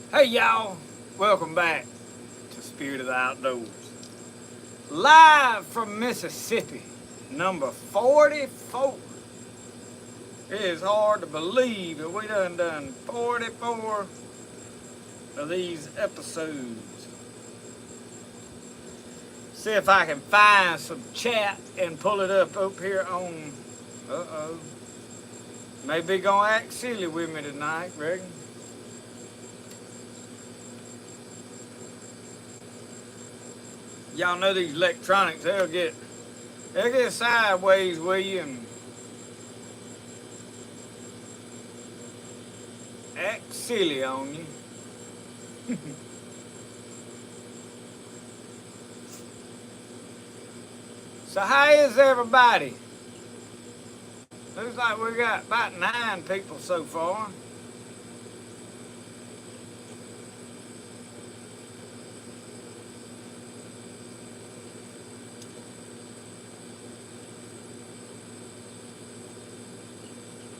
Hey y'all, welcome back to Spirit of the Outdoors. Live from Mississippi, number 44. It is hard to believe that we done 44 of these episodes. See if I can find some chat and pull it up here on, maybe gonna act silly with me tonight, reckon. Y'all know these electronics, they'll get sideways with you and act silly on you. So how is everybody? Looks like we got about 9 people so far.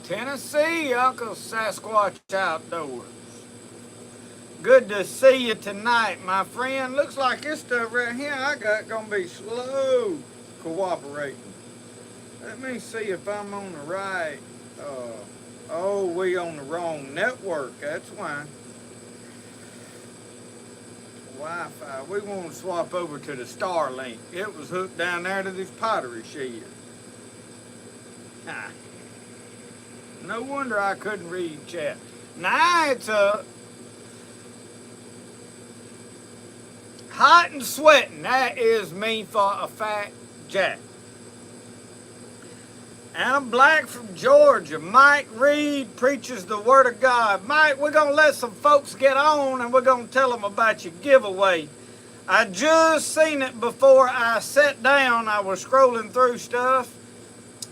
Tennessee, Uncle Sasquatch Outdoors. Good to see you tonight, my friend. Looks like this stuff right here I got gonna be slow cooperating. Let me see if I'm on the right. Oh, we on the wrong network. That's why. Wi-Fi. We want to swap over to the Starlink. It was hooked down there to this pottery shed. Huh. No wonder I couldn't read chat. Now it's hot and sweating. That is me for a fact, Jack. And I'm Black from Georgia. Mike Reed preaches the Word of God. Mike, we're going to let some folks get on and we're going to tell them about your giveaway. I just seen it before I sat down. I was scrolling through stuff.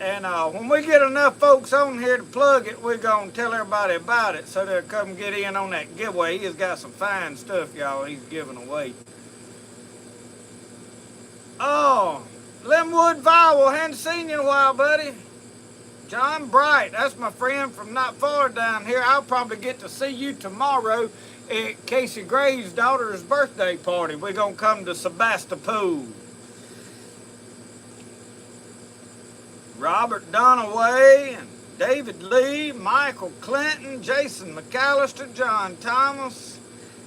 And when we get enough folks on here to plug it, we're going to tell everybody about it so they'll come get in on that giveaway. He's got some fine stuff, y'all, he's giving away. Oh, Linwood Vowel, hadn't seen you in a while, buddy. John Bright, that's my friend from not far down here. I'll probably get to see you tomorrow at Casey Gray's daughter's birthday party. We're going to come to Sebastopol. Robert Dunaway and David Lee, Michael Clinton, Jason McAllister, John Thomas.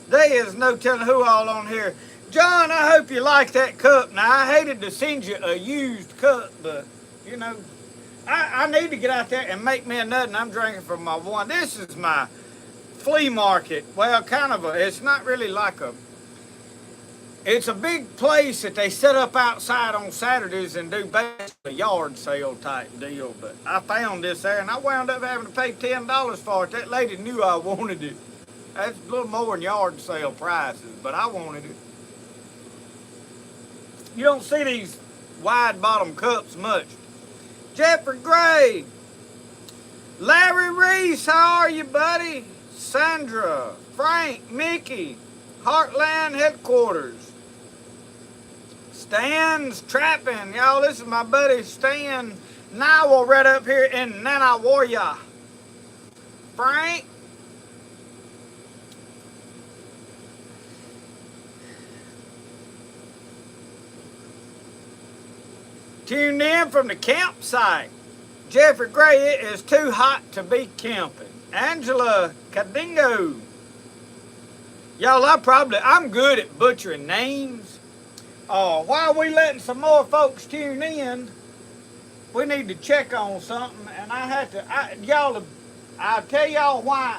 There is no telling who all on here. John, I hope you like that cup. Now, I hated to send you a used cup, but, you know, I need to get out there and make me a nut, and I'm drinking from my one. This is my flea market. Well, kind of it's not really like it's a big place that they set up outside on Saturdays and do basically a yard sale type deal. But I found this there, and I wound up having to pay $10 for it. That lady knew I wanted it. That's a little more than yard sale prices, but I wanted it. You don't see these wide bottom cups much. Jeffrey Gray. Larry Reese, how are you, buddy? Sandra, Frank, Mickey, Heartland Headquarters. Stan's Trapping. Y'all, this is my buddy Stan Nowell right up here in Nanawarya. Frank. Tuned in from the campsite. Jeffrey Gray, it is too hot to be camping. Angela Cadingo. Y'all, I'm good at butchering names. While we letting some more folks tune in, we need to check on something, and I'll tell y'all why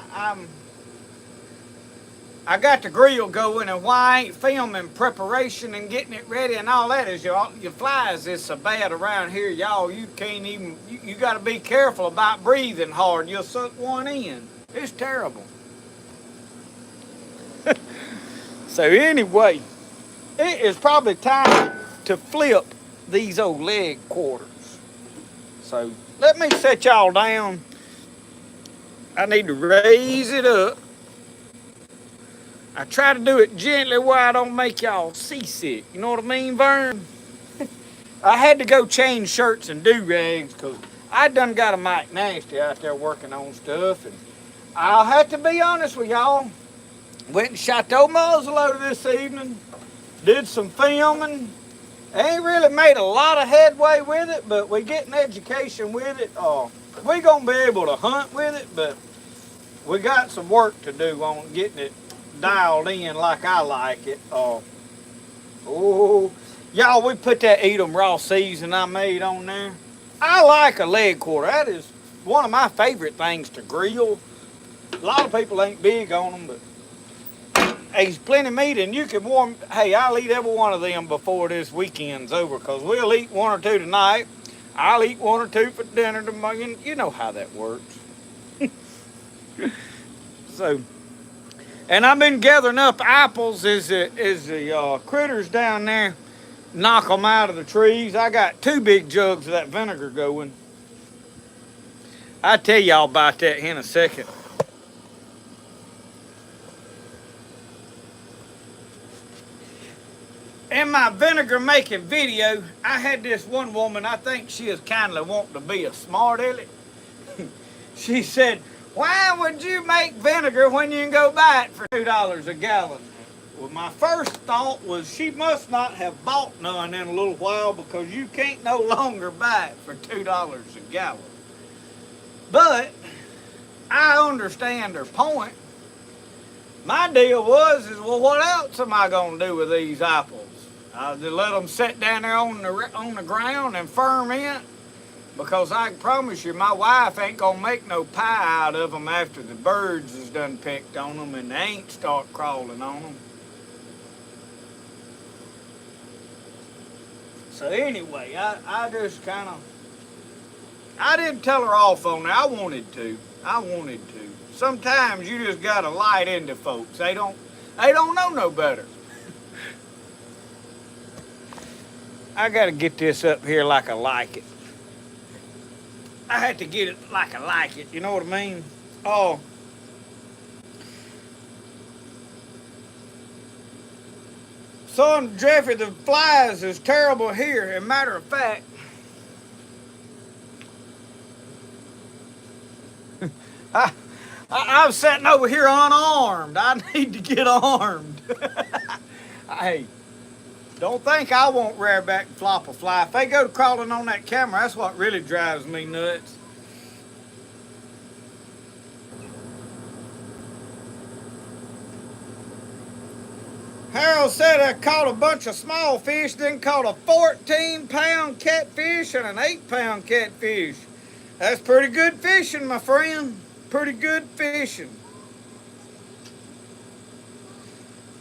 I got the grill going and why I ain't filming preparation and getting it ready and all that is your flies is so bad around here, y'all. You can't even, you got to be careful about breathing hard. You'll suck one in. It's terrible. So anyway, it is probably time to flip these old leg quarters. So let me set y'all down. I need to raise it up. I try to do it gently where I don't make y'all seasick. You know what I mean, Vern? I had to go change shirts and do-rags because I done got a Mike Nasty out there working on stuff. And I'll have to be honest with y'all. Went and shot the old muzzleloader this evening. Did some filming. Ain't really made a lot of headway with it, but we getting education with it. We gonna be able to hunt with it, but we got some work to do on getting it dialed in like I like it. Y'all, we put that eat 'em raw season I made on there. I like a leg quarter. That is one of my favorite things to grill. A lot of people ain't big on them, but there's plenty of meat, and you can warm. Hey, I'll eat every one of them before this weekend's over, because we'll eat one or two tonight. I'll eat one or two for dinner tomorrow. You know how that works. So, and I've been gathering up apples as the critters down there knock them out of the trees. I got 2 big jugs of that vinegar going. I'll tell y'all about that in a second. In my vinegar making video, I had this one woman, I think she is kindly wanting to be a smart aleck. She said, "Why would you make vinegar when you can go buy it for $2 a gallon?" Well, my first thought was she must not have bought none in a little while, because you can't no longer buy it for $2 a gallon. But I understand her point. My deal was, well, what else am I going to do with these apples? I'll just let them sit down there on the ground and ferment, because I can promise you my wife ain't going to make no pie out of them after the birds is done picked on them and the ants start crawling on them. So anyway, I just kind of, I didn't tell her off on it. I wanted to. Sometimes you just got to light into folks. They don't know no better. I got to get this up here like I like it. I had to get it like I like it, you know what I mean? Son Jeffrey, the flies is terrible here. As a matter of fact, I'm sitting over here unarmed. I need to get armed. Hey, don't think I won't rear back and flop a fly. If they go crawling on that camera, that's what really drives me nuts. Harold said I caught a bunch of small fish, then caught a 14-pound catfish and an 8-pound catfish. That's pretty good fishing, my friend. Pretty good fishing.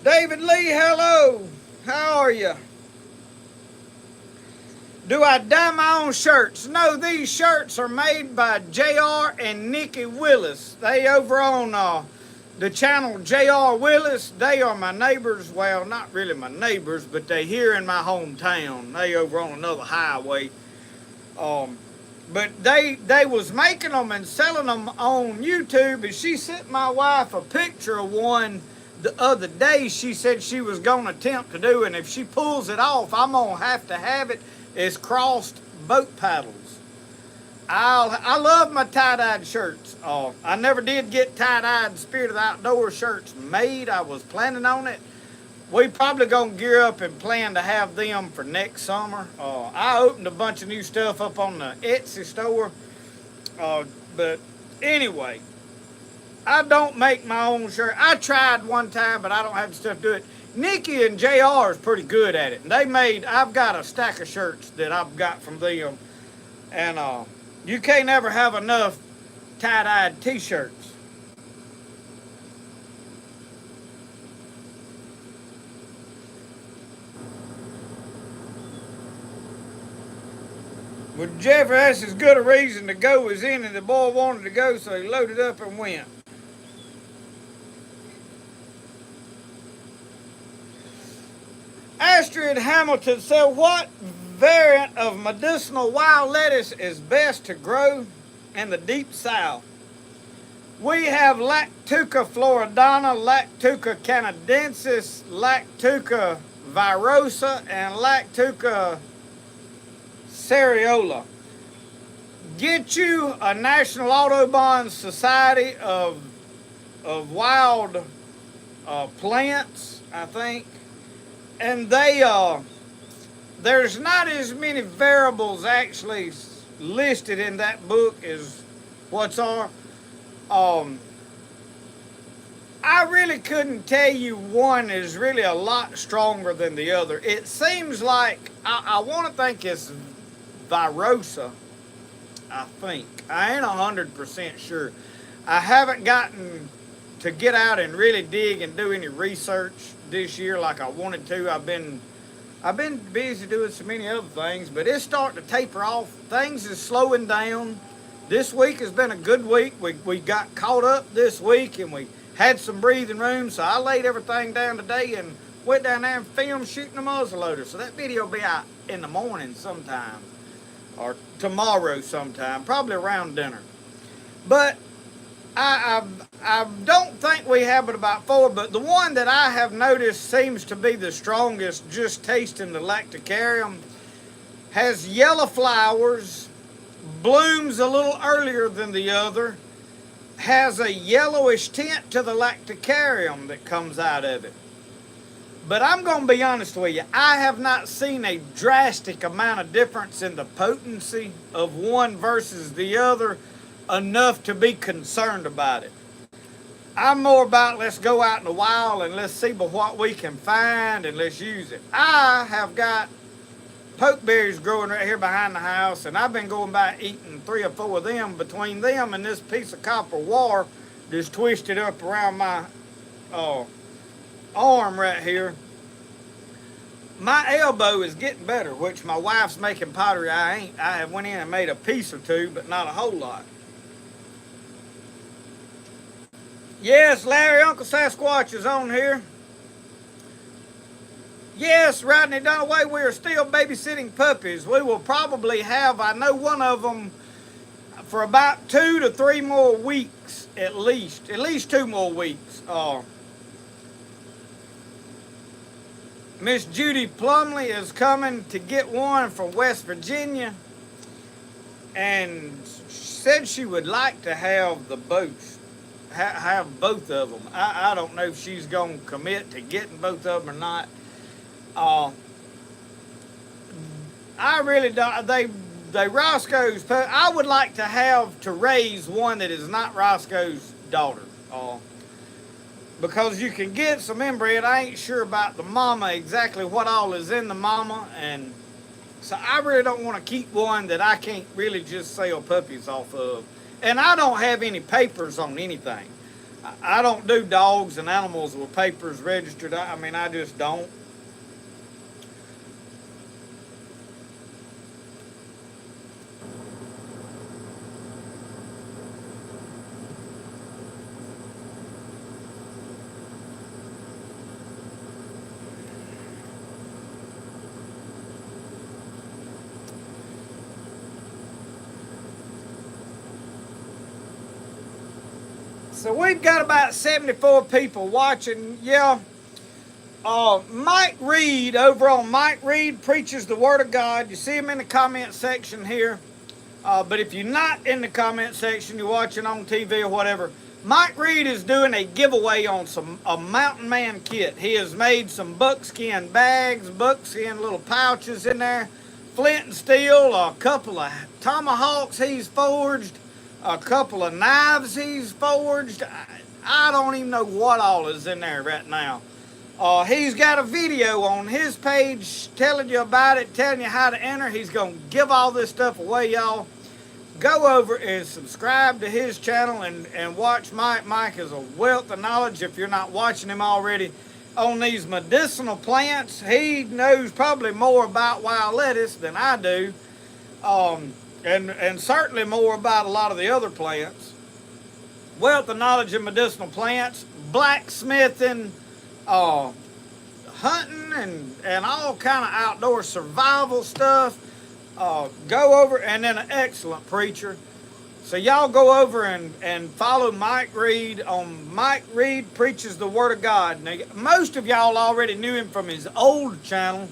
David Lee, hello. How are you? Do I dye my own shirts? No, these shirts are made by JR and Nikki Willis. They over on the channel JR Willis. They are my neighbors. Well, not really my neighbors, but they here in my hometown. They over on another highway. But they was making them and selling them on YouTube, and she sent my wife a picture of one the other day. She said she was going to attempt to do, and if she pulls it off, I'm going to have it as crossed boat paddles. I love my tie-dyed shirts. I never did get tie-dyed Spirit of the Outdoors shirts made. I was planning on it. We probably gonna gear up and plan to have them for next summer. I opened a bunch of new stuff up on the Etsy store. But anyway, I don't make my own shirt. I tried one time, but I don't have the stuff to do it. Nikki and JR is pretty good at it. I've got a stack of shirts that I've got from them. And you can't ever have enough tie-dyed t-shirts. Well, Jeffrey, that's as good a reason to go as any. The boy wanted to go, so he loaded up and went. Astrid Hamilton said, what variant of medicinal wild lettuce is best to grow in the deep south? We have Lactuca floridana, Lactuca canadensis, Lactuca virosa, and Lactuca Ceriola. Get you a National Audubon Society of wild plants, I think. And there's not as many variables actually listed in that book as what's are. Um, I really couldn't tell you one is really a lot stronger than the other. It seems like, I want to think it's virosa, I think. I ain't 100% sure. I haven't gotten to get out and really dig and do any research this year like I wanted to. I've been busy doing so many other things, but it's starting to taper off. Things is slowing down. This week has been a good week. We got caught up this week and we had some breathing room, so I laid everything down today and went down there and filmed shooting a muzzleloader. So that video will be out in the morning sometime, or tomorrow sometime, probably around dinner. But I don't think we have but about 4, but the one that I have noticed seems to be the strongest, just tasting the lacticarium, has yellow flowers, blooms a little earlier than the other, has a yellowish tint to the lacticarium that comes out of it. But I'm going to be honest with you, I have not seen a drastic amount of difference in the potency of one versus the other enough to be concerned about it. I'm more about let's go out in the wild and let's see what we can find and let's use it. I have got pokeberries growing right here behind the house, and I've been going by eating 3 or 4 of them. Between them and this piece of copper wire just twisted up around my arm right here, my elbow is getting better, which my wife's making pottery. I ain't. I have went in and made a piece or 2, but not a whole lot. Yes, Larry, Uncle Sasquatch is on here. Yes, Rodney Dunaway, we are still babysitting puppies. We will probably have, I know one of them, for about 2 to 3 more weeks at least 2 more weeks. Miss Judy Plumley is coming to get one from West Virginia, and said she would like to have the both. Have both of them. I don't know if she's going to commit to getting both of them or not. I really don't. They Roscoe's. I would like to raise one that is not Roscoe's daughter. Because you can get some inbred. I ain't sure about the mama, exactly what all is in the mama, and so I really don't want to keep one that I can't really just sell puppies off of. And I don't have any papers on anything. I don't do dogs and animals with papers registered. I mean, I just don't. So we've got about 74 people watching. Yeah. Mike Reed over on Mike Reed Preaches the Word of God. You see him in the comment section here. But if you're not in the comment section, you're watching on TV or whatever, Mike Reed is doing a giveaway on a Mountain Man kit. He has made some buckskin bags, buckskin little pouches in there, flint and steel, a couple of tomahawks he's forged, a couple of knives he's forged. I don't even know what all is in there right now. He's got a video on his page telling you about it, telling you how to enter. He's going to give all this stuff away, y'all. Go over and subscribe to his channel and watch Mike. Mike is a wealth of knowledge if you're not watching him already on these medicinal plants. He knows probably more about wild lettuce than I do. And certainly more about a lot of the other plants. Wealth of knowledge in medicinal plants, blacksmithing, hunting, and all kind of outdoor survival stuff. Go over, and then an excellent preacher. So y'all go over and follow Mike Reed on Mike Reed Preaches the Word of God. Now, most of y'all already knew him from his old channel.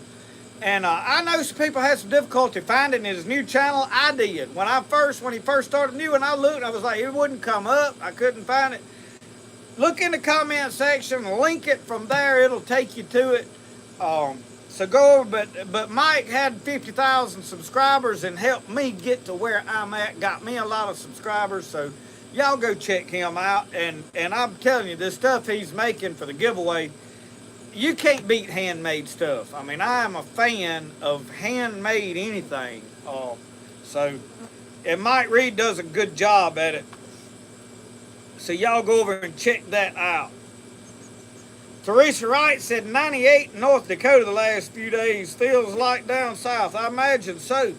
And I know some people had some difficulty finding his new channel. I did. When he first started new, and I looked, I was like, it wouldn't come up. I couldn't find it. look in the comment section, link it from there. It'll take you to it. So go over, but Mike had 50,000 subscribers and helped me get to where I'm at. Got me a lot of subscribers, so y'all go check him out. And I'm telling you, this stuff he's making for the giveaway, you can't beat handmade stuff. I mean, I am a fan of handmade anything. And Mike Reed does a good job at it. So y'all go over and check that out. Teresa Wright said 98 in North Dakota the last few days. Feels like down south. I imagine so.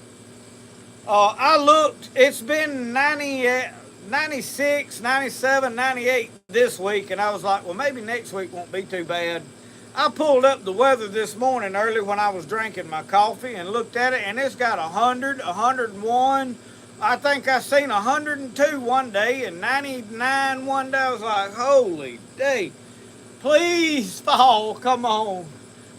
I looked. It's been 96, 97, 98 this week. And I was like, well, maybe next week won't be too bad. I pulled up the weather this morning early when I was drinking my coffee and looked at it. And it's got 100, 101. I think I seen 102 one day and 99 one day. I was like, holy day. Please fall, come on.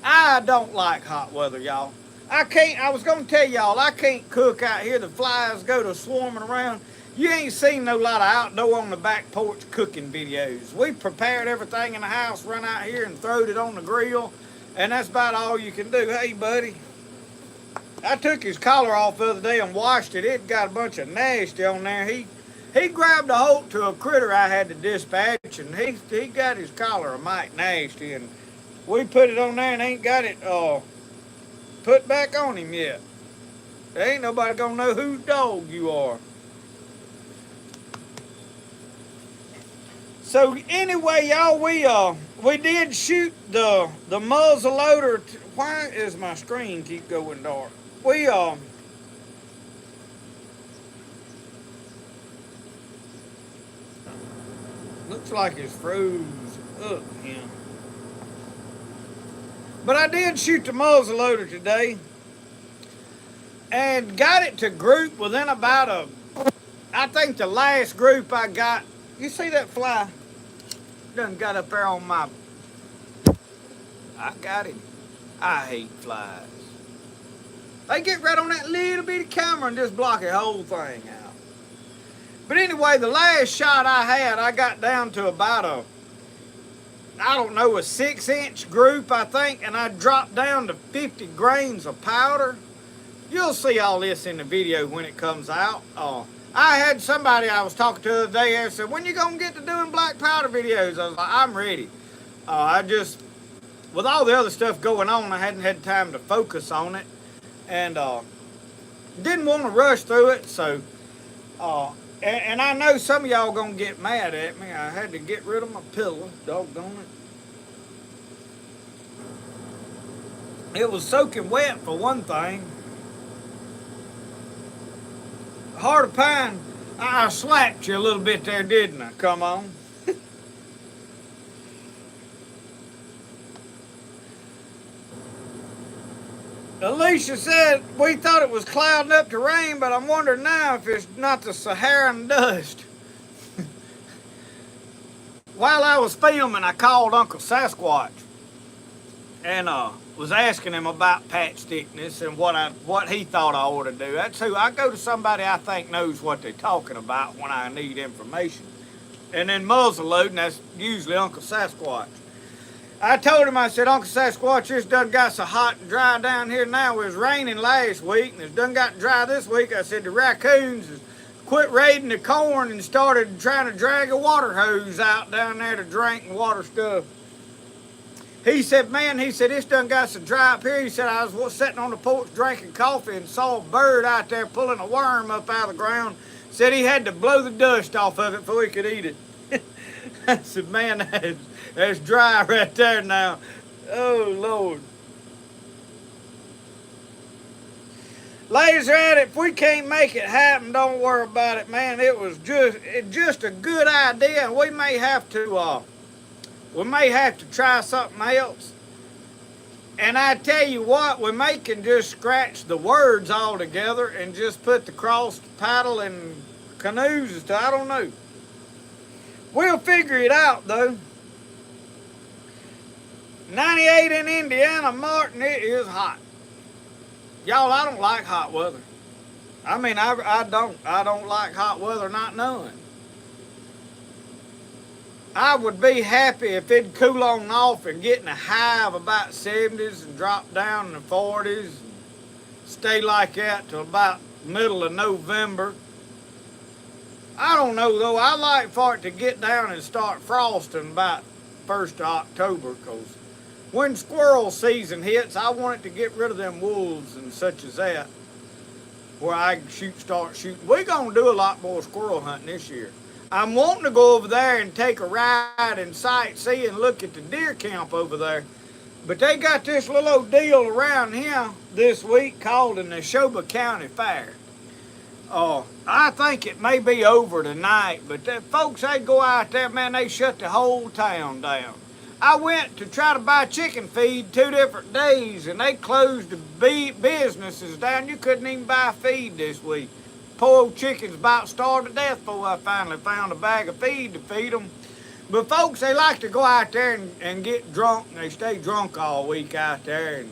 I don't like hot weather, y'all. I was going to tell y'all, I can't cook out here. The flies go to swarming around. You ain't seen no lot of outdoor on the back porch cooking videos. We prepared everything in the house, run out here and throwed it on the grill, and that's about all you can do. Hey, buddy. I took his collar off the other day and washed it. It got a bunch of nasty on there. He grabbed a hold to a critter I had to dispatch, and he got his collar a mite nasty, and we put it on there and ain't got it put back on him yet. There ain't nobody gonna know whose dog you are. So anyway, y'all, we did shoot the muzzleloader. Why is my screen keep going dark? Looks like it's froze up here. But I did shoot the muzzleloader today and got it to group within about I think the last group I got, you see that fly? Done got up there on my, I got him. I hate flies. They get right on that little bitty camera and just block the whole thing out. But anyway, the last shot I had, I got down to about a 6-inch group, I think, and I dropped down to 50 grains of powder. You'll see all this in the video when it comes out. I had somebody I was talking to the other day and said, when you gonna get to doing black powder videos? I was like, I'm ready. With all the other stuff going on, I hadn't had time to focus on it, and didn't want to rush through it, so and I know some of y'all gonna get mad at me. I had to get rid of my pillow, doggone it. It was soaking wet for one thing. Heart of Pine, I slapped you a little bit there, didn't I? Come on. Alicia said, we thought it was clouding up to rain, but I'm wondering now if it's not the Saharan dust. While I was filming, I called Uncle Sasquatch and was asking him about patch thickness and what he thought I ought to do. That's who I go to, somebody I think knows what they're talking about when I need information. And then muzzleloading, that's usually Uncle Sasquatch. I told him, I said, Uncle Sasquatch, it's done got so hot and dry down here now. It was raining last week, and it's done got dry this week. I said, the raccoons quit raiding the corn and started trying to drag a water hose out down there to drink and water stuff. He said, man, it's done got so dry up here. He said, I was sitting on the porch drinking coffee and saw a bird out there pulling a worm up out of the ground. Said he had to blow the dust off of it before he could eat it. I said, man, that's dry right there now. Oh, Lord. Laser at it, if we can't make it happen, don't worry about it, man. It was just a good idea, and we may have to try something else. And I tell you what, we may can just scratch the words all together and just put the cross paddle and canoes and stuff. I don't know. We'll figure it out, though. 98 in Indiana, Martin, it is hot. Y'all, I don't like hot weather. I mean, I don't like hot weather, not none. I would be happy if it'd cool on off and get in a high of about 70s and drop down in the 40s and stay like that till about middle of November. I don't know though, I like for it to get down and start frosting about 1st of October, because when squirrel season hits, I want it to get rid of them wolves and such as that, where I can start shooting. We're going to do a lot more squirrel hunting this year. I'm wanting to go over there and take a ride and sightsee and look at the deer camp over there. But they got this little old deal around here this week called the Neshoba County Fair. I think it may be over tonight, but the folks, they go out there, man, they shut the whole town down. I went to try to buy chicken feed 2 different days, and they closed the businesses down. You couldn't even buy feed this week. Poor old chickens about starved to death before I finally found a bag of feed to feed them. But folks, they like to go out there and get drunk, and they stay drunk all week out there.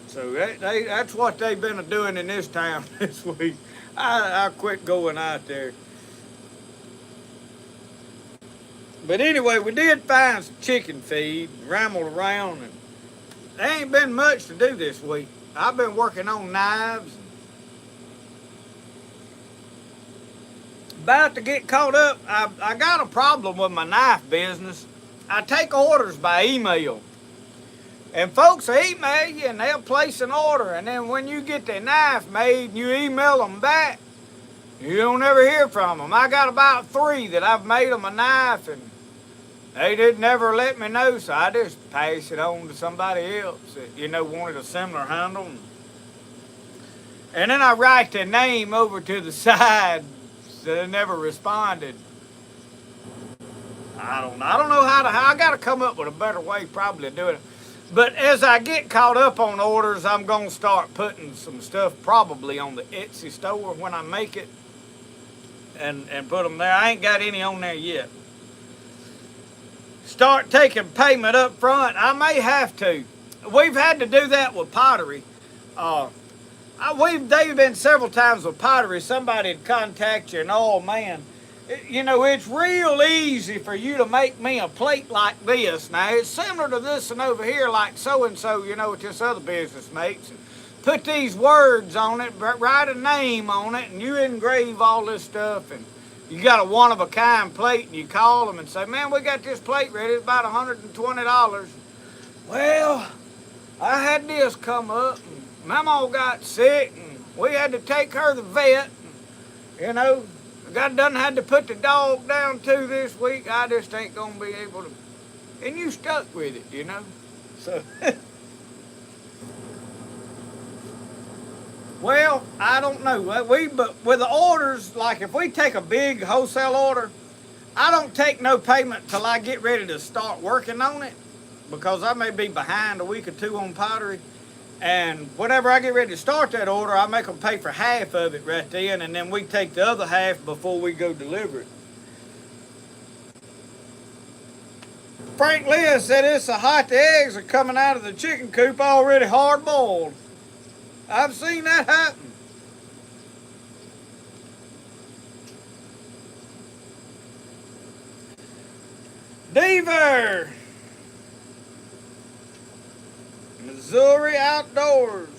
So that's what they've been doing in this town this week. I quit going out there. But anyway, we did find some chicken feed, rambled around, and there ain't been much to do this week. I've been working on knives. About to get caught up. I got a problem with my knife business. I take orders by email. And folks will email you and they'll place an order. And then when you get their knife made and you email them back, you don't ever hear from them. I got about 3 that I've made them a knife and they didn't ever let me know. So I just pass it on to somebody else that, wanted a similar handle. And then I write their name over to the side. They never responded. I don't know how I got to come up with a better way probably to do it. But as I get caught up on orders, I'm going to start putting some stuff probably on the Etsy store when I make it and put them there. I ain't got any on there yet. Start taking payment up front. I may have to. We've had to do that with pottery. They've been several times with pottery. Somebody'd contact you and, oh man, it's real easy for you to make me a plate like this. Now, it's similar to this one over here, like so-and-so, what this other business makes. And put these words on it, write a name on it, and you engrave all this stuff. And you got a one-of-a-kind plate, and you call them and say, man, we got this plate ready. It's about $120. Well, I had this come up. Mama got sick, and we had to take her to the vet. And, had to put the dog down too this week. I just ain't gonna be able to. And you stuck with it, So, well, I don't know. But with the orders, like if we take a big wholesale order, I don't take no payment till I get ready to start working on it, because I may be behind a week or 2 on pottery. And whenever I get ready to start that order, I make them pay for half of it right then, and then we take the other half before we go deliver it. Frank Lynn said it's so hot the eggs are coming out of the chicken coop already hard boiled. I've seen that happen. Deaver. Missouri Outdoors.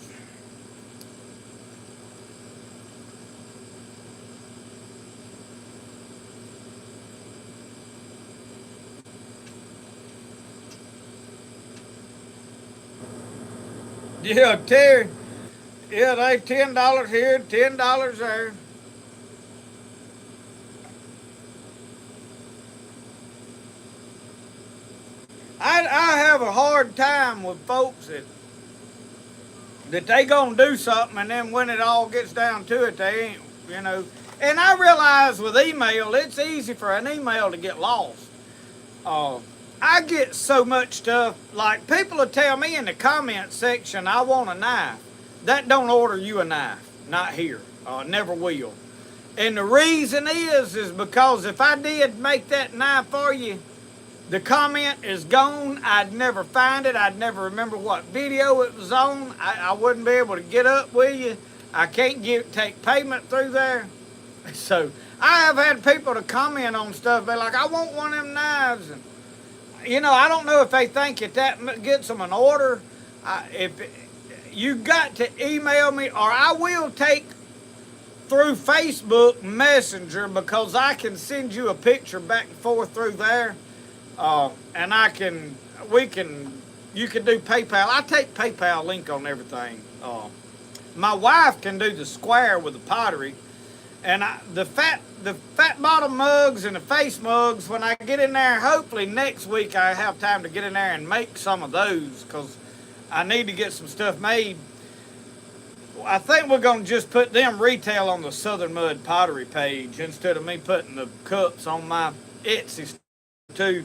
Yeah, Terry. Yeah, they $10 here, $10 there. I have a hard time with folks that they gonna do something, and then when it all gets down to it, they ain't, And I realize with email, it's easy for an email to get lost. I get so much stuff, like people will tell me in the comment section, I want a knife. That don't order you a knife, not here, never will. And the reason is because if I did make that knife for you, the comment is gone. I'd never find it. I'd never remember what video it was on. I wouldn't be able to get up with you. I can't take payment through there. So I have had people to comment on stuff, be like, I want one of them knives. And, you know, I don't know if they think if that gets them an order. If you got to email me, or I will take through Facebook Messenger, because I can send you a picture back and forth through there. And you can do PayPal. I take PayPal link on everything. My wife can do the square with the pottery, and the fat bottom mugs and the face mugs, when I get in there, hopefully next week I have time to get in there and make some of those, because I need to get some stuff made. I think we're going to just put them retail on the Southern Mud Pottery page instead of me putting the cups on my Etsy too,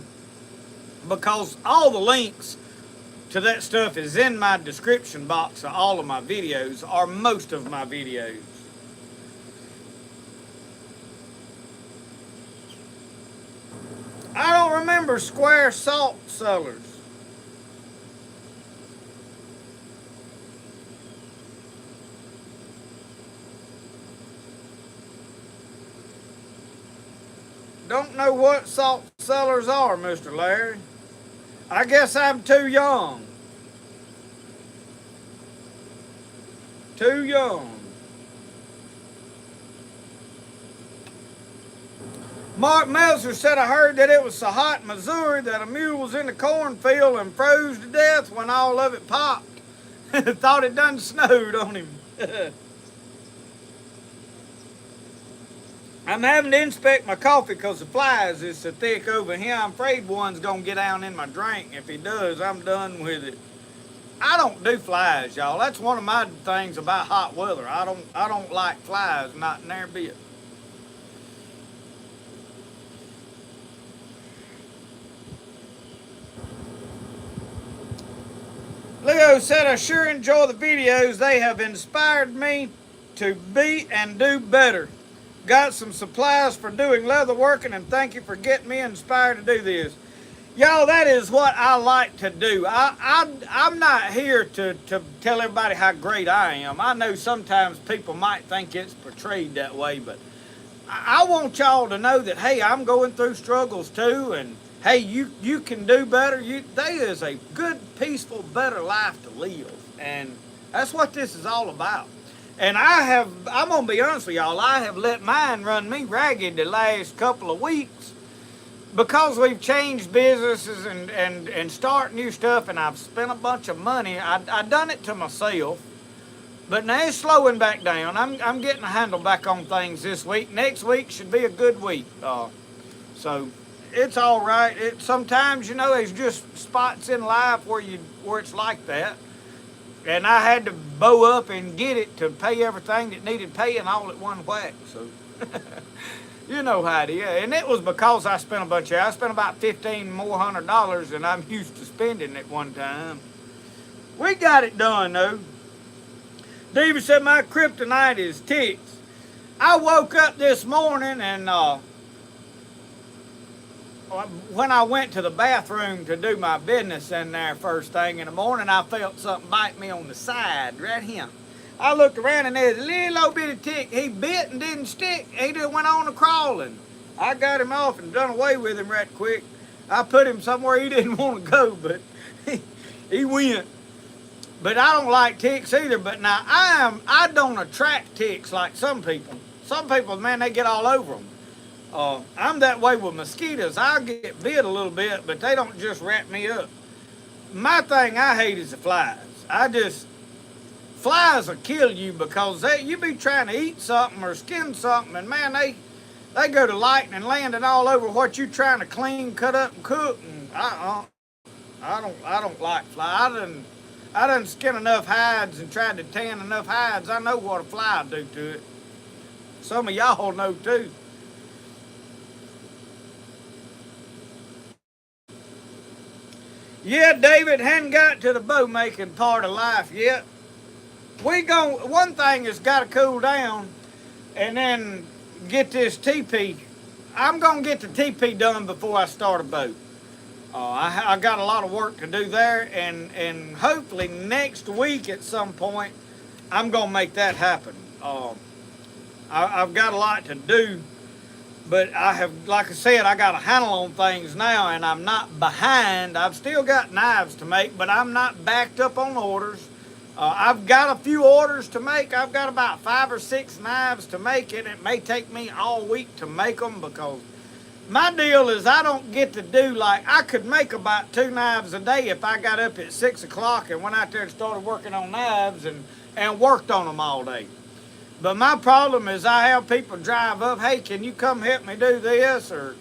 because all the links to that stuff is in my description box of all of my videos, or most of my videos. I don't remember square salt cellars. Don't know what salt cellars are, Mr. Larry. I guess I'm too young. Too young. Mark Meltzer said, I heard that it was so hot in Missouri that a mule was in the cornfield and froze to death when all of it popped. Thought it done snowed on him. I'm having to inspect my coffee because the flies is so thick over here. I'm afraid one's going to get down in my drink. If he does, I'm done with it. I don't do flies, y'all. That's one of my things about hot weather. I don't like flies, not in their bit. Leo said, I sure enjoy the videos. They have inspired me to be and do better. Got some supplies for doing leather working, and thank you for getting me inspired to do this. Y'all, that is what I like to do. I'm not here to tell everybody how great I am. I know sometimes people might think it's portrayed that way, but I want y'all to know that, hey, I'm going through struggles too, and hey, you can do better. There is a good, peaceful, better life to live, and that's what this is all about. And I'm going to be honest with y'all, I have let mine run me ragged the last couple of weeks because we've changed businesses and start new stuff, and I've spent a bunch of money. I done it to myself, but now it's slowing back down. I'm getting a handle back on things this week. Next week should be a good week. So it's all right. Sometimes, you know, there's just spots in life where it's like that. And I had to bow up and get it to pay everything that needed paying all at one whack. So, you know how it is. And it was because I spent I spent about $1,500 more than I'm used to spending at one time. We got it done, though. David said, my kryptonite is ticks. I woke up this morning and when I went to the bathroom to do my business in there first thing in the morning, I felt something bite me on the side, right here. I looked around and there's a little old bitty tick. He bit and didn't stick. He just went on to crawling. I got him off and done away with him right quick. I put him somewhere he didn't want to go, but he went. But I don't like ticks either. But now I don't attract ticks like some people. Some people, man, they get all over them. I'm that way with mosquitoes. I get bit a little bit, but they don't just wrap me up. My thing I hate is the flies. Flies will kill you because you be trying to eat something or skin something, and man, they go to lighting and landing all over what you trying to clean, cut up, and cook. And I don't like flies. I done skin enough hides and tried to tan enough hides. I know what a fly do to it. Some of y'all know too. Yeah, David, hadn't got to the bow making part of life yet. One thing has got to cool down and then get this teepee. I'm going to get the teepee done before I start a boat. I got a lot of work to do there, and hopefully next week at some point, I'm going to make that happen. I've got a lot to do But I have, like I said, I got a handle on things now, and I'm not behind. I've still got knives to make, but I'm not backed up on orders. I've got a few orders to make. I've got about 5 or 6 knives to make, and it may take me all week to make them because my deal is I don't get to do like, I could make about 2 knives a day if I got up at 6 o'clock and went out there and started working on knives and worked on them all day. But my problem is I have people drive up, hey, can you come help me do this? Or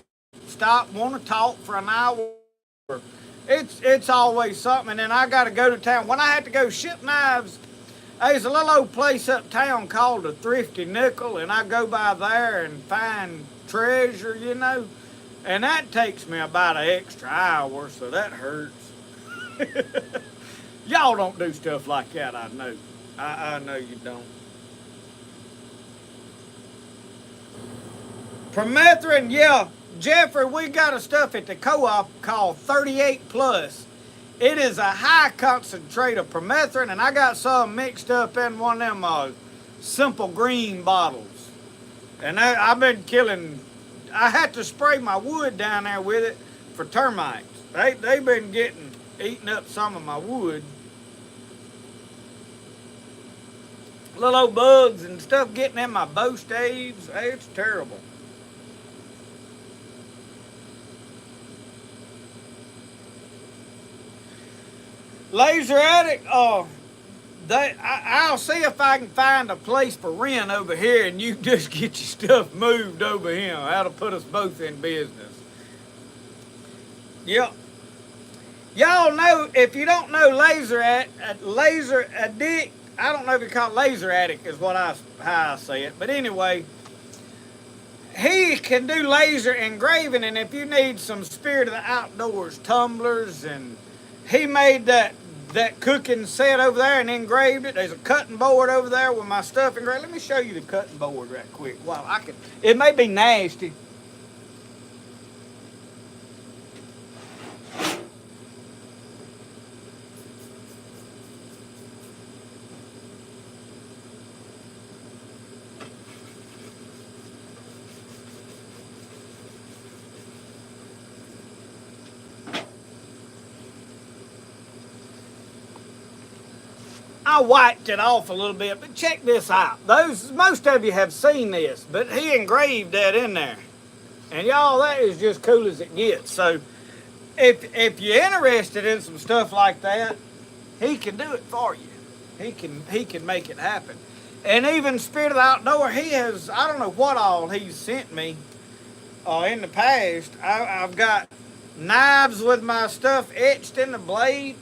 stop, want to talk for an hour. It's always something, and then I got to go to town. When I had to go ship knives, there's a little old place uptown called the Thrifty Nickel, and I go by there and find treasure, you know. And that takes me about an extra hour, so that hurts. Y'all don't do stuff like that, I know. I know you don't. Permethrin, yeah. Jeffrey, we got a stuff at the co-op called 38 Plus. It is a high concentrate of permethrin, and I got some mixed up in one of them simple green bottles. And I've been killing, I had to spray my wood down there with it for termites. They've been eating up some of my wood. Little old bugs and stuff getting in my bow staves. It's terrible. Laser Attic, I'll see if I can find a place for rent over here and you just get your stuff moved over here. That'll put us both in business. Yep. Y'all know, if you don't know Laser Addict, I don't know if you call it Laser Attic is how I say it. But anyway, he can do laser engraving, and if you need some spirit of the outdoors tumblers, and he made that cooking set over there and engraved it. There's a cutting board over there with my stuff engraved. Let me show you the cutting board right quick. Wow, it may be nasty. I wiped it off a little bit, but check this out. Most of you have seen this, but he engraved that in there. And y'all, that is just cool as it gets. So if you're interested in some stuff like that, he can do it for you. He can make it happen. And even Spirit of the Outdoor, he has, I don't know what all he's sent me in the past. I've got knives with my stuff etched in the blade.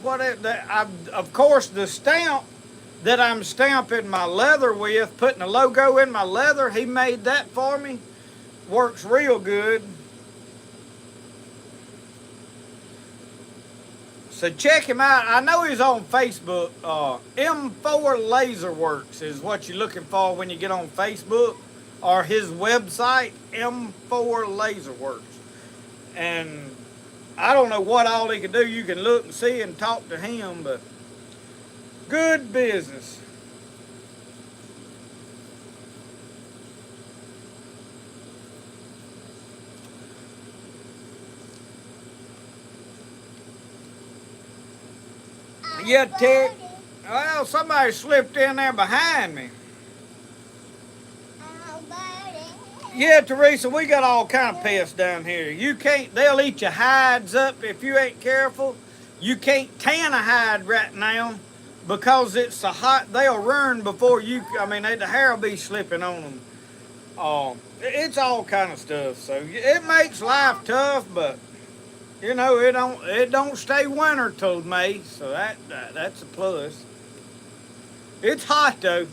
Of course, the stamp that I'm stamping my leather with, putting a logo in my leather, he made that for me. Works real good. So check him out. I know he's on Facebook. M4 Laser Works is what you're looking for when you get on Facebook, or his website, M4 Laser Works. And I don't know what all he can do. You can look and see and talk to him, but good business. Yeah, Ted. Well, somebody slipped in there behind me. Yeah, Teresa, we got all kind of pests down here. They'll eat your hides up if you ain't careful. You can't tan a hide right now because it's so hot. They'll run before the hair will be slipping on them. It's all kind of stuff. So it makes life tough, but you know, it don't stay winter till May, so that's a plus. It's hot though.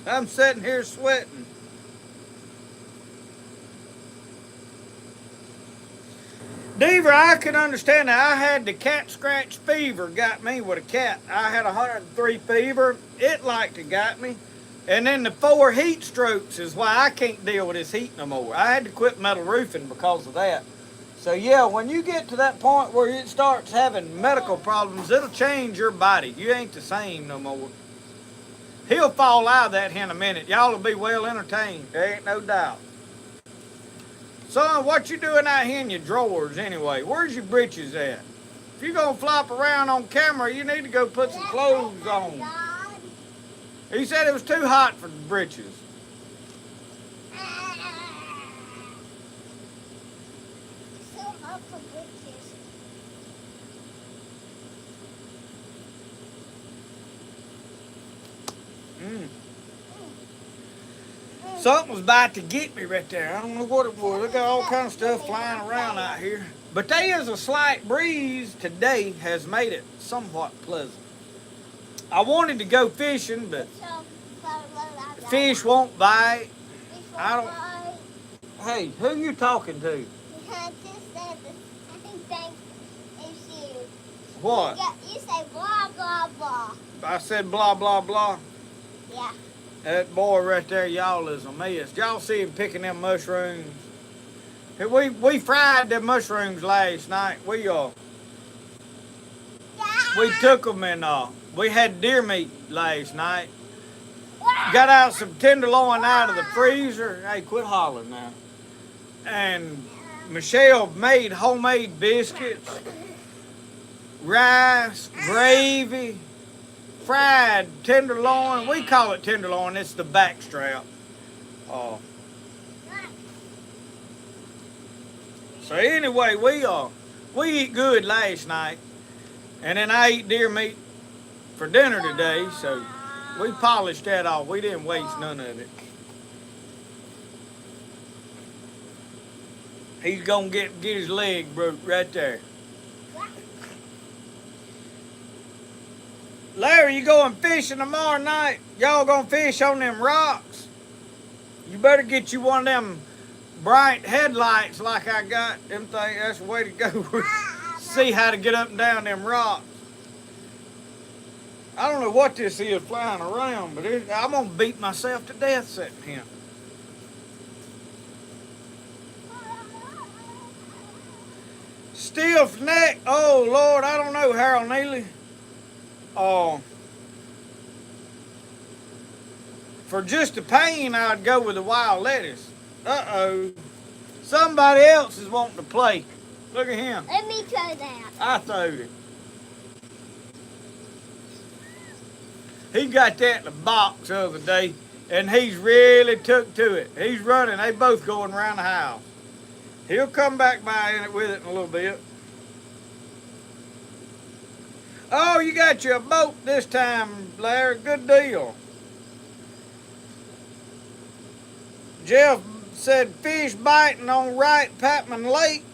I'm sitting here sweating. Deaver, I can understand that. I had the cat scratch fever, got me with a cat. I had 103 fever. It got me. And then the 4 heat strokes is why I can't deal with this heat no more. I had to quit metal roofing because of that. So yeah, when you get to that point where it starts having medical problems, it'll change your body. You ain't the same no more. He'll fall out of that here in a minute. Y'all will be well entertained. There ain't no doubt. Son, what you doing out here in your drawers anyway? Where's your britches at? If you're going to flop around on camera, you need to go put some clothes on. He said it was too hot for the britches. So hot for britches. Something was about to get me right there. I don't know what it was. Look at all kind of stuff flying around out here. But there is a slight breeze today has made it somewhat pleasant. I wanted to go fishing, but fish won't bite. I don't. Hey, who you talking to? I just said the same thing as you. What? You say blah, blah, blah. I said blah, blah, blah. Yeah. That boy right there, y'all, is a mess. Y'all see him picking them mushrooms? We fried them mushrooms last night. We took them and we had deer meat last night. Got out some tenderloin out of the freezer. Hey, quit hollering now. And Michelle made homemade biscuits, rice, gravy, fried tenderloin. We call it tenderloin. It's the back strap. So anyway, we eat good last night, and then I eat deer meat for dinner today. So we polished that off. We didn't waste none of it. He's gonna get his leg broke right there. Larry, you going fishing tomorrow night? Y'all gonna fish on them rocks? You better get you one of them bright headlights like I got. Them things, that's the way to go. See how to get up and down them rocks. I don't know what this is flying around, but I'm gonna beat myself to death sitting here. Stiff neck. Oh Lord, I don't know, Harold Neely. For just the pain, I'd go with the wild lettuce. Uh-oh. Somebody else is wanting to play. Look at him. Let me try that. I throwed it. He got that in the box the other day, and he's really took to it. He's running. They both going around the house. He'll come back by in it with it in a little bit. Oh, you got you a boat this time, Larry. Good deal. Jeff said fish biting on Wright Patman Lake.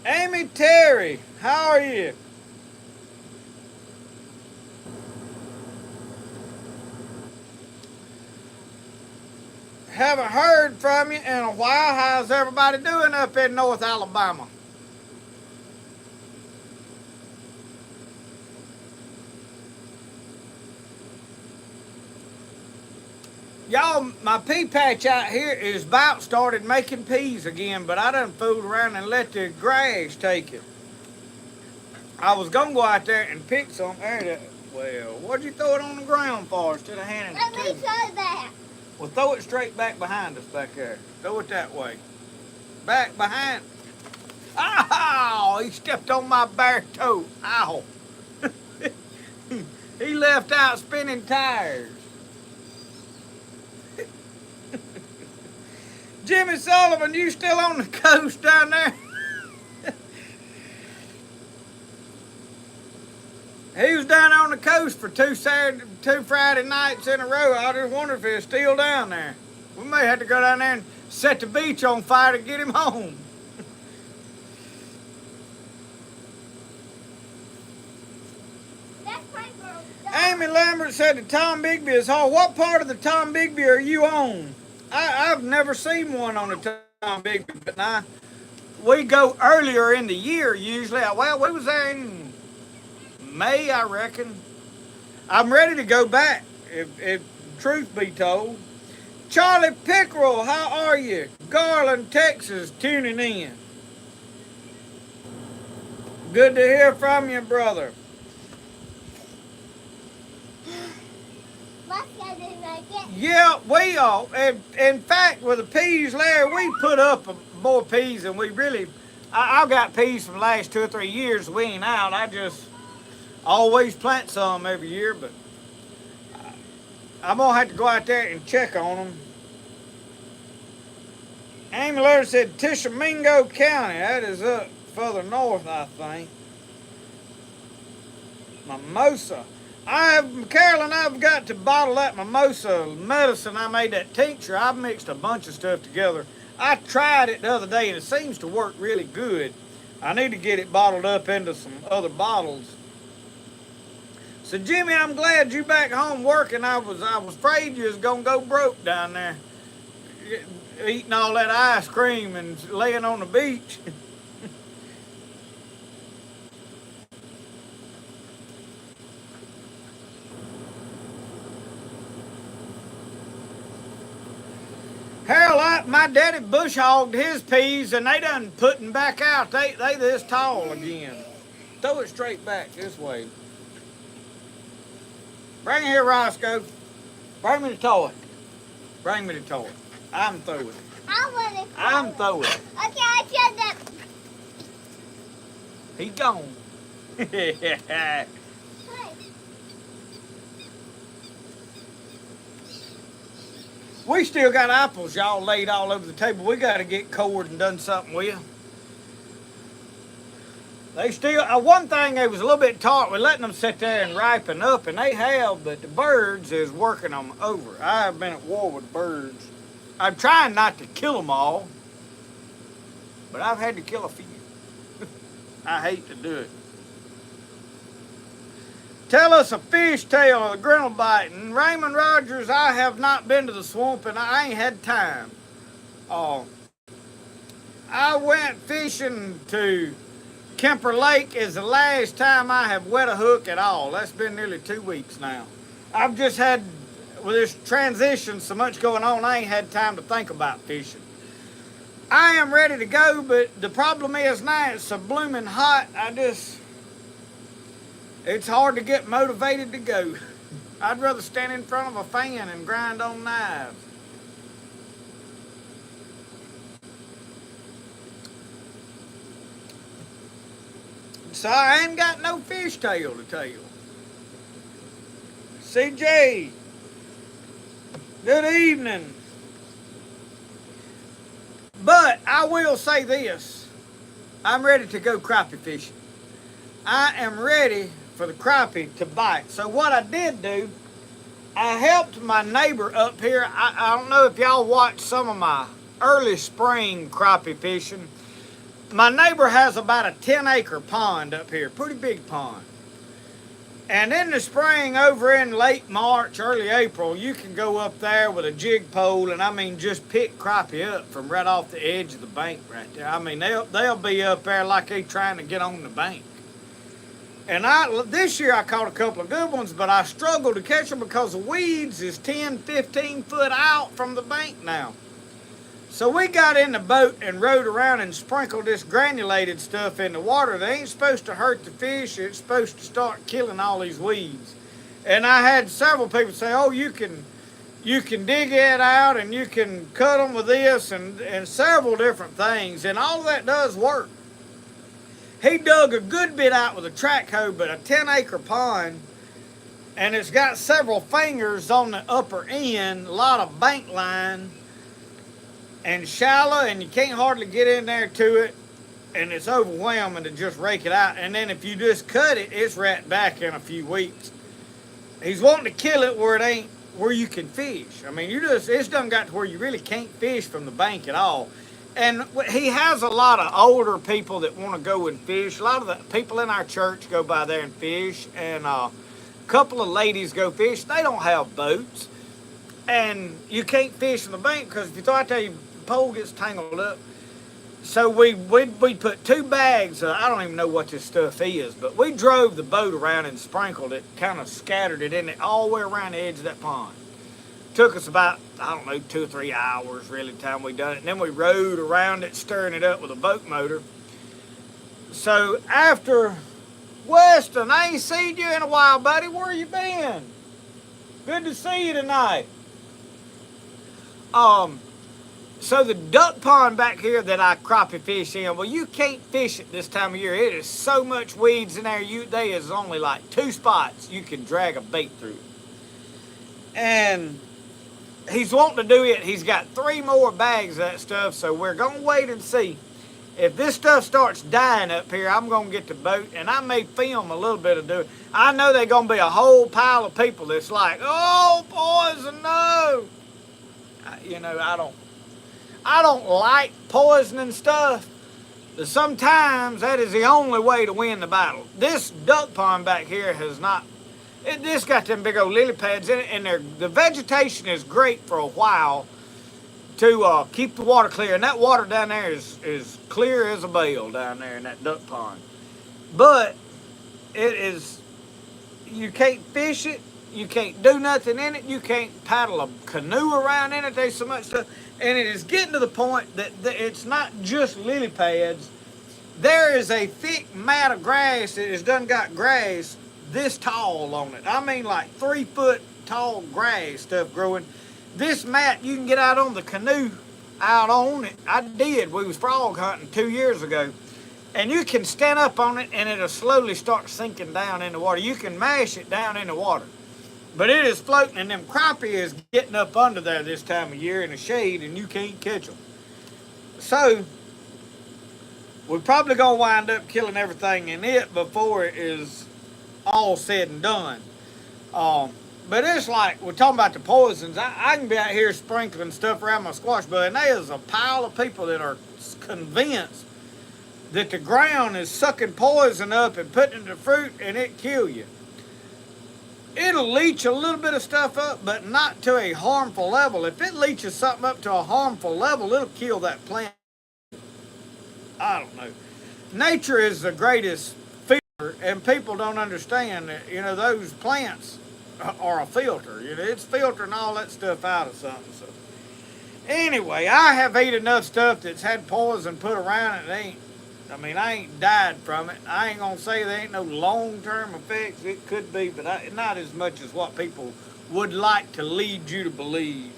Amy Terry, how are you? Haven't heard from you in a while. How's everybody doing up in North Alabama? Y'all, my pea patch out here is about started making peas again, but I done fooled around and let the grass take it. I was gonna go out there and pick some. Well, what'd you throw it on the ground for instead of handing it to me? Let me try that. Well, throw it straight back behind us back there. Throw it that way. Back behind. Ow! He stepped on my bare toe. Ow! He left out spinning tires. Jimmy Sullivan, you still on the coast down there? He was down on the coast for two Friday nights in a row. I just wonder if he's still down there. We may have to go down there and set the beach on fire to get him home. Amy Lambert said the Tom Bigby is home. What part of the Tom Bigby are you on? I've never seen one on the Tom Bigby, but now we go earlier in the year usually. Well, we was there in May, I reckon. I'm ready to go back, if truth be told. Charlie Pickerel, how are you? Garland, Texas, tuning in. Good to hear from you, brother. What's like it? Yeah, we all. In fact, with the peas, Larry, we put up more peas than we really. I've got peas from the last 2 or 3 years. We ain't out. I just always plant some every year, but I'm gonna have to go out there and check on them. Amy Letter said Tishomingo County. That is up further north, I think. Mimosa. Carolyn, I've got to bottle that mimosa medicine. I made that tincture. I've mixed a bunch of stuff together. I tried it the other day and it seems to work really good. I need to get it bottled up into some other bottles. So Jimmy, I'm glad you back home working. I was afraid you was gonna go broke down there, eating all that ice cream and laying on the beach. Hell, my daddy bush hogged his peas and they done putting back out. They this tall again. Throw it straight back this way. Bring it here, Roscoe. Bring me the toy. Bring me the toy. I'm through it. I'm through it. Okay, I tried that. He's gone. Hey. We still got apples, y'all, laid all over the table. We got to get cored and done something with. They still, one thing they was a little bit taught, we're letting them sit there and ripen up, and they have, but the birds is working them over. I've been at war with birds. I'm trying not to kill them all, but I've had to kill a few. I hate to do it. Tell us a fish tale of the grinnell biting. Raymond Rogers, I have not been to the swamp and I ain't had time. I went fishing to Kemper Lake is the last time I have wet a hook at all. That's been nearly 2 weeks now. I've just had, with this transition, so much going on, I ain't had time to think about fishing. I am ready to go, but the problem is now it's so blooming hot, it's hard to get motivated to go. I'd rather stand in front of a fan and grind on knives. So I ain't got no fish tale to tell. CJ, good evening. But I will say this. I'm ready to go crappie fishing. I am ready for the crappie to bite. So what I did do, I helped my neighbor up here. I don't know if y'all watched some of my early spring crappie fishing. My neighbor has about a 10-acre pond up here, pretty big pond. And in the spring, over in late March, early April, you can go up there with a jig pole and I mean just pick crappie up from right off the edge of the bank right there. I mean they'll be up there like they trying to get on the bank. And this year I caught a couple of good ones, but I struggled to catch them because the weeds is 10, 15 foot out from the bank now. So we got in the boat and rode around and sprinkled this granulated stuff in the water. They ain't supposed to hurt the fish. It's supposed to start killing all these weeds. And I had several people say, oh, you can dig it out and you can cut them with this and several different things. And all of that does work. He dug a good bit out with a track hoe, but a 10-acre pond, and it's got several fingers on the upper end, a lot of bank line, and shallow, and you can't hardly get in there to it, and it's overwhelming to just rake it out. And then if you just cut it, it's right back in a few weeks. He's wanting to kill it where it ain't where you can fish. I mean, it's done got to where you really can't fish from the bank at all. And he has a lot of older people that want to go and fish. A lot of the people in our church go by there and fish. And a couple of ladies go fish. They don't have boats. And you can't fish from the bank because if you throw out there, your pole gets tangled up. So we put 2 bags of, I don't even know what this stuff is, but we drove the boat around and sprinkled it, kind of scattered it in it all the way around the edge of that pond. Took us about, I don't know, 2 or 3 hours really time we done it. And then we rode around it, stirring it up with a boat motor. So after Weston, I ain't seen you in a while, buddy. Where you been? Good to see you tonight. So the duck pond back here that I crappie fish in, well, you can't fish it this time of year. It is so much weeds in there. There is only like 2 spots you can drag a bait through. And he's wanting to do it. He's got 3 more bags of that stuff, so we're going to wait and see. If this stuff starts dying up here, I'm going to get the boat, and I may film a little bit of it. I know there's going to be a whole pile of people that's like, oh, poison, no. I don't like poisoning stuff, but sometimes that is the only way to win the battle. This duck pond back here has not, this got them big old lily pads in it, and the vegetation is great for a while to keep the water clear. And that water down there is clear as a bell down there in that duck pond. But it is, you can't fish it, you can't do nothing in it, you can't paddle a canoe around in it. There's so much stuff. And it is getting to the point that it's not just lily pads. There is a thick mat of grass that has done got grass this tall on it. I mean like 3 foot tall grass stuff growing. This mat you can get out on the canoe out on it. I did. We was frog hunting 2 years ago. And you can stand up on it and it'll slowly start sinking down in the water. You can mash it down in the water. But it is floating, and them crappie is getting up under there this time of year in the shade, and you can't catch them. So, we're probably going to wind up killing everything in it before it is all said and done. But it's like, we're talking about the poisons. I can be out here sprinkling stuff around my squash bud, and there's a pile of people that are convinced that the ground is sucking poison up and putting it in the fruit, and it kill you. It'll leach a little bit of stuff up, but not to a harmful level. If it leaches something up to a harmful level, it'll kill that plant. I don't know. Nature is the greatest filter, and people don't understand that, those plants are a filter. It's filtering all that stuff out of something. So, anyway, I have ate enough stuff that's had poison put around it. I ain't died from it. I ain't gonna say there ain't no long-term effects. It could be, but not as much as what people would like to lead you to believe.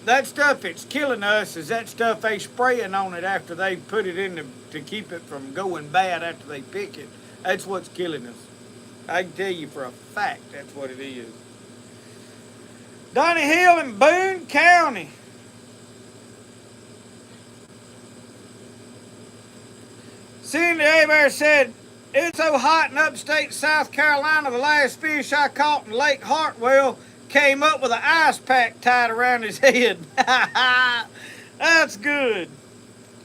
That stuff that's killing us is that stuff they spraying on it after they put it in to keep it from going bad after they pick it. That's what's killing us. I can tell you for a fact that's what it is. Donnie Hill in Boone County. Cindy Abear said, it's so hot in upstate South Carolina, the last fish I caught in Lake Hartwell came up with an ice pack tied around his head. That's good.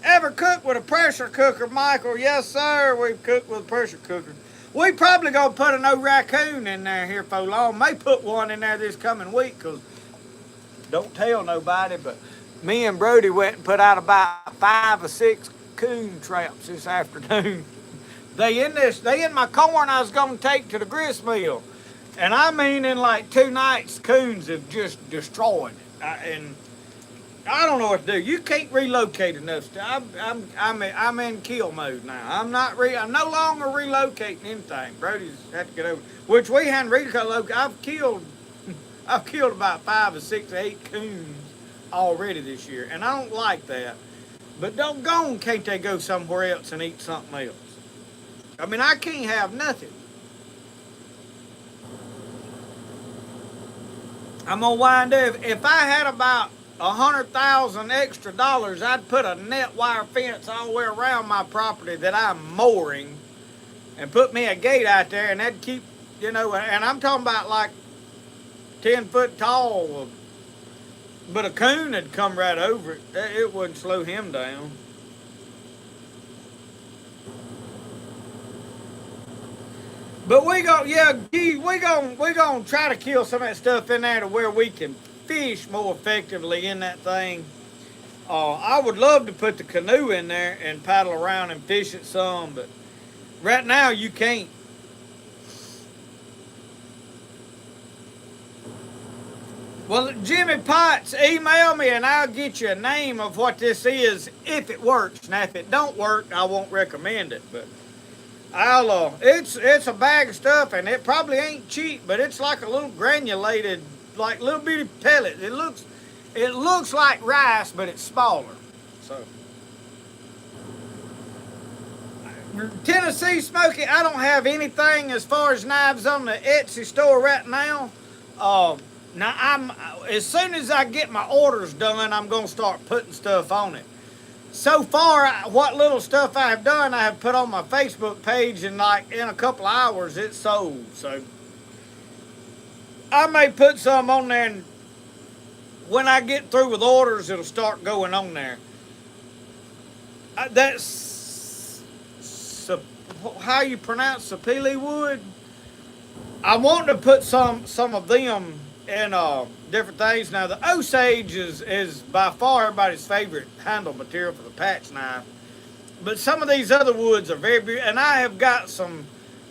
Ever cooked with a pressure cooker, Michael? Yes, sir, we've cooked with a pressure cooker. We probably gonna put an old raccoon in there here for long. May put one in there this coming week, because don't tell nobody, but me and Brody went and put out about 5 or 6 coon traps this afternoon. They in my corn I was gonna take to the grist mill, and I mean in like 2 nights coons have just destroyed it. And I don't know what to do. You can't relocate enough stuff. I'm in kill mode now. I'm no longer relocating anything. Brody's had to get over, which we hadn't relocated. I've killed about 5 or 6 or 8 coons already this year, and I don't like that. But doggone, can't they go somewhere else and eat something else? I can't have nothing. I'm gonna wind up, if I had about $100,000 extra dollars, I'd put a net wire fence all the way around my property that I'm mooring, and put me a gate out there, and that'd keep, and I'm talking about like 10 foot tall. But a coon had come right over it. It wouldn't slow him down. But we gonna try to kill some of that stuff in there to where we can fish more effectively in that thing. I would love to put the canoe in there and paddle around and fish it some, but right now you can't. Well, Jimmy Potts, email me and I'll get you a name of what this is if it works. Now, if it don't work, I won't recommend it. But it's a bag of stuff, and it probably ain't cheap, but it's like a little granulated, like little bitty pellet. It looks like rice, but it's smaller. So Tennessee Smoky, I don't have anything as far as knives on the Etsy store right now. Now I'm as soon as I get my orders done, I'm gonna start putting stuff on it. So far, what little stuff I have done, I have put on my Facebook page, and like in a couple of hours, it's sold. So I may put some on there, and when I get through with orders, it'll start going on there. That's how you pronounce sapele wood. I want to put some of them in different things. Now the Osage is by far everybody's favorite handle material for the patch knife, but some of these other woods are very beautiful. And I have got some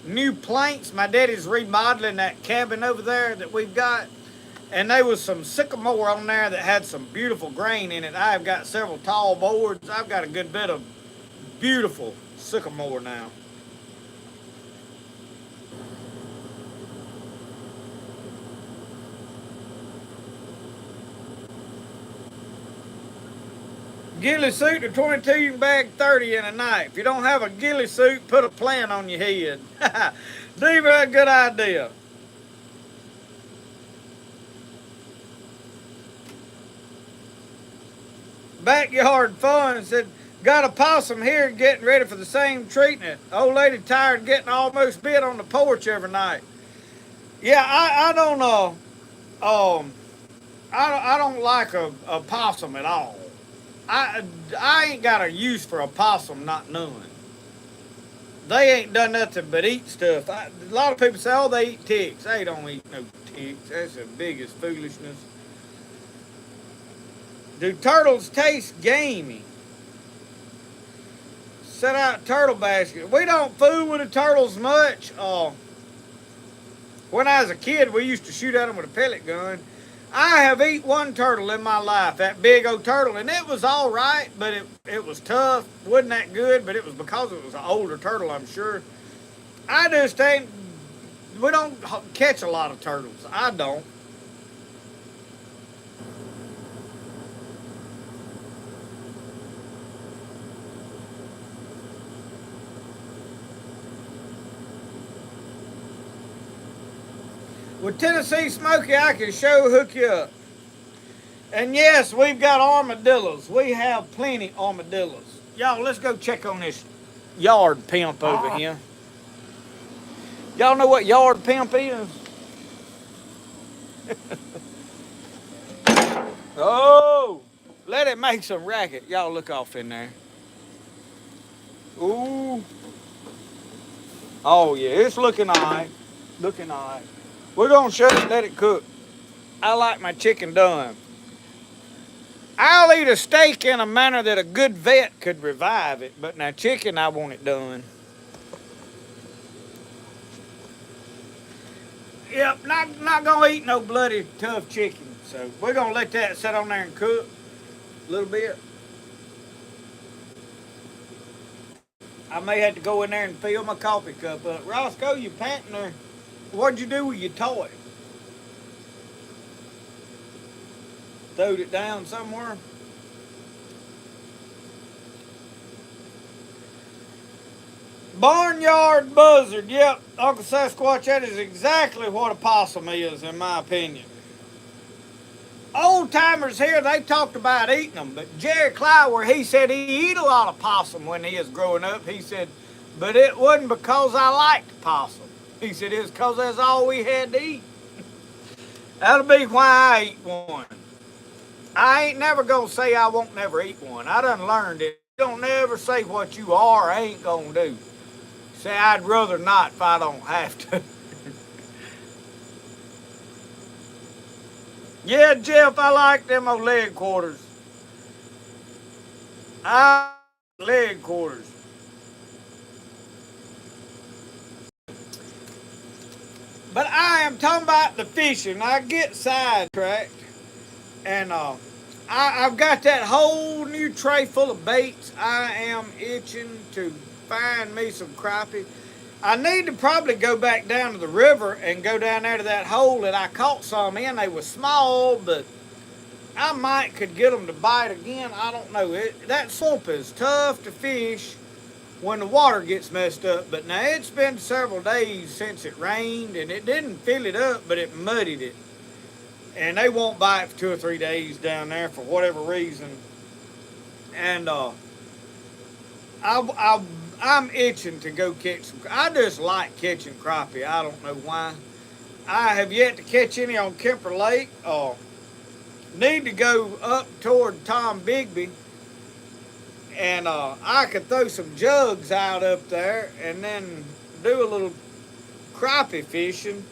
new planks. My daddy's remodeling that cabin over there that we've got, and there was some sycamore on there that had some beautiful grain in it. I have got several tall boards. I've got a good bit of beautiful sycamore now. Ghillie suit to 22, you can bag 30 in a night. If you don't have a ghillie suit, put a plant on your head. Diva, a good idea. Backyard fun said, got a possum here getting ready for the same treatment. Old lady tired of getting almost bit on the porch every night. Yeah, I don't know. I don't like a possum at all. I ain't got a use for a possum, not none. They ain't done nothing but eat stuff. A lot of people say, oh, they eat ticks. They don't eat no ticks. That's the biggest foolishness. Do turtles taste gamey? Set out turtle basket. We don't fool with the turtles much. When I was a kid, we used to shoot at them with a pellet gun. I have eaten one turtle in my life, that big old turtle, and it was all right, but it was tough. Wasn't that good, but it was because it was an older turtle, I'm sure. I just ain't, we don't catch a lot of turtles. I don't. With Tennessee Smoky, I can hook you up. And yes, we've got armadillos. We have plenty armadillos. Y'all, let's go check on this yard pimp over here. Y'all know what yard pimp is? Oh, let it make some racket. Y'all look off in there. Ooh. Oh yeah, it's looking all right. Looking all right. We're going to shut it and let it cook. I like my chicken done. I'll eat a steak in a manner that a good vet could revive it, but now chicken, I want it done. Yep, not going to eat no bloody tough chicken. So we're going to let that sit on there and cook a little bit. I may have to go in there and fill my coffee cup up. Roscoe, you panting there. What'd you do with your toy? Throwed it down somewhere? Barnyard buzzard. Yep, Uncle Sasquatch, that is exactly what a possum is, in my opinion. Old timers here, they talked about eating them, but Jerry Clower, he said he eat a lot of possum when he was growing up. He said, but it wasn't because I liked possum. He said it's because that's all we had to eat. That'll be why I eat one. I ain't never gonna say I won't never eat one. I done learned it. Don't never say what you are or ain't gonna do. Say I'd rather not if I don't have to. Yeah, Jeff, I like them old leg quarters. Leg quarters. But I am talking about the fishing. I get sidetracked, and I've got that whole new tray full of baits. I am itching to find me some crappie. I need to probably go back down to the river and go down there to that hole that I caught some in. They were small, but I might could get them to bite again. I don't know. That swamp is tough to fish when the water gets messed up. But now it's been several days since it rained, and it didn't fill it up, but it muddied it. And they won't bite for 2 or 3 days down there for whatever reason. And I'm itching to go catch some. I just like catching crappie. I don't know why. I have yet to catch any on Kemper Lake. Need to go up toward Tom Bigby, and I could throw some jugs out up there and then do a little crappie fishing.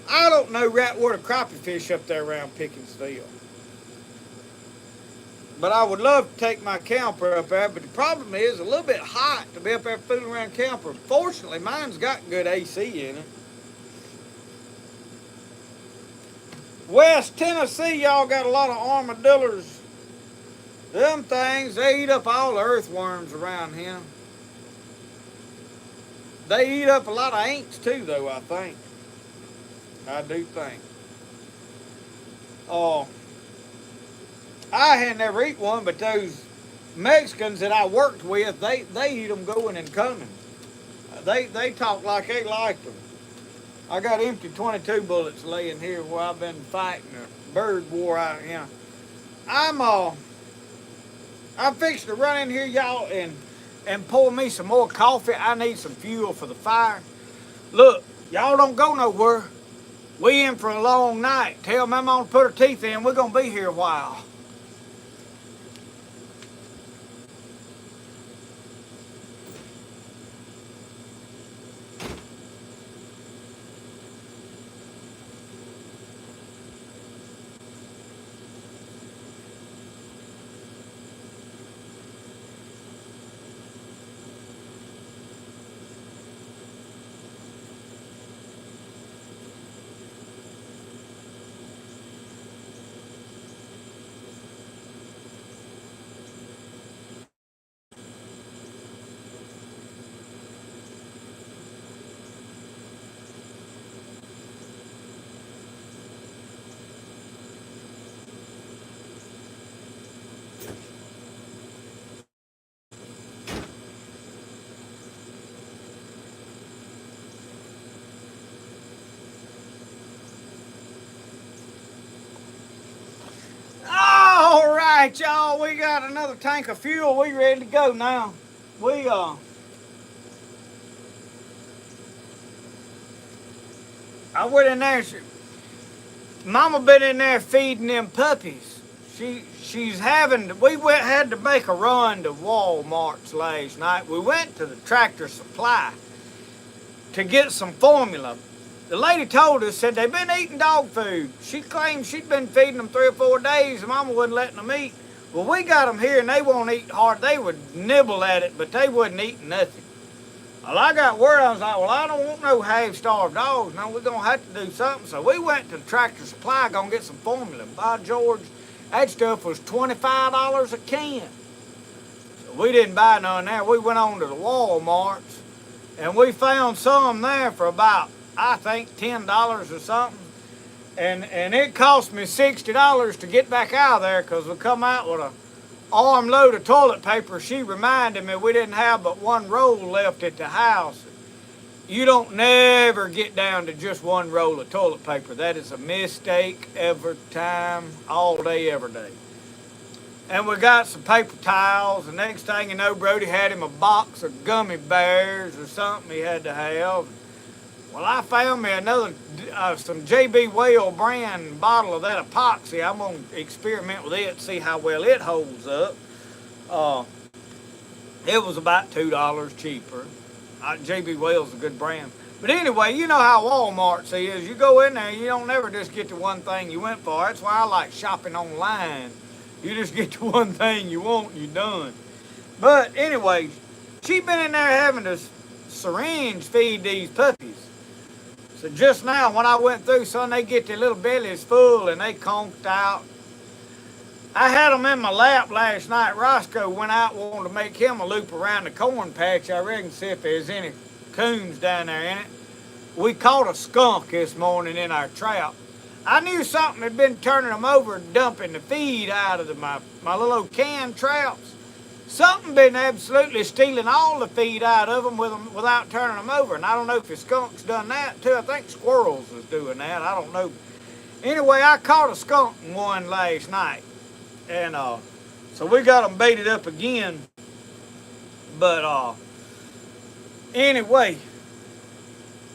I don't know right where to crappie fish up there around Pickinsville, but I would love to take my camper up there. But the problem is a little bit hot to be up there fooling around camper. Fortunately, mine's got good AC in it. West Tennessee, y'all got a lot of armadillos. Them things, they eat up all the earthworms around here. They eat up a lot of ants too, though, I think. I do think. I had never eat one, but those Mexicans that I worked with, they eat them going and coming. They talk like they liked them. I got empty 22 bullets laying here where I've been fighting a bird war out here. I'm fixing to run in here, y'all, and pour me some more coffee. I need some fuel for the fire. Look, y'all don't go nowhere. We in for a long night. Tell Mama to put her teeth in. We're going to be here a while. All right, y'all, we got another tank of fuel. We ready to go now. I went in there. Mama been in there feeding them puppies. Had to make a run to Walmart's last night. We went to the Tractor Supply to get some formula. The lady told us, said they've been eating dog food. She claimed she'd been feeding them 3 or 4 days, and Mama wasn't letting them eat. Well, we got them here, and they won't eat hard. They would nibble at it, but they wouldn't eat nothing. Well, I got word. I was like, well, I don't want no half-starved dogs. No, we're going to have to do something. So we went to the Tractor Supply, going to get some formula. By George, that stuff was $25 a can. So we didn't buy none there. We went on to the Walmarts, and we found some there for about, I think, $10 or something. And it cost me $60 to get back out of there because we come out with an armload of toilet paper. She reminded me we didn't have but 1 roll left at the house. You don't never get down to just 1 roll of toilet paper. That is a mistake every time, all day, every day. And we got some paper towels. The next thing you know, Brody had him a box of gummy bears or something he had to have. Well, I found me another, some JB Whale brand bottle of that epoxy. I'm going to experiment with it, see how well it holds up. It was about $2 cheaper. JB Whale's a good brand. But anyway, you know how Walmart's is. You go in there, you don't never just get the one thing you went for. That's why I like shopping online. You just get the one thing you want and you're done. But anyway, she been in there having to syringe feed these puppies. So just now, when I went through, son, they get their little bellies full and they conked out. I had them in my lap last night. Roscoe went out and wanted to make him a loop around the corn patch, I reckon, see if there's any coons down there in it. We caught a skunk this morning in our trap. I knew something had been turning them over and dumping the feed out of my little old can traps. Something been absolutely stealing all the feed out of them without turning them over. And I don't know if the skunk's done that too. I think squirrels is doing that. I don't know. Anyway, I caught a skunk in one last night. And so we got them baited up again. But anyway,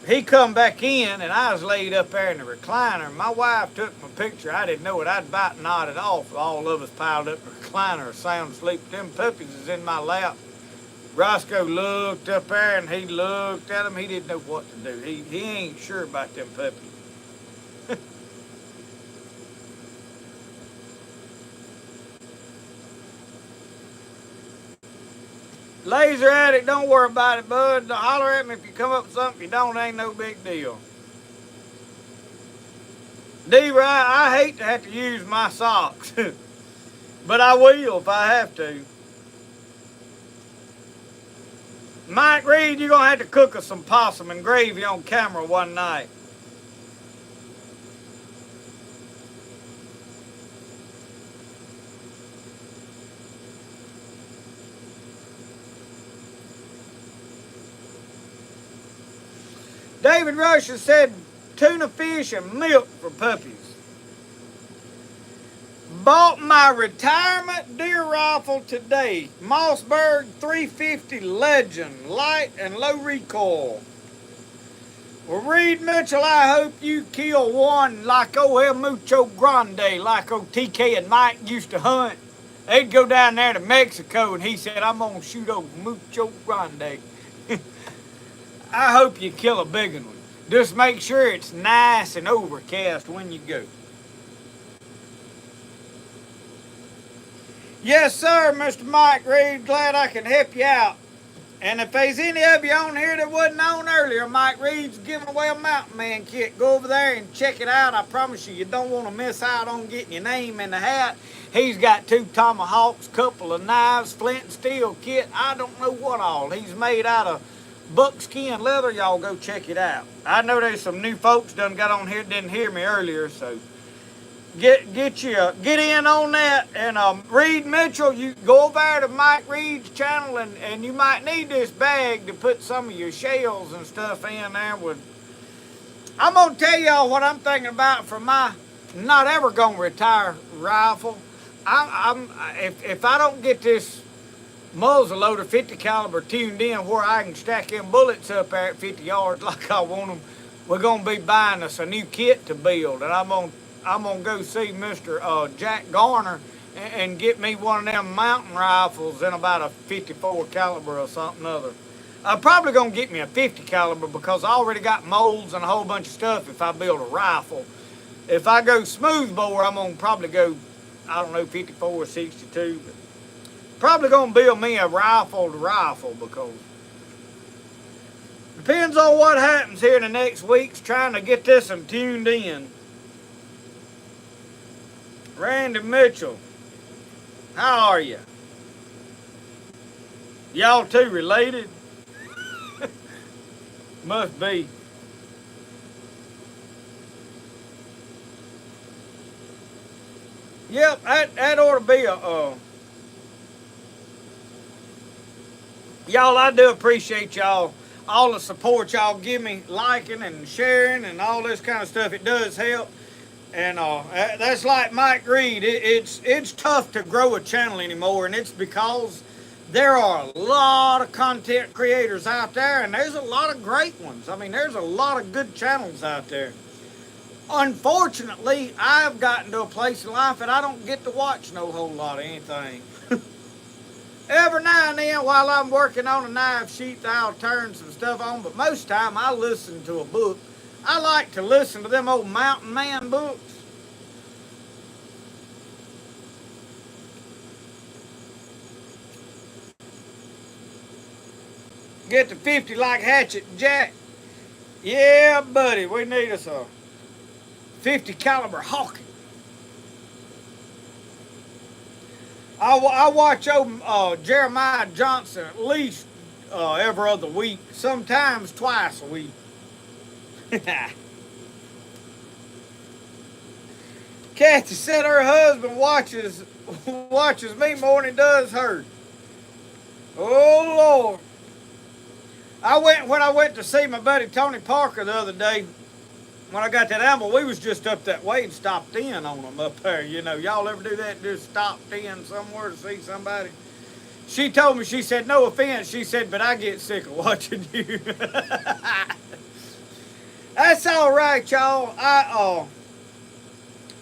he come back in, and I was laid up there in the recliner. My wife took my picture. I didn't know it. I'd about nodded off. All of us piled up in the recliner, sound asleep. Them puppies is in my lap. Roscoe looked up there, and he looked at them. He didn't know what to do. He ain't sure about them puppies. Laser addict, don't worry about it, bud. Holler at me if you come up with something. If you don't, ain't no big deal. D-Rye, I hate to have to use my socks, but I will if I have to. Mike Reed, you're going to have to cook us some possum and gravy on camera one night. David Rusher said tuna fish and milk for puppies. Bought my retirement deer rifle today. Mossberg 350 Legend, light and low recoil. Well, Reed Mitchell, I hope you kill one like old El Mucho Grande, like old TK and Mike used to hunt. They'd go down there to Mexico, and he said, I'm going to shoot old Mucho Grande. I hope you kill a big one. Just make sure it's nice and overcast when you go. Yes, sir, Mr. Mike Reed. Glad I can help you out. And if there's any of you on here that wasn't on earlier, Mike Reed's giving away a Mountain Man kit. Go over there and check it out. I promise you, you don't want to miss out on getting your name in the hat. He's got 2 tomahawks, couple of knives, flint and steel kit. I don't know what all. He's made out of buckskin leather. Y'all go check it out. I know there's some new folks done got on here that didn't hear me earlier, so get in on that. And Reed Mitchell, you go over there to Mike Reed's channel, and you might need this bag to put some of your shells and stuff in there with. I'm gonna tell y'all what I'm thinking about for my not ever gonna retire rifle. If I don't get this muzzleloader 50 caliber tuned in where I can stack them bullets up there at 50 yards like I want them, we're gonna be buying us a new kit to build, and I'm gonna go see Mr. Jack Garner and get me one of them mountain rifles in about a 54 caliber or something other. I'm probably gonna get me a 50 caliber because I already got molds and a whole bunch of stuff if I build a rifle. If I go smoothbore, I'm gonna probably go, I don't know, 54 or 62. But probably gonna build me a rifle to rifle because depends on what happens here in the next weeks trying to get this one tuned in. Randy Mitchell, how are you? Y'all two related? Must be. Yep, that ought to be a y'all, I do appreciate y'all, all the support y'all give me, liking and sharing and all this kind of stuff. It does help. And that's like Mike Reed. It's tough to grow a channel anymore, and it's because there are a lot of content creators out there, and there's a lot of great ones. I mean, there's a lot of good channels out there. Unfortunately, I've gotten to a place in life that I don't get to watch no whole lot of anything. Every now and then while I'm working on a knife sheath, I'll turn some stuff on, but most of the time I listen to a book. I like to listen to them old Mountain Man books. Get the 50 like Hatchet Jack. Yeah, buddy, we need us a 50 caliber Hawking. I watch old Jeremiah Johnson at least every other week, sometimes twice a week. Kathy said her husband watches me more than he does her. Oh Lord. When I went to see my buddy Tony Parker the other day, when I got that animal, we was just up that way and stopped in on them up there. You know, y'all ever do that? Just stopped in somewhere to see somebody? She told me, she said, no offense, she said, but I get sick of watching you. That's all right, y'all.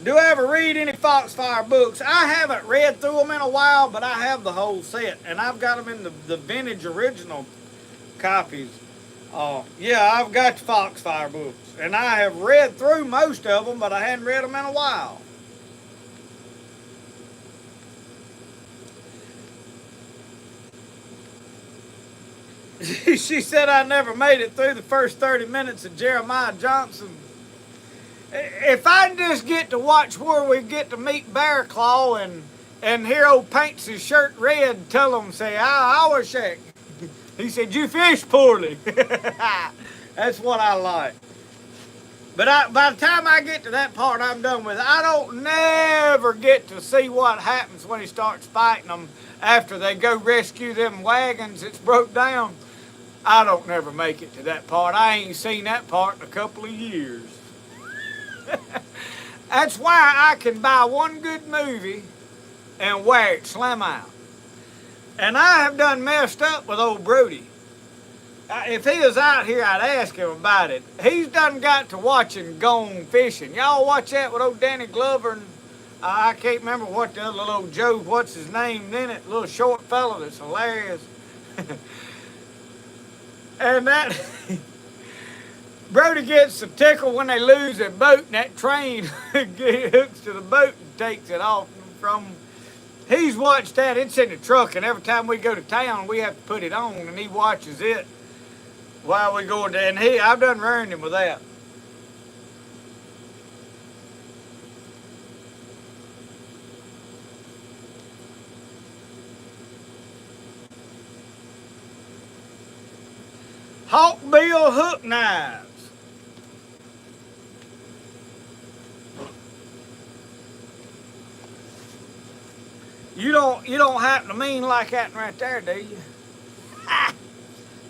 Do I ever read any Foxfire books? I haven't read through them in a while, but I have the whole set, and I've got them in the vintage original copies. Yeah, I've got the Foxfire books, and I have read through most of them, but I hadn't read them in a while. She said I never made it through the first 30 minutes of Jeremiah Johnson. If I just get to watch where we get to meet Bear Claw and hear old paints his shirt red, tell him, say, I was shack. He said, you fish poorly. That's what I like. But by the time I get to that part, I'm done with it. I don't never get to see what happens when he starts fighting them after they go rescue them wagons that's broke down. I don't never make it to that part. I ain't seen that part in a couple of years. That's why I can buy one good movie and wear it slim out. And I have done messed up with old Brody. If he was out here, I'd ask him about it. He's done got to watching Gone Fishing. Y'all watch that with old Danny Glover and I can't remember what the other little old Joe, what's his name in it, little short fella that's hilarious. And that Brody gets a tickle when they lose their boat and that train hooks to the boat and takes it off from him. He's watched that. It's in the truck, and every time we go to town, we have to put it on, and he watches it while we go there. And I've done ruined him with that. Hawkbill hook knives. You don't happen to mean like that right there, do you?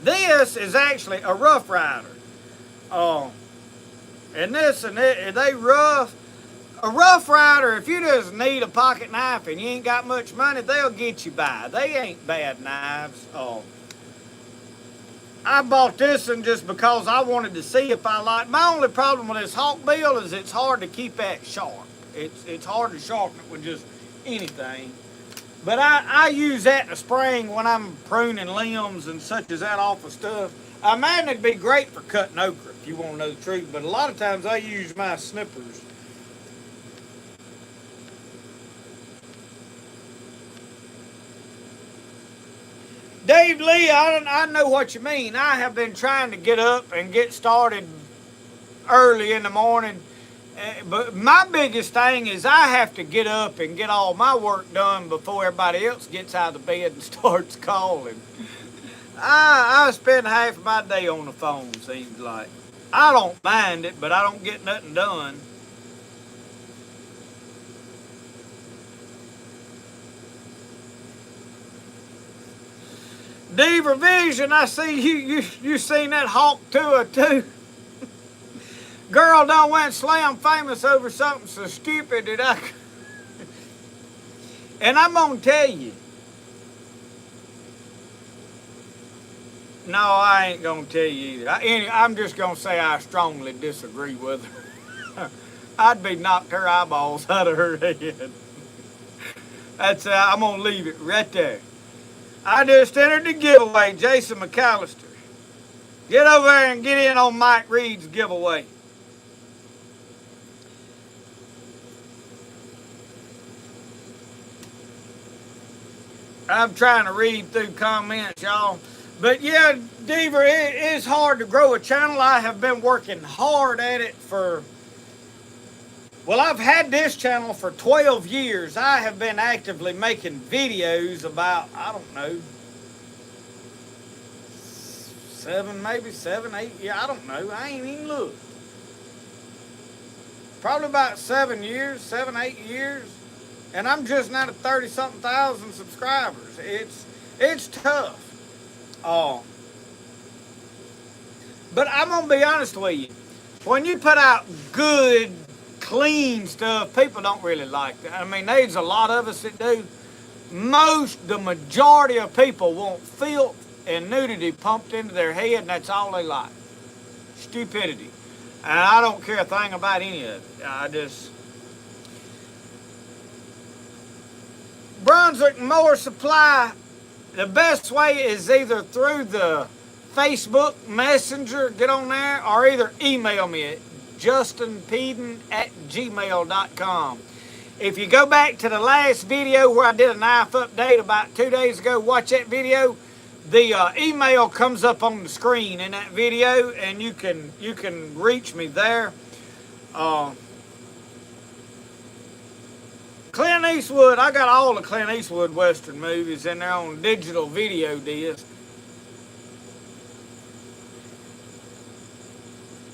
This is actually a Rough Rider. And this and it, they rough. A Rough Rider, if you just need a pocket knife and you ain't got much money, they'll get you by. They ain't bad knives. I bought this one just because I wanted to see if I liked. My only problem with this Hawkbill is it's hard to keep that sharp. It's hard to sharpen it with just anything. But I use that in the spring when I'm pruning limbs and such as that off of stuff. I imagine it'd be great for cutting okra if you want to know the truth, but a lot of times I use my snippers. Dave Lee, I know what you mean. I have been trying to get up and get started early in the morning. But my biggest thing is I have to get up and get all my work done before everybody else gets out of bed and starts calling. I spend half of my day on the phone, seems like. I don't mind it, but I don't get nothing done. Deaver Vision, I see you seen that Hawk Tour too. Girl done went slam famous over something so stupid that I... And I'm gonna tell you. No, I ain't gonna tell you either. I'm just gonna say I strongly disagree with her. I'd be knocked her eyeballs out of her head. That's I'm gonna leave it right there. I just entered the giveaway, Jason McAllister. Get over there and get in on Mike Reed's giveaway. I'm trying to read through comments, y'all. But yeah, Deaver, it is hard to grow a channel. I have been working hard at it for... Well, I've had this channel for 12 years. I have been actively making videos about, I don't know, 7, 8, yeah, I don't know. I ain't even looked. probably about 7 years, 7, 8 years. And I'm just now at 30-something thousand subscribers. It's tough. Oh. But I'm going to be honest with you. When you put out good, clean stuff, people don't really like that. I mean, there's a lot of us that do. The majority of people want filth and nudity pumped into their head, and that's all they like. Stupidity. And I don't care a thing about any of it. I just... Brunswick Mower Supply, the best way is either through the Facebook Messenger, get on there, or either email me at justinpeden@gmail.com. If you go back to the last video where I did a knife update about 2 days ago, watch that video. The email comes up on the screen in that video, and you can reach me there. Clint Eastwood, I got all the Clint Eastwood Western movies in there on digital video disc.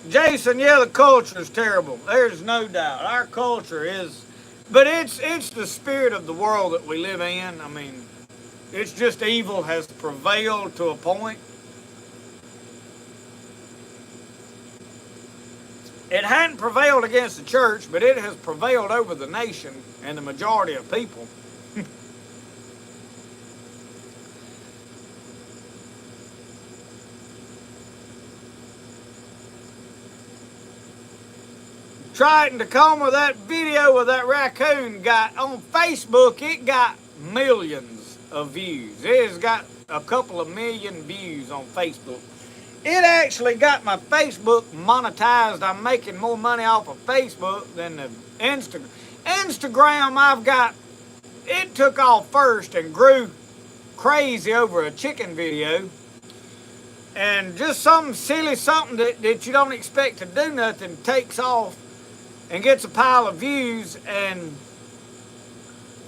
Jason, yeah, the culture is terrible. There's no doubt. Our culture is, but it's the spirit of the world that we live in. I mean, it's just evil has prevailed to a point. It hadn't prevailed against the church, but it has prevailed over the nation and the majority of people. Triton Tacoma, that video of that raccoon got on Facebook, it got millions of views. It has got a couple of million views on Facebook. It actually got my Facebook monetized. I'm making more money off of Facebook than the Instagram. Instagram, it took off first and grew crazy over a chicken video. And just something silly, something that you don't expect to do nothing, takes off and gets a pile of views.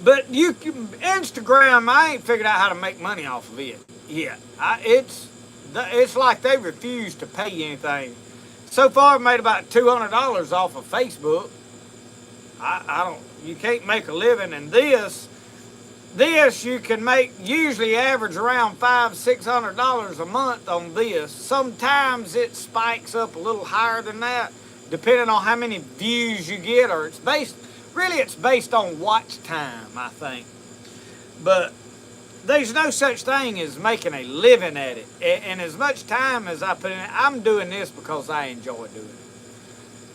But Instagram, I ain't figured out how to make money off of it yet. It's like they refuse to pay anything. So far, I've made about $200 off of Facebook. You can't make a living in this. This you can make, usually average around $500-600 a month on this. Sometimes it spikes up a little higher than that, depending on how many views you get, or it's based on watch time, I think. But there's no such thing as making a living at it. And as much time as I put in it, I'm doing this because I enjoy doing it.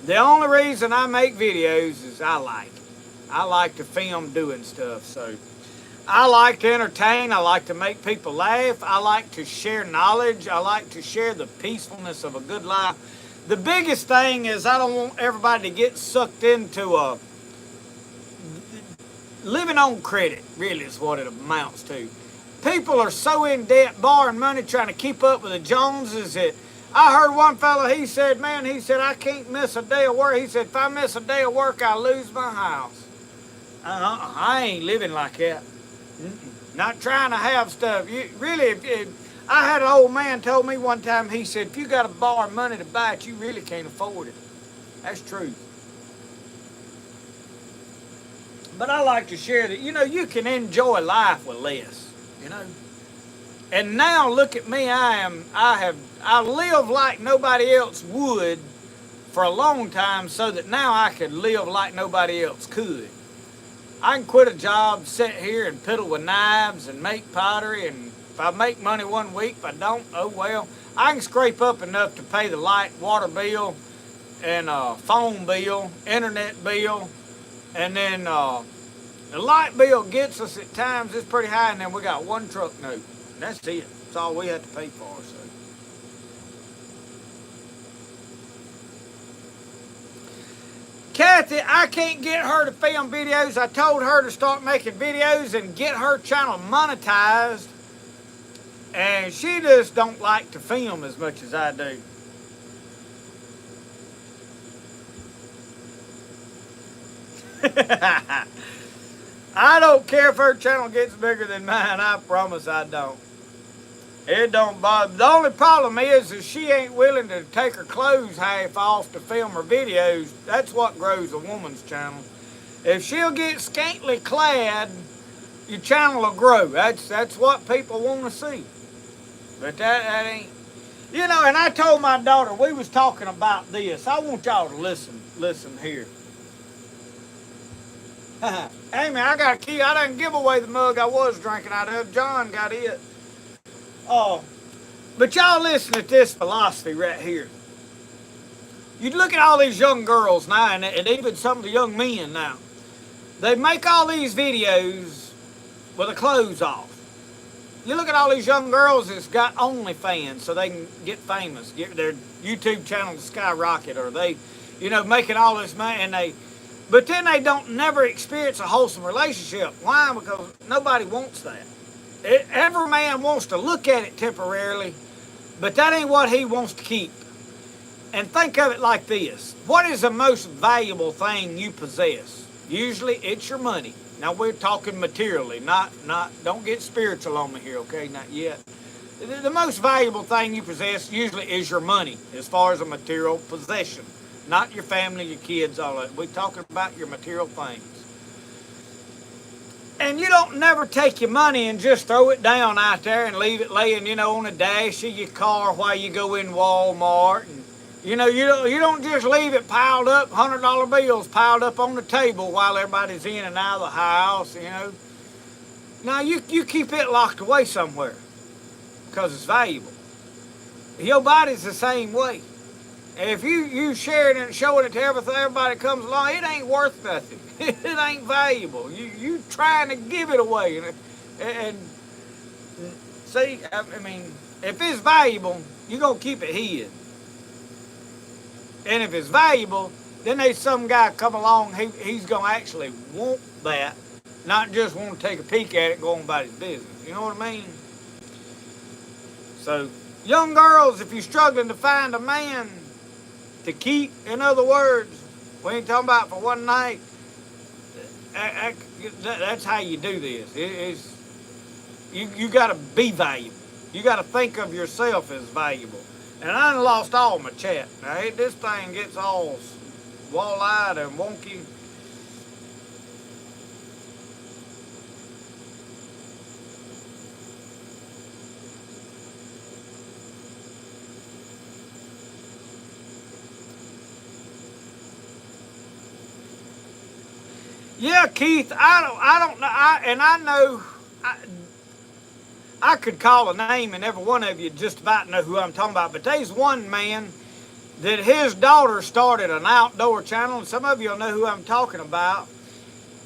The only reason I make videos is I like it. I like to film doing stuff. So I like to entertain. I like to make people laugh. I like to share knowledge. I like to share the peacefulness of a good life. The biggest thing is I don't want everybody to get sucked into living on credit, really is what it amounts to. People are so in debt, borrowing money, trying to keep up with the Joneses that I heard one fella, he said, I can't miss a day of work. He said, if I miss a day of work, I lose my house. I ain't living like that. Not trying to have stuff. I had an old man told me one time, he said, if you got to borrow money to buy it, you really can't afford it. That's true. But I like to share that, you can enjoy life with less, And now look at me, I live like nobody else would for a long time, so that now I could live like nobody else could. I can quit a job, sit here and piddle with knives and make pottery, and if I make money one week, if I don't, oh well. I can scrape up enough to pay the light, water bill, and phone bill, internet bill, and then the light bill gets us at times, it's pretty high, and then we got one truck note. That's it. That's all we have to pay for. So. Kathy, I can't get her to film videos. I told her to start making videos and get her channel monetized. And she just don't like to film as much as I do. I don't care if her channel gets bigger than mine. I promise I don't. It don't bother. The only problem is she ain't willing to take her clothes half off to film her videos. That's what grows a woman's channel. If she'll get scantily clad, your channel will grow. That's what people want to see. But that ain't. You know, and I told my daughter, we was talking about this. I want y'all to listen here. Amy, I got a key. I didn't give away the mug I was drinking out of. John got it. Oh, but y'all listen to this philosophy right here. You look at all these young girls now, and even some of the young men now. They make all these videos with the clothes off. You look at all these young girls that's got OnlyFans so they can get famous, get their YouTube channel skyrocket, or they, you know, making all this money, and but then they don't never experience a wholesome relationship. Why? Because nobody wants that. Every man wants to look at it temporarily, but that ain't what he wants to keep. And think of it like this. What is the most valuable thing you possess? Usually it's your money. Now we're talking materially, not don't get spiritual on me here, okay? Not yet. The most valuable thing you possess usually is your money, as far as a material possession. Not your family, your kids, all that. We're talking about your material things. And you don't never take your money and just throw it down out there and leave it laying, you know, on the dash of your car while you go in Walmart. And, you know, you don't just leave it piled up, $100 bills piled up on the table while everybody's in and out of the house, you know. Now, you keep it locked away somewhere because it's valuable. Your body's the same way. If you sharing it and showing it to everybody comes along, it ain't worth nothing. It ain't valuable. You trying to give it away. And see, I mean, if it's valuable, you're going to keep it hid. And if it's valuable, then there's some guy come along, he's going to actually want that, not just want to take a peek at it and go on about his business. You know what I mean? So, young girls, if you're struggling to find a man to keep, in other words, we ain't talking about for one night, that's how you do this. You got to be valuable. You got to think of yourself as valuable. And I done lost all my chat. Now, this thing gets all wall-eyed and wonky. Yeah, Keith, I don't know, I know, I could call a name and every one of you just about know who I'm talking about, but there's one man that his daughter started an outdoor channel, and some of you will know who I'm talking about,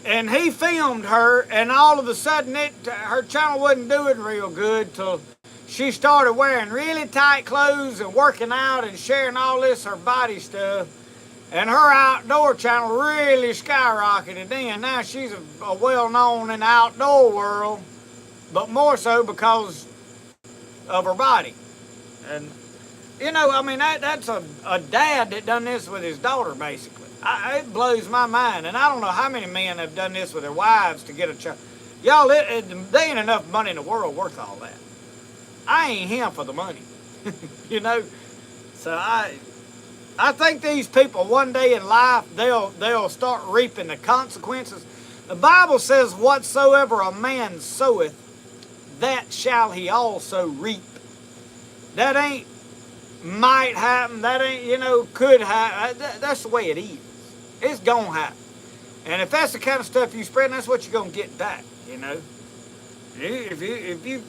and he filmed her, and all of a sudden her channel wasn't doing real good till she started wearing really tight clothes and working out and sharing all this, her body stuff. And her outdoor channel really skyrocketed then. Now she's a well-known in the outdoor world, but more so because of her body. And, you know, I mean, that's a dad that done this with his daughter, basically. It blows my mind. And I don't know how many men have done this with their wives to get a child. Y'all, there ain't enough money in the world worth all that. I ain't him for the money, you know. So I think these people one day in life, they'll start reaping the consequences. The Bible says, whatsoever a man soweth, that shall he also reap. That ain't might happen, that ain't, you know, could happen. That's the way it is. It's gonna happen. And if that's the kind of stuff you spread, that's what you're gonna get back, you know. If you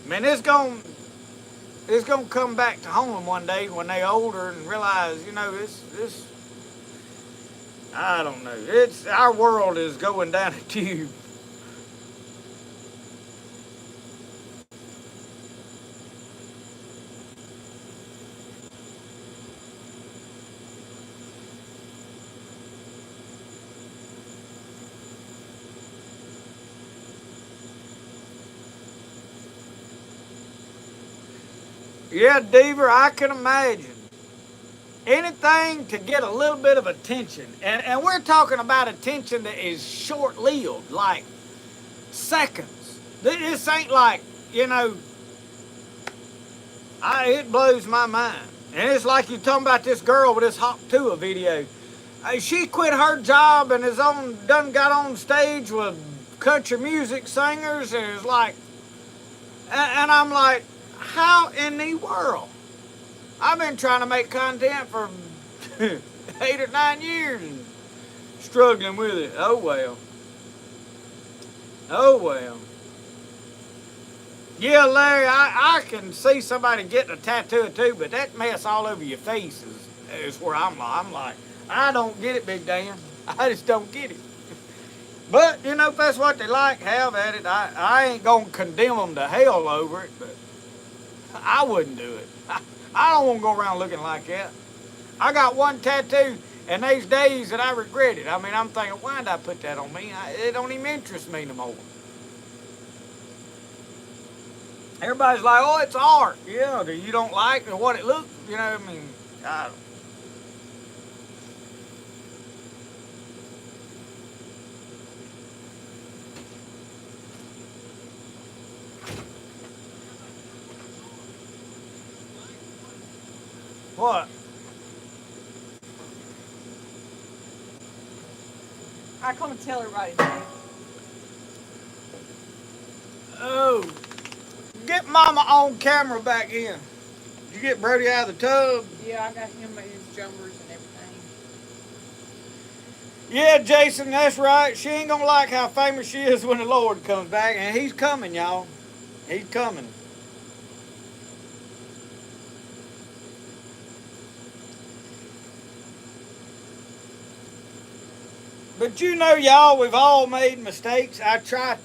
man, it's gonna come back to home one day when they're older and realize, you know, this I don't know. Our world is going down a tube. Yeah, Deaver, I can imagine. Anything to get a little bit of attention. And we're talking about attention that is short-lived, like seconds. This ain't like, you know, It blows my mind. And it's like you talking about this girl with this Hawk Tuah video. She quit her job and done got on stage with country music singers, and it's like, and I'm like, how in the world? I've been trying to make content for 8 or 9 years and struggling with it. Oh well. Oh well. Yeah, Larry, I can see somebody getting a tattoo too, but that mess all over your face is where I'm like, I don't get it, Big Dan. I just don't get it. But, you know, if that's what they like, have at it. I ain't going to condemn them to hell over it, but I wouldn't do it. I don't want to go around looking like that. I got one tattoo, and there's days that I regret it. I mean, I'm thinking, why did I put that on me? It don't even interest me no more. Everybody's like, oh, it's art. Yeah, you don't like what it looks, you know, I mean, I don't. What? I come tell her right now. Oh, get Mama on camera back in. Did you get Brody out of the tub? Yeah, I got him his jumpers and everything. Yeah, Jason, that's right. She ain't gonna like how famous she is when the Lord comes back, and he's coming, y'all. He's coming. But you know, y'all, we've all made mistakes. I try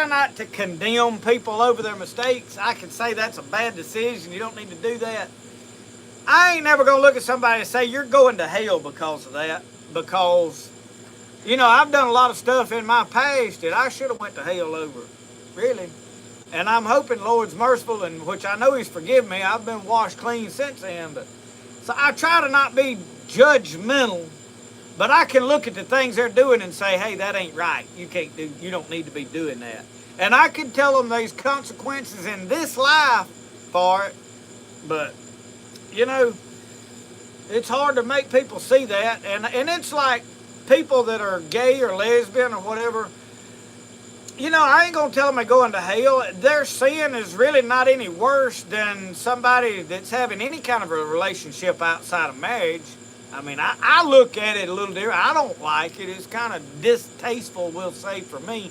not to condemn people over their mistakes. I can say that's a bad decision. You don't need to do that. I ain't never going to look at somebody and say, you're going to hell because of that. Because, you know, I've done a lot of stuff in my past that I should have went to hell over. Really. And I'm hoping Lord's merciful, and which I know He's forgiven me. I've been washed clean since then. But so I try to not be judgmental. But I can look at the things they're doing and say, hey, that ain't right. You don't need to be doing that. And I can tell them there's consequences in this life for it. But, you know, it's hard to make people see that. And it's like people that are gay or lesbian or whatever. You know, I ain't going to tell them they're going to hell. Their sin is really not any worse than somebody that's having any kind of a relationship outside of marriage. I mean, I look at it a little different. I don't like it. It's kind of distasteful, we'll say, for me.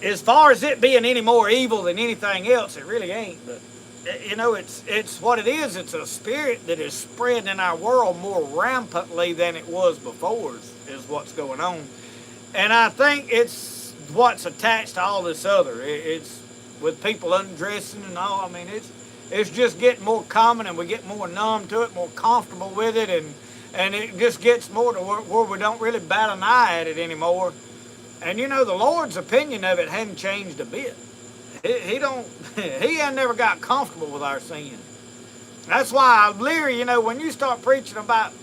As far as it being any more evil than anything else, it really ain't. But, you know, it's what it is. It's a spirit that is spread in our world more rampantly than it was before is what's going on. And I think it's what's attached to all this other. It's with people undressing and all. I mean, it's just getting more common, and we get more numb to it, more comfortable with it, and it just gets more to where we don't really bat an eye at it anymore. And you know, the Lord's opinion of it hadn't changed a bit. He hadn't never got comfortable with our sin. That's why I'm leery, you know, when you start preaching about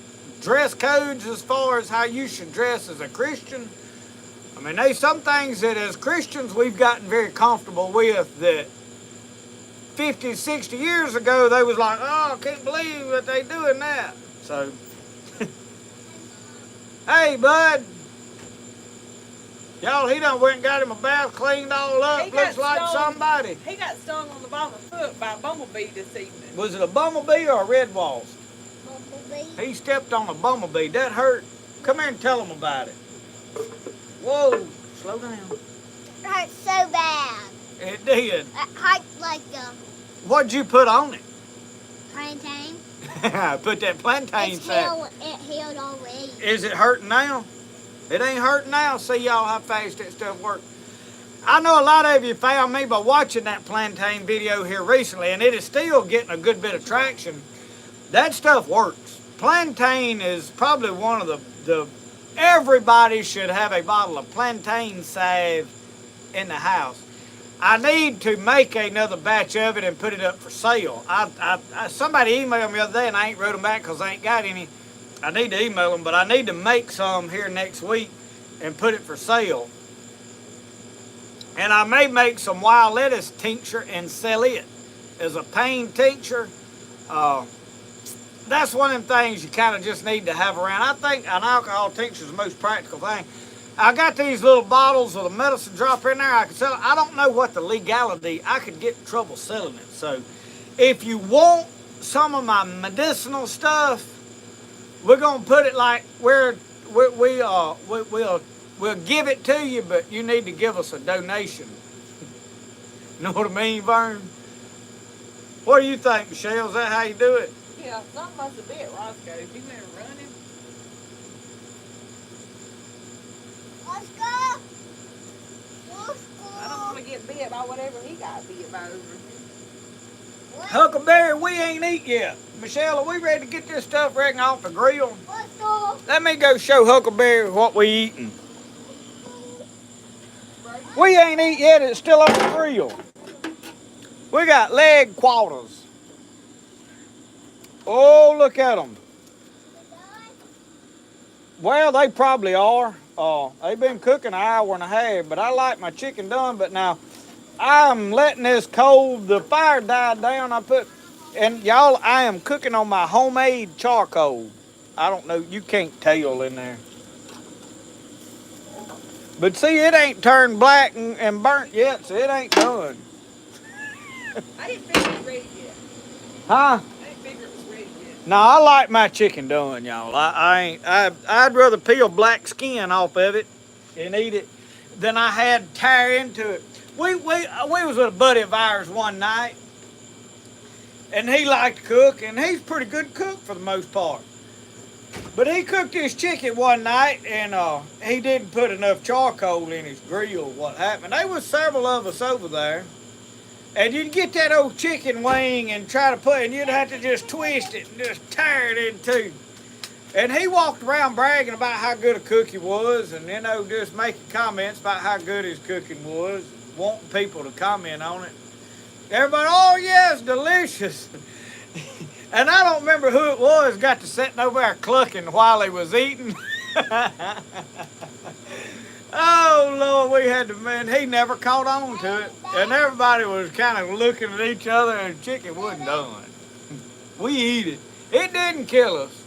dress codes as far as how you should dress as a Christian. I mean, there's some things that as Christians we've gotten very comfortable with that 50, 60 years ago, they was like, oh, I can't believe that they doing that. So, hey, bud. Y'all, he done went and got him a bath, cleaned all up, looks like somebody. He got stung on the bottom of the foot by a bumblebee this evening. Was it a bumblebee or a red wasp? Bumblebee. He stepped on a bumblebee. That hurt. Come here and tell him about it. Whoa, slow down. It hurt so bad. It did. It hurt like a What'd you put on it? plantain. Put that plantain sack. It healed already. Is it hurting now? It ain't hurting now. See y'all how fast that stuff works. I know a lot of you found me by watching that plantain video here recently, and it is still getting a good bit of traction. That stuff works. Plantain is probably one of the everybody should have a bottle of plantain salve in the house. I need to make another batch of it and put it up for sale. Somebody emailed me the other day, and I ain't wrote them back because I ain't got any. I need to email them, but I need to make some here next week and put it for sale. And I may make some wild lettuce tincture and sell it. as a pain tincture. That's one of them things you kind of just need to have around. I think an alcohol tincture is the most practical thing. I got these little bottles of the medicine drop in there. I can sell it. I don't know what the legality. I could get in trouble selling it. So, if you want some of my medicinal stuff, we're gonna put it like we'll give it to you, but you need to give us a donation. Know what I mean, Vern? What do you think, Michelle? Is that how you do it? Yeah, something must have bit Roscoe. He went running. Let's go. I don't want to get bit by whatever he got bit by over here. Huckleberry, we ain't eat yet. Michelle, are we ready to get this stuff ready off the grill? Let's go. Let me go show Huckleberry what we eating. We ain't eat yet, it's still on the grill. We got leg quarters. Oh, look at them. Well, they probably are. They've been cooking an hour and a half, but I like my chicken done. But now, I'm letting this cold, the fire died down. And y'all, I am cooking on my homemade charcoal. I don't know, you can't tell in there. But see, it ain't turned black and burnt yet, so it ain't done. I didn't figure it was ready yet. Huh? I didn't figure it was ready yet. No, I like my chicken done, y'all. I'd rather peel black skin off of it and eat it than I had to tear into it. We was with a buddy of ours one night, and he liked to cook, and he's a pretty good cook for the most part. But he cooked his chicken one night, and he didn't put enough charcoal in his grill. What happened? There was several of us over there, and you'd get that old chicken wing and try to put, and you'd have to just twist it and just tear it in two. And he walked around bragging about how good a cook he was, and just making comments about how good his cooking was, wanting people to comment on it. Everybody, oh yeah, it's delicious. And I don't remember who it was got to sitting over there clucking while he was eating. Oh Lord, we had to, man, he never caught on to it. And everybody was kind of looking at each other, and the chicken wasn't done. We eat it. It didn't kill us,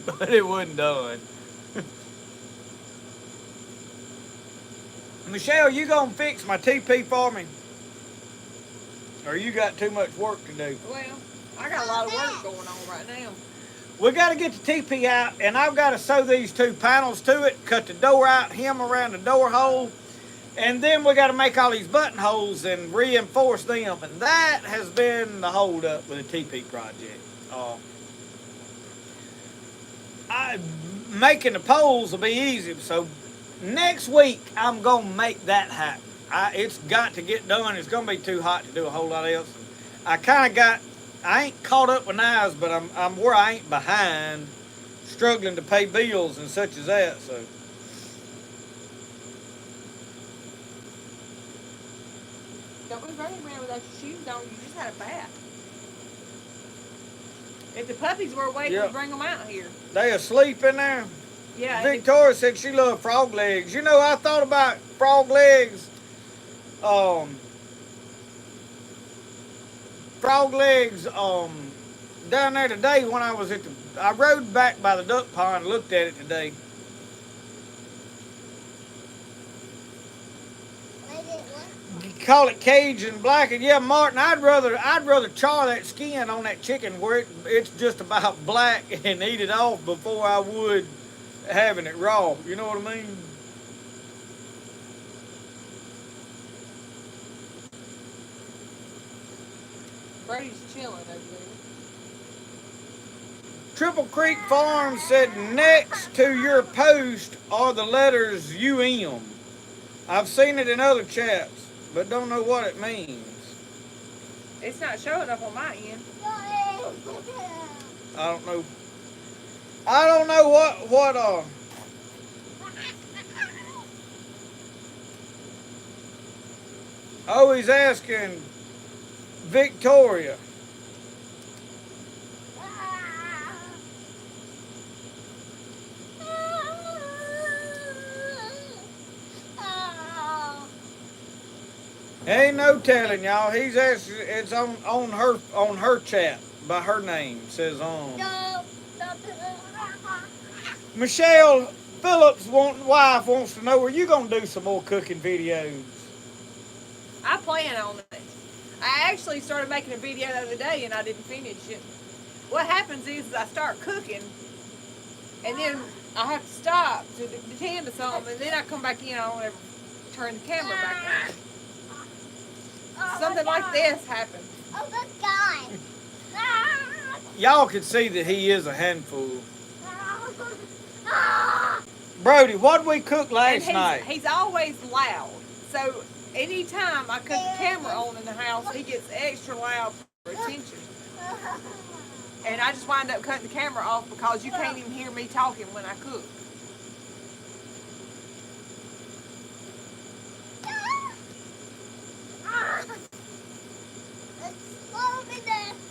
but it wasn't done. Michelle, you gonna fix my TP for me? Or you got too much work to do? Well, I got a lot of work going on right now. We got to get the TP out, and I've got to sew these two panels to it, cut the door out, hem around the door hole, and then we got to make all these buttonholes and reinforce them. And that has been the hold up with the TP project. Making the poles will be easy, so next week I'm gonna make that happen. It's got to get done. It's gonna be too hot to do a whole lot else. I ain't caught up with knives, but I'm where I ain't behind, struggling to pay bills and such as that. So. Don't be running around without your shoes on. You just had a bath. If the puppies were awake, we'd bring them out here. They asleep in there? Yeah. Victoria said she loved frog legs. You know, I thought about frog legs. Frog legs down there today when I was I rode back by the duck pond and looked at it today. You call it Cajun black, and yeah, Martin, I'd rather char that skin on that chicken where it's just about black and eat it off before I would having it raw. You know what I mean? Brady's chilling over there. Triple Creek Farm said next to your post are the letters UM. I've seen it in other chats, but don't know what it means. It's not showing up on my end. I don't know. I don't know what Oh, he's asking Victoria. Ain't no telling, y'all. It's on her chat by her name. Says on. No. Michelle Phillips' wife wants to know, are you gonna do some more cooking videos? I plan on it. I actually started making a video the other day and I didn't finish it. What happens is I start cooking and then I have to stop to attend to something and then I come back in and I don't ever turn the camera back on. Something like this happened. Oh, that's gone. Y'all can see that he is a handful. Brody, what did we cook last night? He's always loud. So anytime I cut the camera on in the house, he gets extra loud for attention. And I just wind up cutting the camera off because you can't even hear me talking when I cook.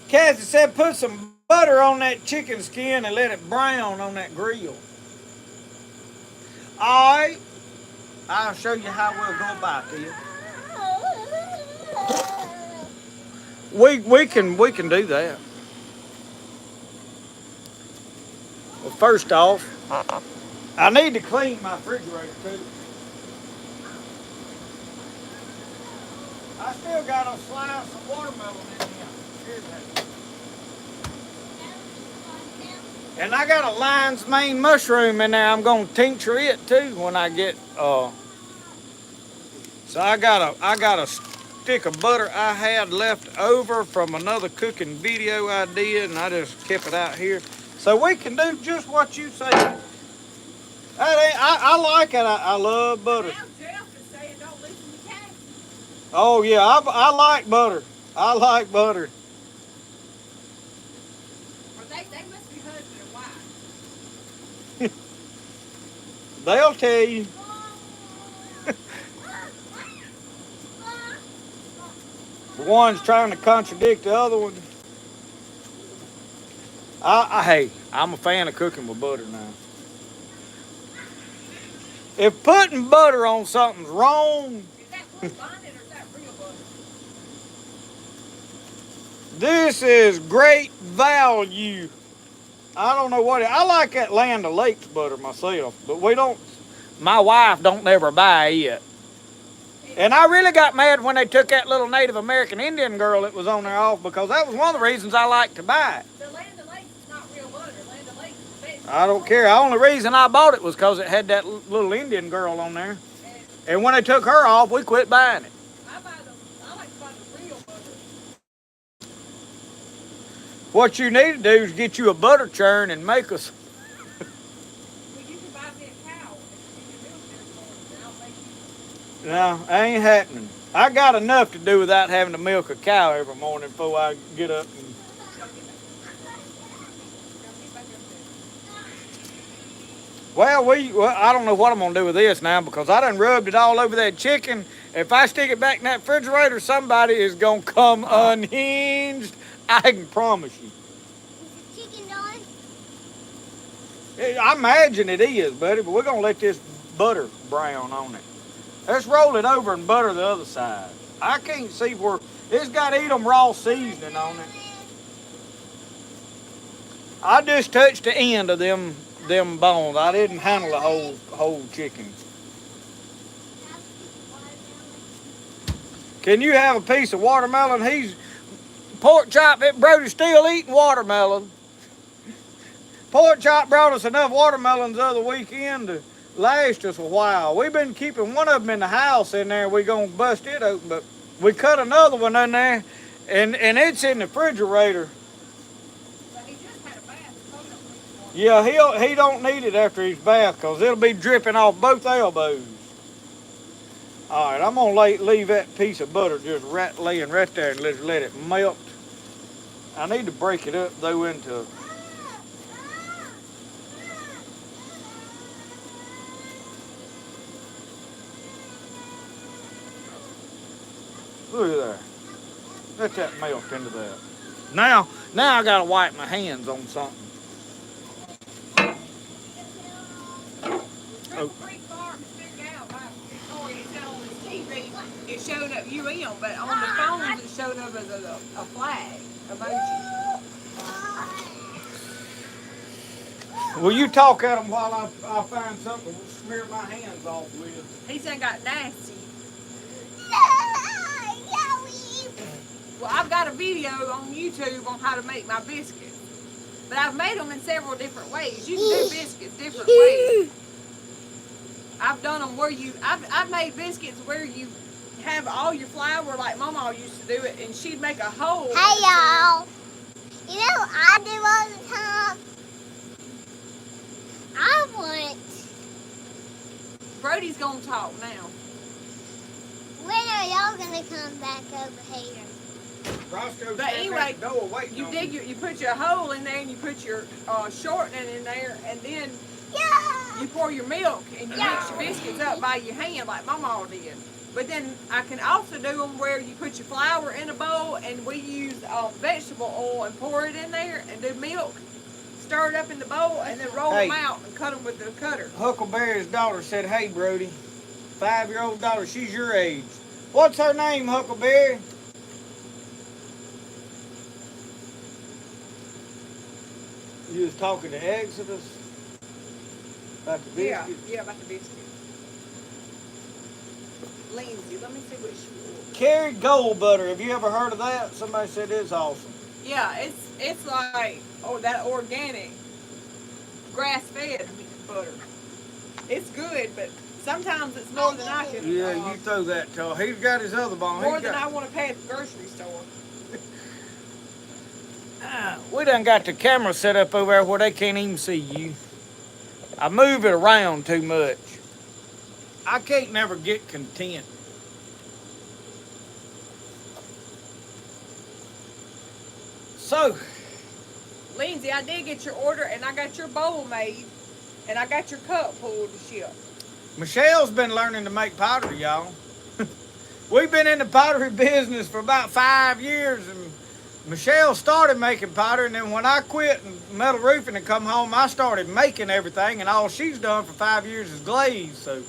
Kathy said put some butter on that chicken skin and let it brown on that grill. Alright. I'll show you how we'll go about this. We can do that. Well, first off, I need to clean my refrigerator too. I still got a slice of watermelon in here. Here's that. And I got a lion's mane mushroom in there. I'm gonna tincture it too when I get So I got a stick of butter I had left over from another cooking video I did, and I just kept it out here. So we can do just what you say. I like it. I love butter. Now Jeff is saying don't listen to Kathy. Oh yeah, I like butter. I like butter. Or they must be husband and wife. They'll tell you. One's trying to contradict the other one. Hey, I'm a fan of cooking with butter now. If putting butter on something's wrong, Is that blue bonnet or is that real butter? this is great value. I don't know what I like that Land O'Lakes butter myself, but my wife don't never buy it. And I really got mad when they took that little Native American Indian girl that was on there off, because that was one of the reasons I like to buy it. The Land O'Lakes is not real butter. Land O'Lakes is the best. I don't care. The only reason I bought it was because it had that little Indian girl on there. And when they took her off, we quit buying it. I like to buy the real butter. What you need to do is get you a butter churn and make us. Well, you can buy me a cow and you milk this morning and I'll make you. No, ain't happening. I got enough to do without having to milk a cow every morning before I get up. Well, I don't know what I'm going to do with this now, because I done rubbed it all over that chicken. If I stick it back in that refrigerator, somebody is going to come unhinged. I can promise you. Is the chicken done? I imagine it is, buddy, but we're going to let this butter brown on it. Let's roll it over and butter the other side. I can't see where... It's got Edam raw seasoning on it. I just touched the end of them bones. I didn't handle the whole chicken. Can you have a piece of watermelon? Pork chop, Brody's still eating watermelon. Pork chop brought us enough watermelons the other weekend to last us a while. We've been keeping one of them in the house in there. We're going to bust it open, but we cut another one in there, and it's in the refrigerator. Yeah, he don't need it after his bath, because it'll be dripping off both elbows. All right, I'm going to leave that piece of butter just laying right there and let it melt. I need to break it up, though, into... Look at that. Let that melt into that. Now I got to wipe my hands on something. Oh. it showed up UM, but on the phones it showed up as a flag emoji. Well, you talk at them while I find something to smear my hands off with. He done got nasty. Yowie. Well, I've got a video on YouTube on how to make my biscuits. But I've made them in several different ways. You can do biscuits different ways. I've done them where I've made biscuits where you have all your flour like Mama used to do it, and she'd make a hole. Hey y'all. You know what I do all the time? I want. Brody's gonna talk now. When are y'all gonna come back over here? Roscoe's But anyway, you put your hole in there and you put your shortening in there, and then Yeah. you pour your milk and you mix your biscuits up by your hand like Mama did. But then I can also do them where you put your flour in a bowl and we use vegetable oil and pour it in there and do milk, stir it up in the bowl, and then roll them out and cut them with the cutter. Huckleberry's daughter said, "Hey, Brody, 5-year-old daughter, she's your age. What's her name, Huckleberry?" You was talking to Exodus about the biscuits? Yeah, about the biscuits. Lindsay, let me see what she ordered. Carrie Gold Butter. Have you ever heard of that? Somebody said it's awesome. Yeah, it's like that organic grass-fed butter. It's good, but sometimes it's more than I can. Yeah, you throw that to him. He's got his other bone. More than I want to pay at the grocery store. We done got the camera set up over there where they can't even see you. I move it around too much. I can't never get content. So, Lindsay, I did get your order, and I got your bowl made, and I got your cup pulled to ship. Michelle's been learning to make pottery, y'all. We've been in the pottery business for about 5 years, and Michelle started making pottery, and then when I quit metal roofing and come home, I started making everything, and all she's done for 5 years is glaze. So,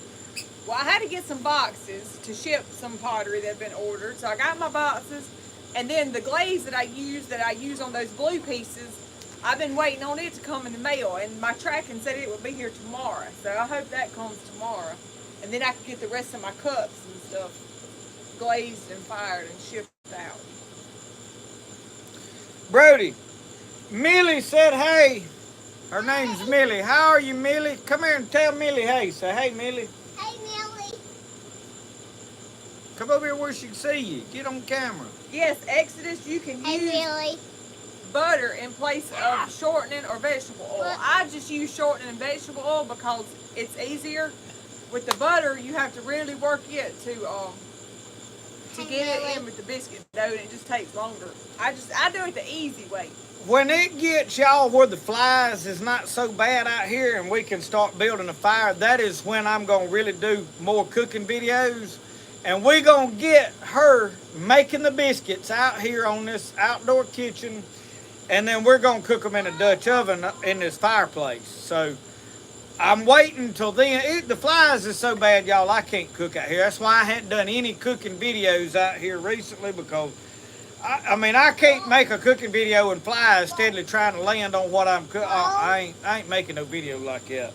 well, I had to get some boxes to ship some pottery that had been ordered, so I got my boxes, and then the glaze that I use on those blue pieces, I've been waiting on it to come in the mail, and my tracking said it would be here tomorrow, so I hope that comes tomorrow, and then I can get the rest of my cups and stuff glazed and fired and shipped out. Brody, Millie said, "Hey." Her name's Millie. How are you, Millie? Come here and tell Millie hey. Say, "Hey, Millie." Hey, Millie. Come over here where she can see you. Get on camera. Yes, Exodus, you can Hey, use Millie. butter in place of shortening or vegetable oil. I just use shortening and vegetable oil because it's easier. With the butter, you have to really work it to get it in with the biscuit dough, and it just takes longer. I do it the easy way. When it gets y'all where the flies is not so bad out here and we can start building a fire, that is when I'm going to really do more cooking videos. And we're going to get her making the biscuits out here on this outdoor kitchen. And then we're going to cook them in a Dutch oven in this fireplace. So I'm waiting till then. The flies is so bad, y'all, I can't cook out here. That's why I hadn't done any cooking videos out here recently, because I mean, I can't make a cooking video and flies steadily trying to land on what I'm cooking. I ain't making no video like that.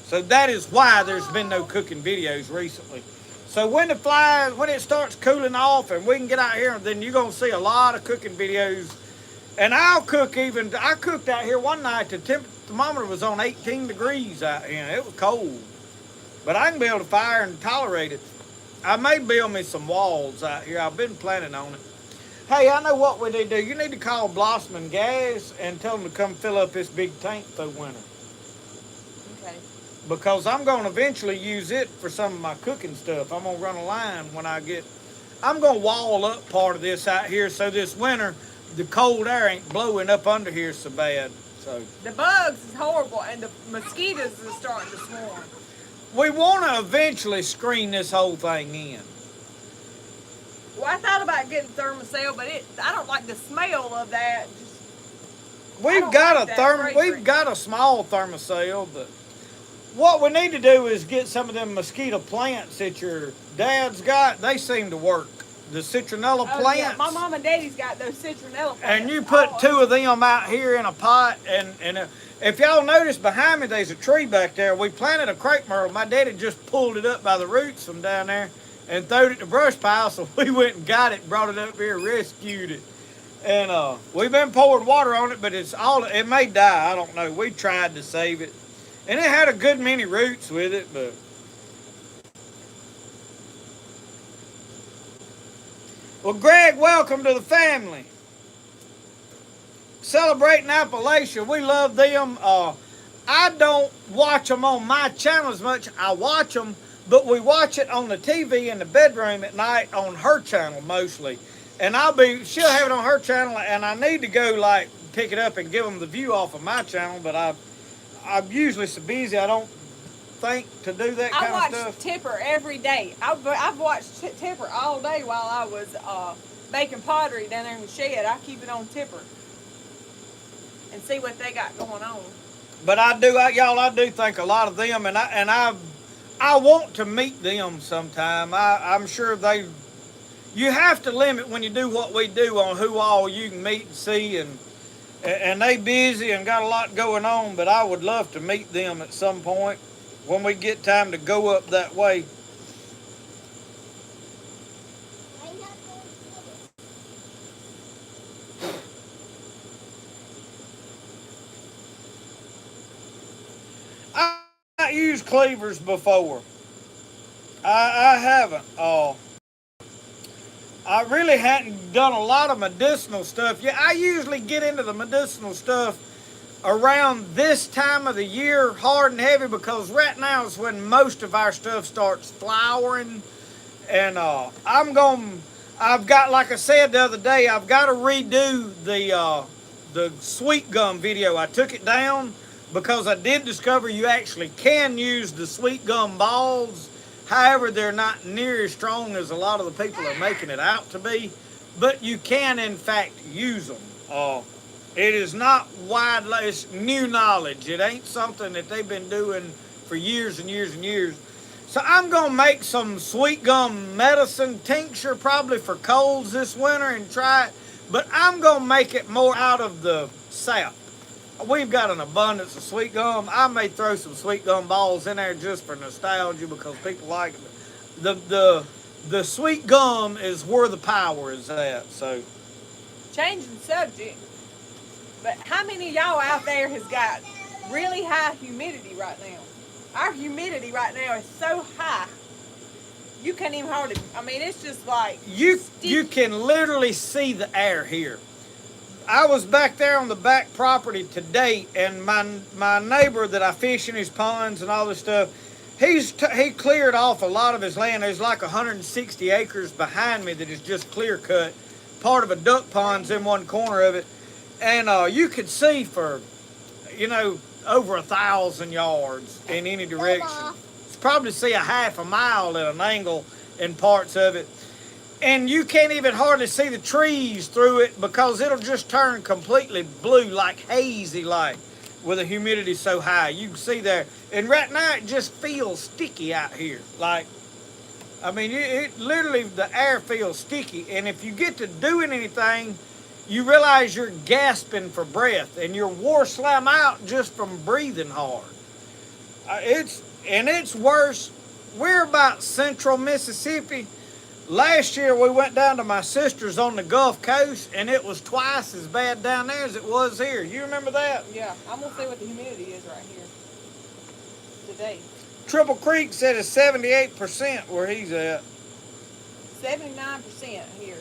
So that is why there's been no cooking videos recently. So when it starts cooling off and we can get out here, then you're going to see a lot of cooking videos. And I cooked out here one night, the thermometer was on 18 degrees out here. It was cold. But I can build a fire and tolerate it. I may build me some walls out here. I've been planning on it. Hey, I know what we need to do. You need to call Blossom and Gas and tell them to come fill up this big tank for winter. Okay. Because I'm going to eventually use it for some of my cooking stuff. I'm going to run a line when I'm going to wall up part of this out here so this winter the cold air ain't blowing up under here so bad. So the bugs is horrible, and the mosquitoes is starting to swarm. We want to eventually screen this whole thing in. Well, I thought about getting Thermacell, but I don't like the smell of that. We've got a small Thermacell, but what we need to do is get some of them mosquito plants that your dad's got. They seem to work. The citronella plants. Yeah. My mom and daddy's got those citronella plants. And you put two of them out here in a pot, and if y'all notice behind me, there's a tree back there. We planted a crepe myrtle. My daddy just pulled it up by the roots from down there and throwed it in the brush pile, so we went and got it, brought it up here, rescued it. And we've been pouring water on it, but it may die, I don't know. We tried to save it. And it had a good many roots with it, but... Well, Greg, welcome to the family. Celebrating Appalachia, we love them. I don't watch them on my channel as much. I watch them, but we watch it on the TV in the bedroom at night on her channel mostly. And she'll have it on her channel, and I need to go like pick it up and give them the view off of my channel, but I'm usually so busy I don't think to do that kind of stuff. I watch Tipper every day. I've watched Tipper all day while I was making pottery down there in the shed. I keep it on Tipper and see what they got going on. But I do think a lot of them, and I want to meet them sometime. I'm sure you have to limit when you do what we do on who all you can meet and see, and they busy and got a lot going on, but I would love to meet them at some point when we get time to go up that way. I've used cleavers before. I haven't. I really hadn't done a lot of medicinal stuff. Yeah, I usually get into the medicinal stuff around this time of the year, hard and heavy, because right now is when most of our stuff starts flowering. And I've got, like I said the other day, I've got to redo the sweet gum video. I took it down because I did discover you actually can use the sweet gum balls. However, they're not near as strong as a lot of the people are making it out to be, but you can in fact use them. It is not widely, it's new knowledge. It ain't something that they've been doing for years and years and years. So I'm going to make some sweet gum medicine tincture probably for colds this winter and try it. But I'm going to make it more out of the sap. We've got an abundance of sweet gum. I may throw some sweet gum balls in there just for nostalgia because people like it. The sweet gum is where the power is at. So, changing subject. But how many of y'all out there has got really high humidity right now? Our humidity right now is so high, you can't even hardly, I mean, it's just like you can literally see the air here. I was back there on the back property today, and my neighbor that I fish in his ponds and all this stuff, he cleared off a lot of his land. There's like 160 acres behind me that is just clear cut. Part of a duck pond's in one corner of it. And you could see for, over 1,000 yards in any direction. It's probably see a half a mile at an angle in parts of it. And you can't even hardly see the trees through it because it'll just turn completely blue, like hazy like, with the humidity so high. You can see there. And right now it just feels sticky out here. Like, I mean, it literally, the air feels sticky. And if you get to doing anything, you realize you're gasping for breath and you're wore slam out just from breathing hard. It's worse. We're about central Mississippi. Last year we went down to my sister's on the Gulf Coast and it was twice as bad down there as it was here. You remember that? Yeah, I'm gonna see what the humidity is right here today. Triple Creek said it's 78% where he's at. 79% here.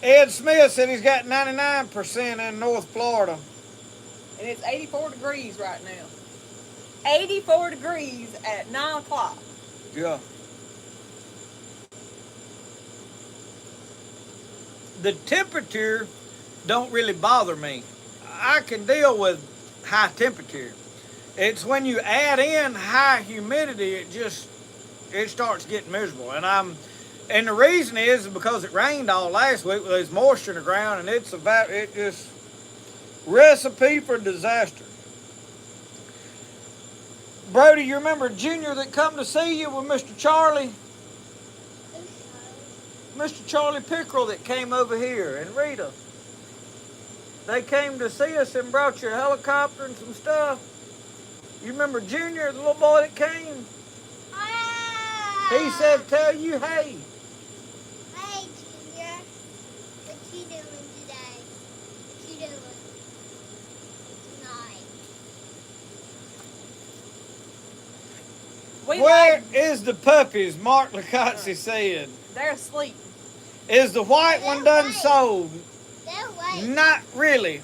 Ed Smith said he's got 99% in North Florida. And it's 84 degrees right now. 84 degrees at 9 o'clock. Yeah. The temperature don't really bother me. I can deal with high temperature. It's when you add in high humidity, it starts getting miserable. And the reason is because it rained all last week. Well, there's moisture in the ground, and it's just recipe for disaster. Brody, you remember Junior that come to see you with Mr. Charlie? Mr. Charlie Pickerel that came over here, and Rita. They came to see us and brought you a helicopter and some stuff. You remember Junior, the little boy that came? He said, tell you, hey. Hey, Junior. What you doing today? What you doing tonight? Where is the puppies? Mark Lacazzi said. They're asleep. Is the white one done sold? They're white. Not really.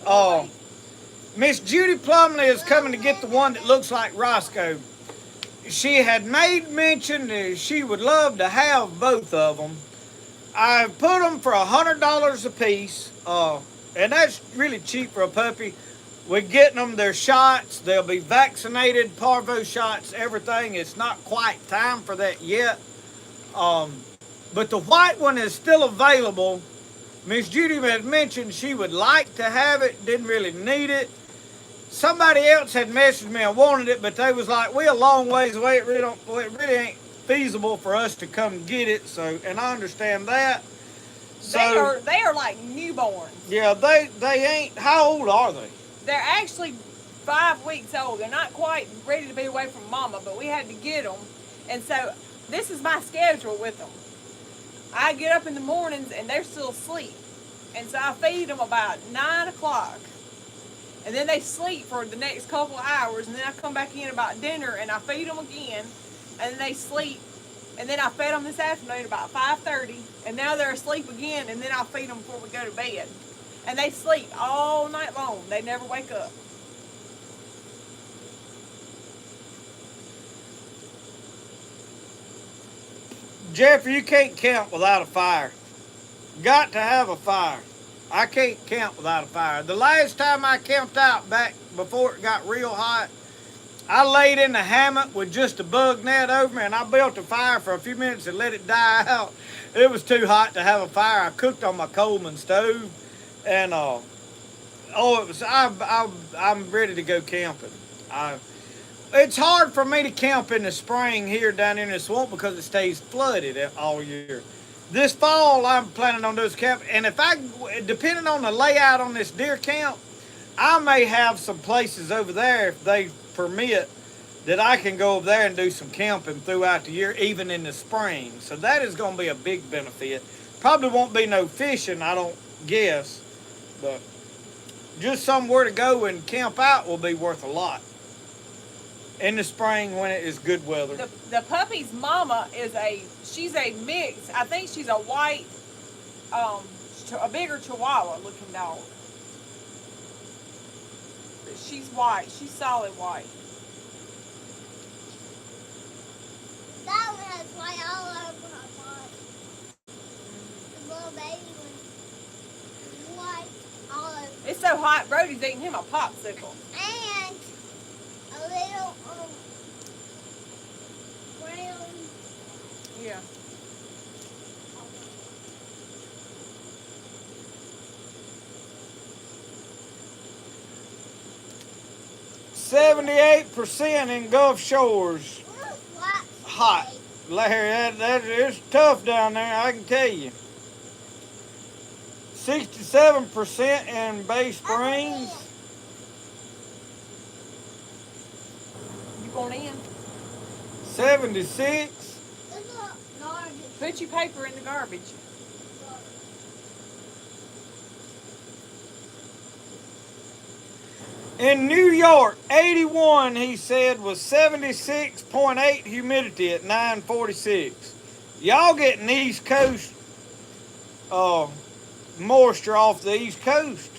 Miss Judy Plumley is coming to get the one that looks like Roscoe. She had made mention that she would love to have both of them. I put them for $100 a piece, and that's really cheap for a puppy. We're getting them their shots. They'll be vaccinated, parvo shots, everything. It's not quite time for that yet. But the white one is still available. Miss Judy had mentioned she would like to have it, didn't really need it. Somebody else had messaged me and wanted it, but they was like, we're a long ways away. It really ain't feasible for us to come get it. So, and I understand that. So They are like newborns. yeah, they ain't. How old are they? They're actually 5 weeks old. They're not quite ready to be away from mama, but we had to get them. And so this is my schedule with them. I get up in the mornings and they're still asleep. And so I feed them about 9 o'clock. And then they sleep for the next couple of hours. And then I come back in about dinner and I feed them again. And then they sleep. And then I fed them this afternoon about 5:30. And now they're asleep again. And then I'll feed them before we go to bed. And they sleep all night long. They never wake up. Jeffrey, you can't camp without a fire. Got to have a fire. I can't camp without a fire. The last time I camped out back before it got real hot, I laid in the hammock with just a bug net over me and I built a fire for a few minutes and let it die out. It was too hot to have a fire. I cooked on my Coleman stove and I'm ready to go camping. It's hard for me to camp in the spring here down in the swamp because it stays flooded all year. This fall, I'm planning on doing camp, and depending on the layout on this deer camp, I may have some places over there, if they permit, that I can go over there and do some camping throughout the year, even in the spring. So that is going to be a big benefit. Probably won't be no fishing, I don't guess, but just somewhere to go and camp out will be worth a lot in the spring when it is good weather. The puppy's mama she's a mix. I think she's a white, a bigger Chihuahua looking dog. But she's white. She's solid white. That one has white all over her body. The little baby one is white all over. It's so hot, Brody's eating him a popsicle. And a little brown. Yeah. %78% in Gulf Shores. Hot. Larry, that is tough down there, I can tell you. 67% in Bay Springs. You going in? 76. Put your paper in the garbage. In New York, 81, he said, was 76.8 humidity at 9:46. Y'all getting East Coast moisture off the East Coast.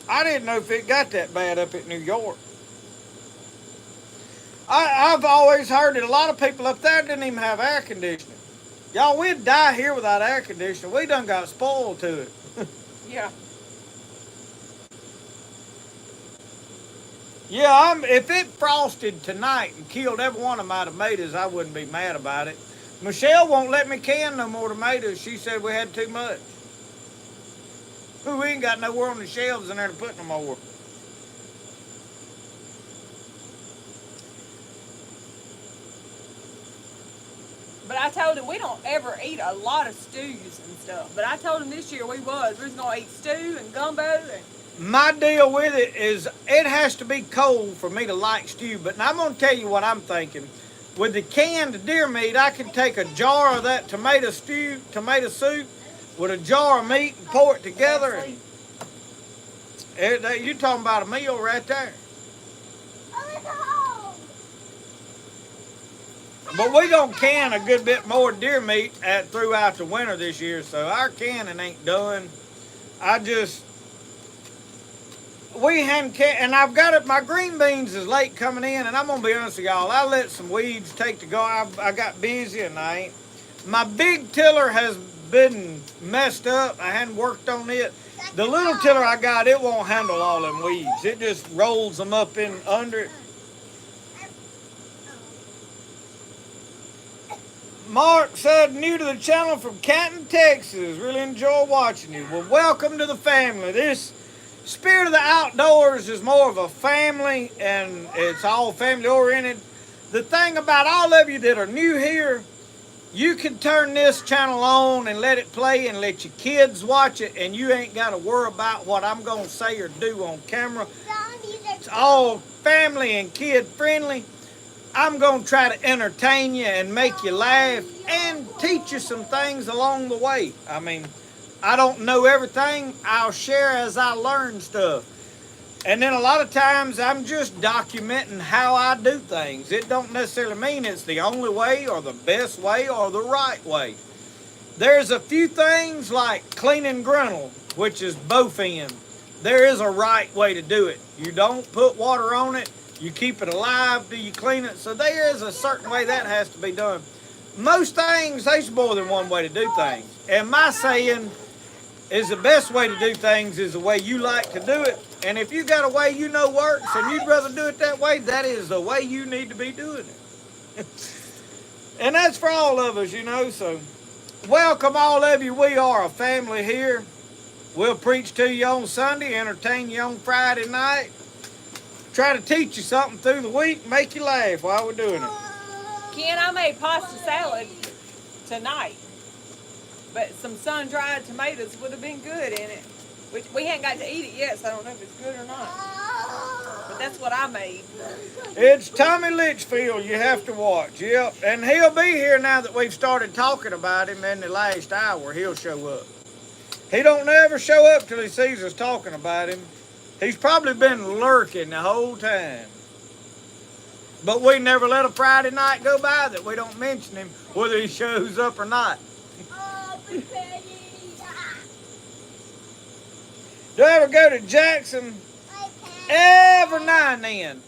I didn't know if it got that bad up at New York. I've always heard that a lot of people up there didn't even have air conditioning. Y'all, we'd die here without air conditioning. We done got spoiled to it. Yeah. Yeah, if it frosted tonight and killed every one of my tomatoes, I wouldn't be mad about it. Michelle won't let me can no more tomatoes. She said we had too much. We ain't got nowhere on the shelves in there to put no more. But I told him we don't ever eat a lot of stews and stuff. But I told him this year we was gonna eat stew and gumbo and My deal with it is it has to be cold for me to like stew. But I'm going to tell you what I'm thinking. With the canned deer meat, I can take a jar of that tomato soup, with a jar of meat and pour it together. You're talking about a meal right there. But we gonna can a good bit more deer meat throughout the winter this year, so our canning ain't done. We hadn't and I've got it. My green beans is late coming in, and I'm gonna be honest with y'all. I let some weeds take to go. I got busy and I ain't. My big tiller has been messed up. I hadn't worked on it. The little tiller I got, it won't handle all them weeds. It just rolls them up in under it. Mark said, new to the channel from Canton, Texas. Really enjoy watching you. Well, welcome to the family. This Spirit of the Outdoors is more of a family, and it's all family oriented. The thing about all of you that are new here, you can turn this channel on and let it play and let your kids watch it, and you ain't got to worry about what I'm going to say or do on camera. It's all family and kid friendly. I'm going to try to entertain you and make you laugh and teach you some things along the way. I mean, I don't know everything. I'll share as I learn stuff. And then a lot of times I'm just documenting how I do things. It don't necessarily mean it's the only way or the best way or the right way. There's a few things like cleaning grinnell, which is both ends. There is a right way to do it. You don't put water on it. You keep it alive till you clean it. So there is a certain way that has to be done. Most things, there's more than one way to do things. And my saying is the best way to do things is the way you like to do it. And if you got a way you know works and you'd rather do it that way, that is the way you need to be doing it. And that's for all of us, you know. So welcome all of you. We are a family here. We'll preach to you on Sunday, entertain you on Friday night. Try to teach you something through the week, make you laugh while we're doing it. Ken, I made pasta salad tonight, but some sun-dried tomatoes would have been good in it. Which we haven't got to eat it yet, so I don't know if it's good or not. But that's what I made. It's Tommy Litchfield you have to watch, yep. And he'll be here now that we've started talking about him in the last hour. He'll show up. He don't ever show up till he sees us talking about him. He's probably been lurking the whole time. But we never let a Friday night go by that we don't mention him, whether he shows up or not. Do I ever go to Jackson? Every now and then.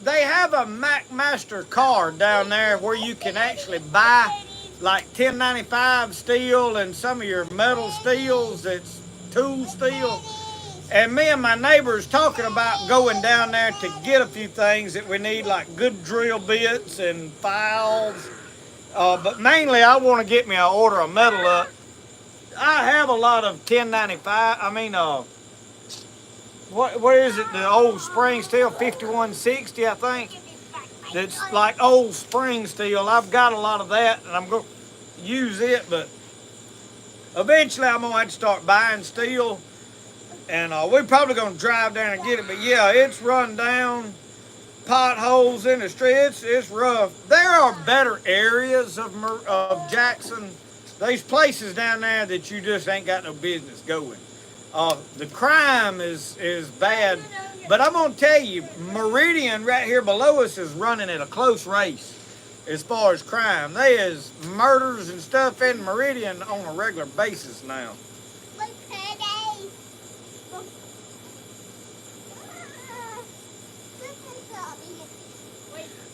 They have a McMaster card down there where you can actually buy like 1095 steel and some of your metal steels that's tool steel. And me and my neighbors talking about going down there to get a few things that we need, like good drill bits and files. But mainly I want to get me an order of metal up. I have a lot of 1095. I mean, where is it? The old spring steel, 5160, I think. That's like old spring steel. I've got a lot of that, and I'm going to use it. But eventually, I'm going to have to start buying steel. And we're probably going to drive down and get it. But yeah, it's run down, potholes in the street. It's rough. There are better areas of Jackson. There's places down there that you just ain't got no business going. The crime is bad. But I'm going to tell you, Meridian right here below us is running at a close race as far as crime. There is murders and stuff in Meridian on a regular basis now.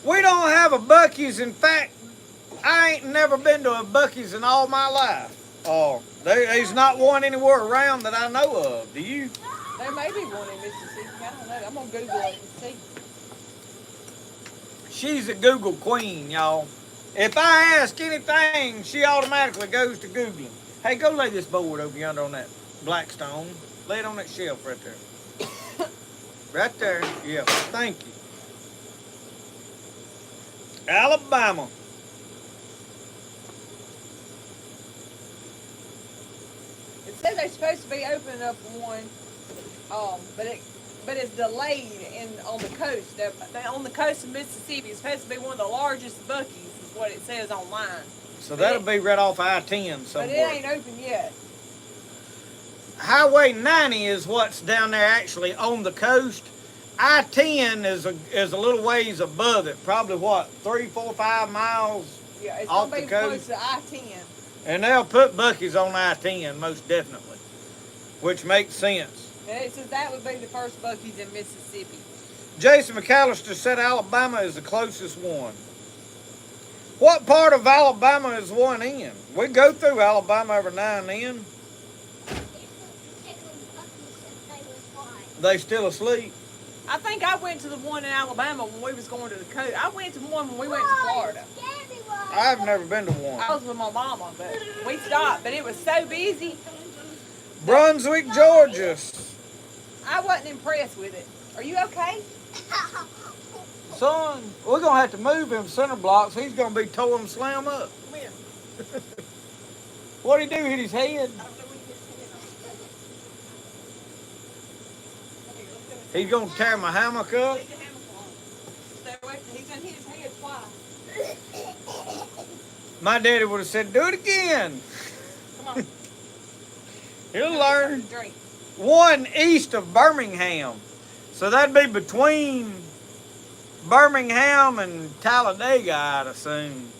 We don't have a Buc-ee's. In fact, I ain't never been to a Buc-ee's in all my life. There's not one anywhere around that I know of. Do you? There may be one in Mississippi. I don't know. I'm going to Google it and see. She's a Google queen, y'all. If I ask anything, she automatically goes to Googling. Hey, go lay this board over yonder on that black stone. Lay it on that shelf right there. Right there. Yeah, thank you. Alabama. supposed to be opening up one, but it's delayed on the coast. On the coast of Mississippi, it's supposed to be one of the largest Buc-ee's, is what it says online. So that'll be right off I-10 somewhere. But it ain't open yet. Highway 90 is what's down there actually on the coast. I-10 is a little ways above it, probably what, 3, 4, 5 miles Yeah, it's off gonna the be coast. close to I-10. And they'll put Buc-ee's on I-10 most definitely, which makes sense. And it says that would be the first Buc-ee's in Mississippi. Jason McAllister said Alabama is the closest one. What part of Alabama is one in? We go through Alabama every now and then. They still asleep. I think I went to the one in Alabama when we was going to the coast. I went to one when we went to Florida. I've never been to one. I was with my mama, but we stopped. But it was so busy. Brunswick, Georgia. I wasn't impressed with it. Are you okay? Son, we're going to have to move him center blocks. He's going to be tore him slam up. Come here. What'd he do, hit his head? I don't know when he hit his head. He's going to tear my hammock up. Leave the hammock alone. Stay away from He's done hit his head twice. My daddy would have said, do it again. Come on. He'll learn. Drink. One east of Birmingham. So that'd be between Birmingham and Talladega, I'd assume.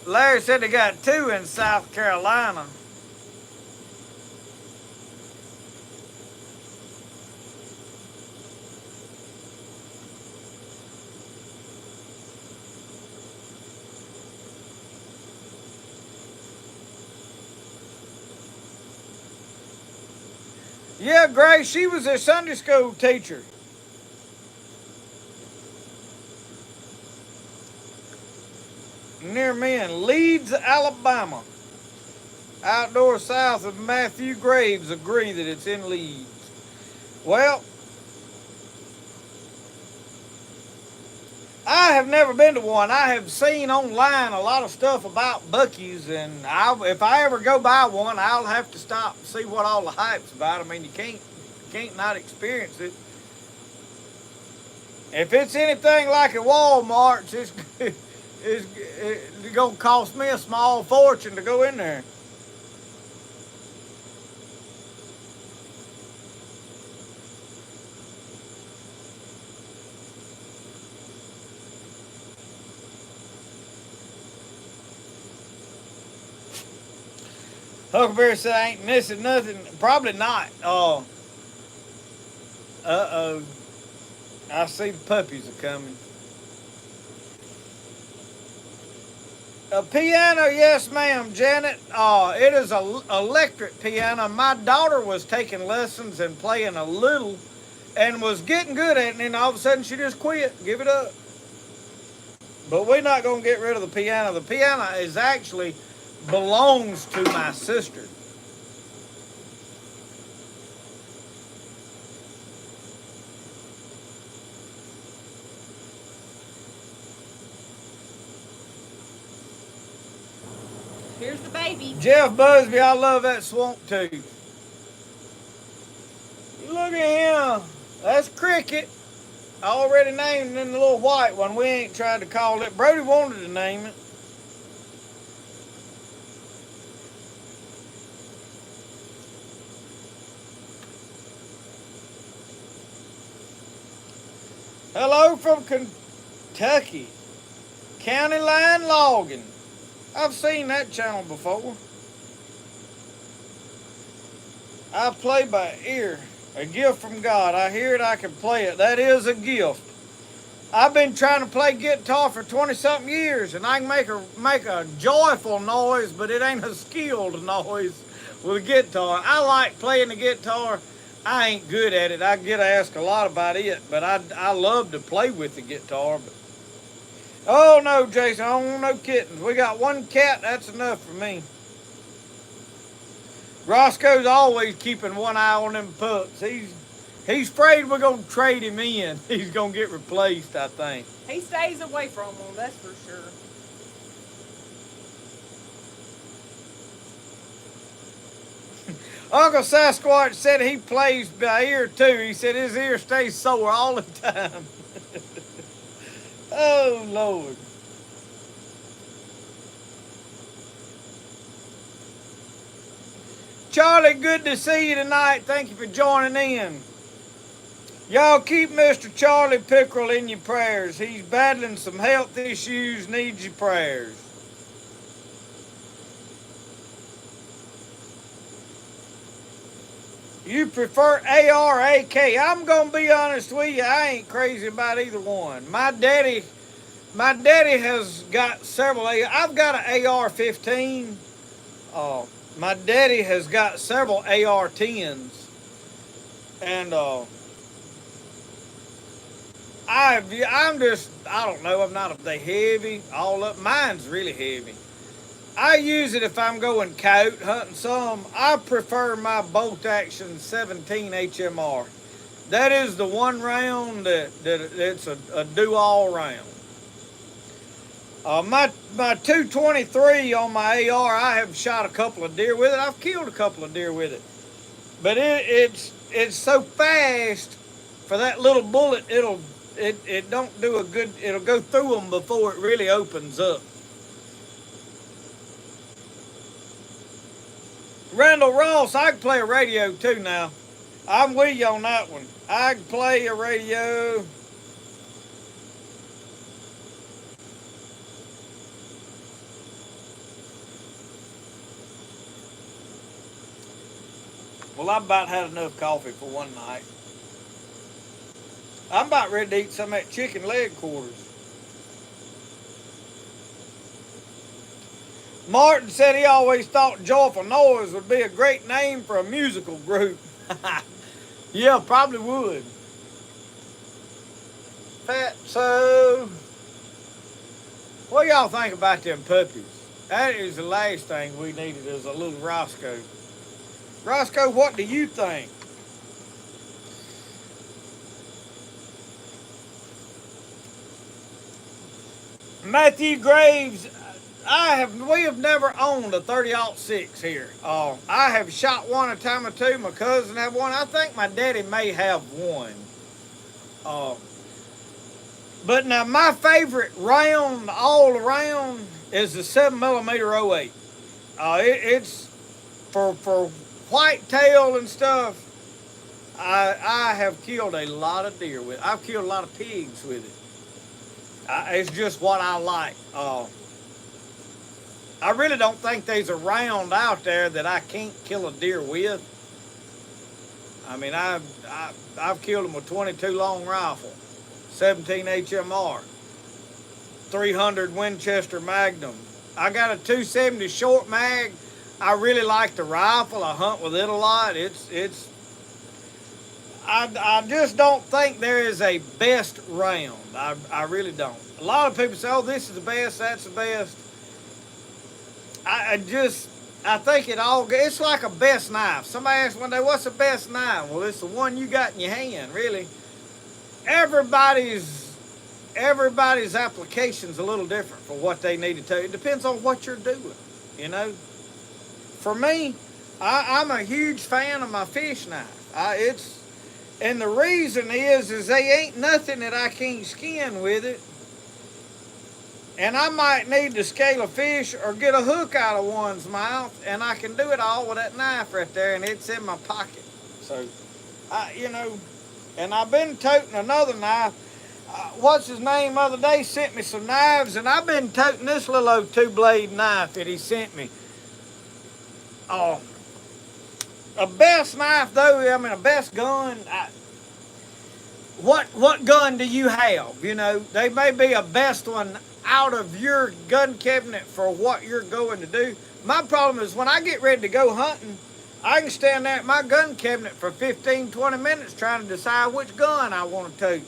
Larry said they got 2 in South Carolina. Yeah, Grace, she was a Sunday school teacher. Near me in Leeds, Alabama. Outdoor south of Matthew Graves agree that it's in Leeds. Well, I have never been to one. I have seen online a lot of stuff about Buc-ee's, and if I ever go by one, I'll have to stop and see what all the hype's about. I mean, you can't not experience it. If it's anything like at Walmart's, it's going to cost me a small fortune to go in there. Huckleberry said I ain't missing nothing. Probably not. Uh-oh. I see the puppies are coming. A piano, yes ma'am, Janet. It is an electric piano. My daughter was taking lessons and playing a little and was getting good at it, and then all of a sudden she just quit. Give it up. But we're not going to get rid of the piano. The piano is actually belongs to my sister. Here's the baby. Jeff Busby, I love that swamp tooth. Look at him. That's Cricket. I already named him the little white one. We ain't tried to call it. Brody wanted to name it. Hello from Kentucky. County Line Logging. I've seen that channel before. I play by ear. A gift from God. I hear it, I can play it. That is a gift. I've been trying to play guitar for 20-something years, and I can make a joyful noise, but it ain't a skilled noise with a guitar. I like playing the guitar. I ain't good at it. I get asked a lot about it, but I love to play with the guitar. But oh no, Jason, I don't want no kittens. We got one cat, that's enough for me. Roscoe's always keeping one eye on them pups. He's afraid we're gonna trade him in. He's gonna get replaced, I think. He stays away from them, that's for sure. Uncle Sasquatch said he plays by ear too. He said his ear stays sore all the time. Oh, Lord. Charlie, good to see you tonight. Thank you for joining in. Y'all keep Mr. Charlie Pickerel in your prayers. He's battling some health issues, needs your prayers. You prefer AR or AK? I'm gonna be honest with you, I ain't crazy about either one. My daddy has got several. I've got an AR-15. My daddy has got several AR-10s, and I don't know. I'm not. They heavy. All up. Mine's really heavy. I use it if I'm going coyote hunting some. I prefer my bolt action 17 HMR. That is the one round that it's a do all round. My 223 on my AR, I have shot a couple of deer with it. I've killed a couple of deer with it. But it's so fast for that little bullet. It don't do a good. It'll go through them before it really opens up. Randall Ross, I can play a radio too now. I'm with you on that one. I can play a radio. Well, I've about had enough coffee for one night. I'm about ready to eat some of that chicken leg quarters. Martin said he always thought Joyful Noise would be a great name for a musical group. Yeah, probably would. Fatso. What y'all think about them puppies? That is the last thing we needed is a little Roscoe. Roscoe, what do you think? Matthew Graves, we have never owned a 30-06 here. I have shot one a time or two. My cousin had one. I think my daddy may have one. But now my favorite round all around is the 7mm 08. It's for whitetail and stuff. I have killed a lot of deer with it. I've killed a lot of pigs with it. It's just what I like. I really don't think there's a round out there that I can't kill a deer with. I mean, I've killed them with 22 long rifle, 17 HMR, 300 Winchester Magnum. I got a 270 short mag. I really like the rifle. I hunt with it a lot. I just don't think there is a best round. I really don't. A lot of people say, oh, this is the best, that's the best. I think it's like a best knife. Somebody asked one day, what's the best knife? Well, it's the one you got in your hand, really. Everybody's application's a little different for what they need to tell you. It depends on what you're doing, you know. For me, I'm a huge fan of my fish knife. And the reason is they ain't nothing that I can't skin with it. And I might need to scale a fish or get a hook out of one's mouth, and I can do it all with that knife right there, and it's in my pocket. So, and I've been toting another knife. What's his name the other day sent me some knives, and I've been toting this little old 2-blade knife that he sent me. A best knife though, a best gun. What gun do you have? You know, they may be a best one out of your gun cabinet for what you're going to do. My problem is when I get ready to go hunting, I can stand there at my gun cabinet for 15, 20 minutes trying to decide which gun I want to take.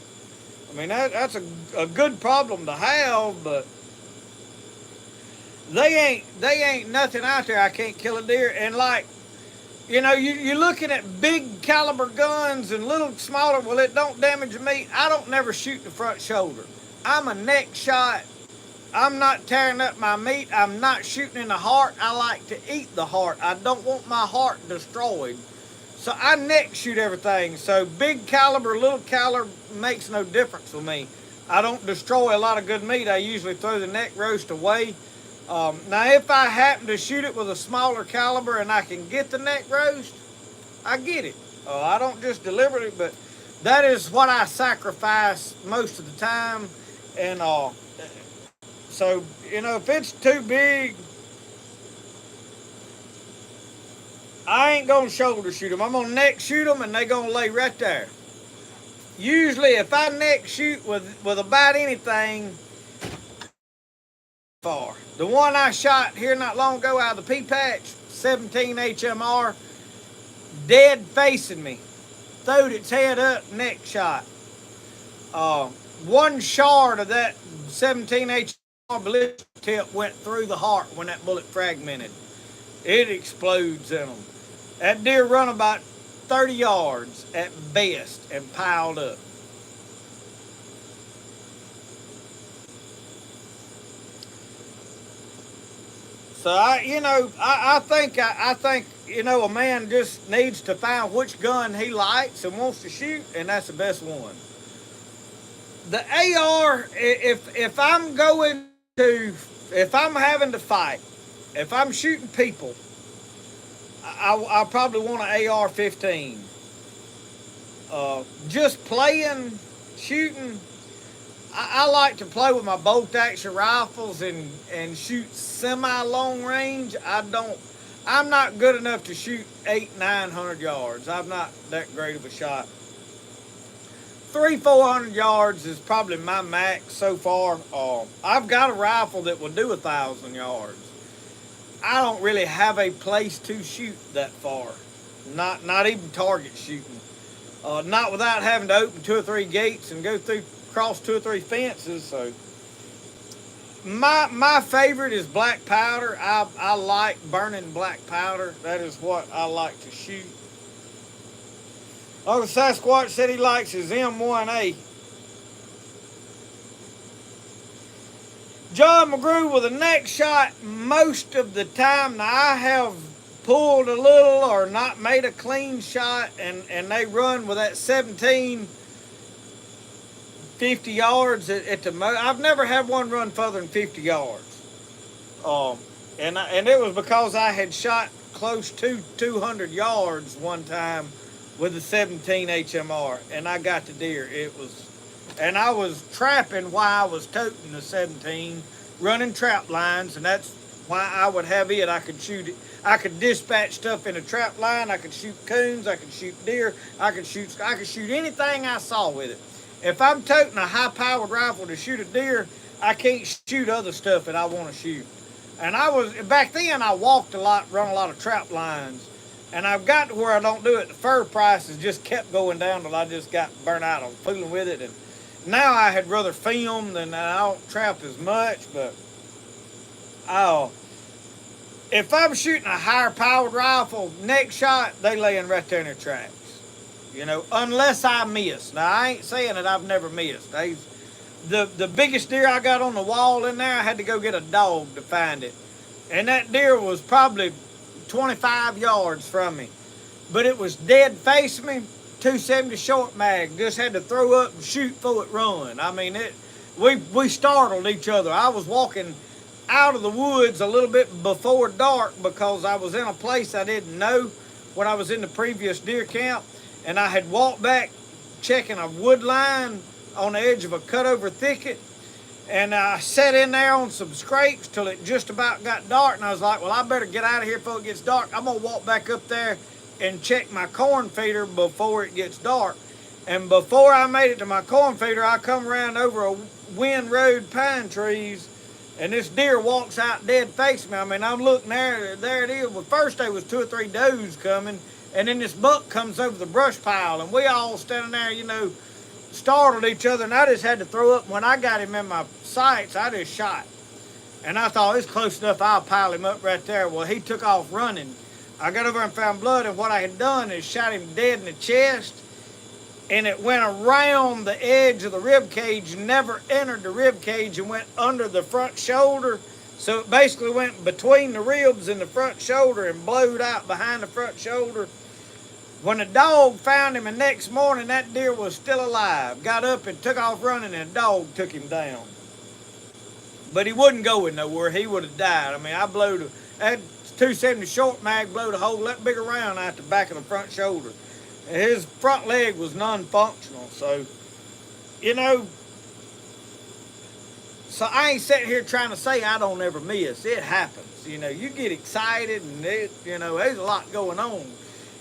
I mean, that's a good problem to have, but they ain't nothing out there I can't kill a deer. And like, you're looking at big caliber guns and little smaller, well, it don't damage me. I don't never shoot the front shoulder. I'm a neck shot. I'm not tearing up my meat. I'm not shooting in the heart. I like to eat the heart. I don't want my heart destroyed. So I neck shoot everything. So big caliber, little caliber makes no difference with me. I don't destroy a lot of good meat. I usually throw the neck roast away. Now, if I happen to shoot it with a smaller caliber and I can get the neck roast, I get it. I don't just deliberately, but that is what I sacrifice most of the time. And so, if it's too big, I ain't going to shoulder shoot them. I'm going to neck shoot them, and they going to lay right there. Usually, if I neck shoot with about anything, far. The one I shot here not long ago out of the pea patch, 17 HMR, dead facing me. Throwed its head up, neck shot. One shard of that 17 HMR ballistic tip went through the heart when that bullet fragmented. It explodes in them. That deer run about 30 yards at best and piled up. So I think a man just needs to find which gun he likes and wants to shoot, and that's the best one. The AR, if I'm having to fight, if I'm shooting people, I probably want an AR-15. Just playing, shooting, I like to play with my bolt-action rifles and shoot semi-long range. I'm not good enough to shoot 800-900 yards. I'm not that great of a shot. 300-400 yards is probably my max so far. I've got a rifle that will do 1,000 yards. I don't really have a place to shoot that far. Not even target shooting. Not without having to open 2 or 3 gates and go across 2 or 3 fences. So my favorite is black powder. I like burning black powder. That is what I like to shoot. Uncle Sasquatch said he likes his M1A. John McGrew with a neck shot most of the time. Now, I have pulled a little or not made a clean shot, and they run with that 17, 50 yards at the most. I've never had one run further than 50 yards. And it was because I had shot close to 200 yards one time with a 17 HMR, and I got the deer. And I was trapping while I was toting the 17, running trap lines, and that's why I would have it. I could shoot it. I could dispatch stuff in a trap line. I could shoot coons. I could shoot deer. I could shoot anything I saw with it. If I'm toting a high-powered rifle to shoot a deer, I can't shoot other stuff that I want to shoot. And back then I walked a lot, run a lot of trap lines. And I've got to where I don't do it. The fur prices just kept going down till I just got burnt out on fooling with it. And now I had rather film than I don't trap as much. But if I'm shooting a higher powered rifle, neck shot, they laying right there in their tracks. Unless I miss. Now I ain't saying that I've never missed. The biggest deer I got on the wall in there, I had to go get a dog to find it. And that deer was probably 25 yards from me, but it was dead facing me, 270 short mag. Just had to throw up and shoot before it run. I mean, we startled each other. I was walking out of the woods a little bit before dark because I was in a place I didn't know when I was in the previous deer camp, and I had walked back checking a wood line on the edge of a cutover thicket. And I sat in there on some scrapes till it just about got dark, and I was like, well, I better get out of here before it gets dark. I'm going to walk back up there and check my corn feeder before it gets dark. And before I made it to my corn feeder, I come around over a windrowed pine trees, and this deer walks out dead facing me. I mean, I'm looking there it is. Well, first there was 2 or 3 does coming, and then this buck comes over the brush pile, and we all standing there, startled each other, and I just had to throw up. When I got him in my sights, I just shot. And I thought, it's close enough, I'll pile him up right there. Well, he took off running. I got over and found blood, and what I had done is shot him dead in the chest, and it went around the edge of the rib cage, never entered the rib cage, and went under the front shoulder. So it basically went between the ribs and the front shoulder and blowed out behind the front shoulder. When the dog found him the next morning, that deer was still alive. Got up and took off running, and the dog took him down. But he wasn't going nowhere. He would have died. I mean, I blowed that 270 short mag, blowed a hole that big around out the back of the front shoulder. And his front leg was non-functional. So, you know, so I ain't sitting here trying to say I don't ever miss. It happens. You know, you get excited and, you know, there's a lot going on.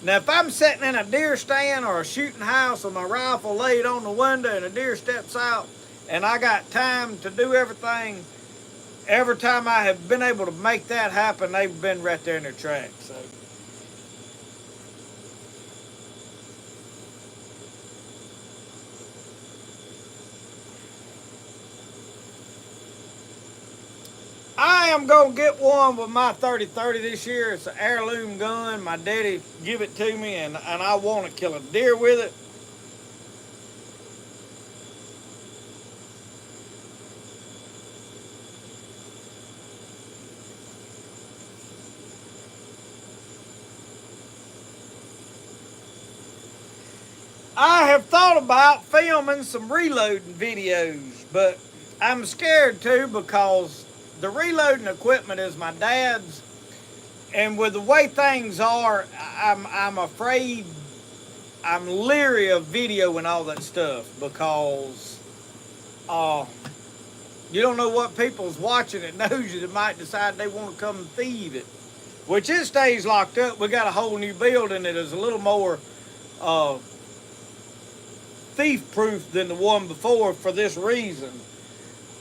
Now, if I'm sitting in a deer stand or a shooting house with my rifle laid on the window and a deer steps out and I got time to do everything, every time I have been able to make that happen, they've been right there in their tracks. So. I am going to get one with my 30-30 this year. It's an heirloom gun. My daddy give it to me, and I want to kill a deer with it. I have thought about filming some reloading videos, but I'm scared to because the reloading equipment is my dad's, and with the way things are, I'm afraid, I'm leery of video and all that stuff because you don't know what people's watching that knows you that might decide they want to come and thieve it. Which it stays locked up. We got a whole new building that is a little more thief-proof than the one before for this reason.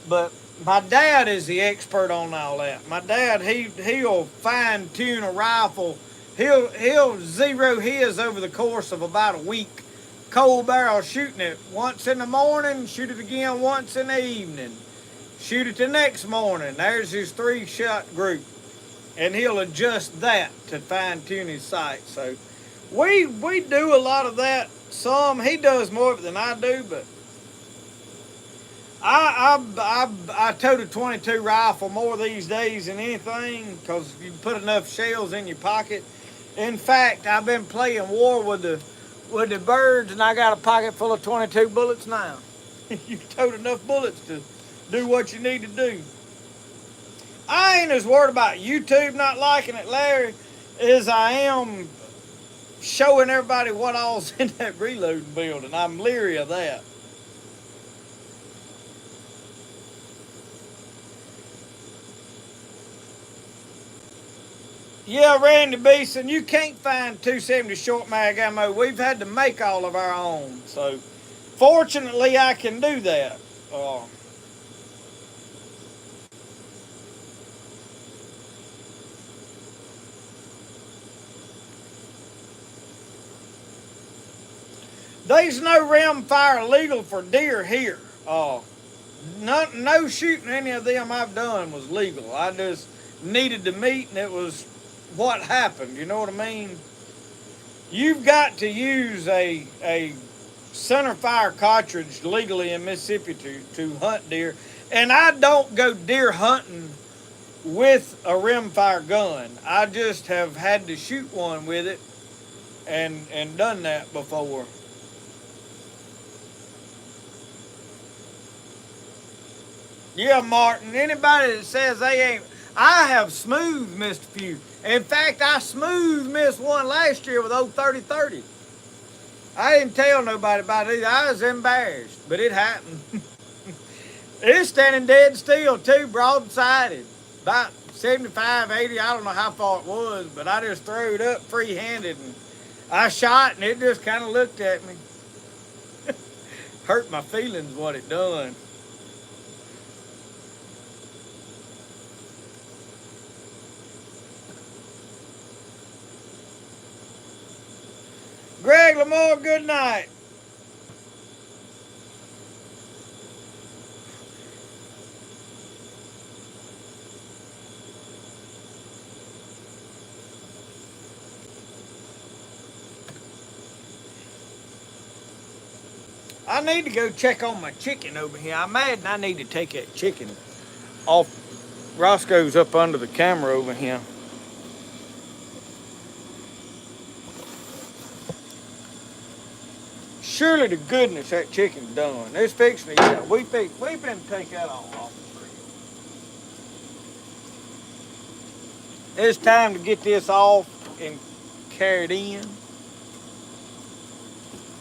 But my dad is the expert on all that. My dad, he'll fine-tune a rifle. He'll zero his over the course of about a week. Cold barrel shooting it once in the morning, shoot it again once in the evening. Shoot it the next morning. There's his 3-shot group. And he'll adjust that to fine-tune his sight. So we do a lot of that. Some, he does more of it than I do, but I tote a 22 rifle more these days than anything because you put enough shells in your pocket. In fact, I've been playing war with the birds, and I got a pocket full of 22 bullets now. You tote enough bullets to do what you need to do. I ain't as worried about YouTube not liking it, Larry, as I am showing everybody what all's in that reloading building. I'm leery of that. Yeah, Randy Beeson, you can't find 270 short mag ammo. We've had to make all of our own. So, fortunately, I can do that. There's no rimfire legal for deer here. No shooting any of them I've done was legal. I just needed the meat, and it was what happened. You know what I mean? You've got to use a center fire cartridge legally in Mississippi to hunt deer. And I don't go deer hunting with a rimfire gun. I just have had to shoot one with it and done that before. Yeah, Martin, anybody that says they ain't, I have smooth missed a few. In fact, I smooth missed one last year with old 30-30. I didn't tell nobody about it either. I was embarrassed, but it happened. It's standing dead still too, broadsided. About 75, 80, I don't know how far it was, but I just threw it up free-handed and I shot and it just kind of looked at me. Hurt my feelings what it done. Greg Lamore, good night. I need to go check on my chicken over here. I imagine I need to take that chicken off. Roscoe's up under the camera over here. Surely to goodness that chicken's done. It's fixing to get. We've been to take that all off the tree. It's time to get this off and carried in.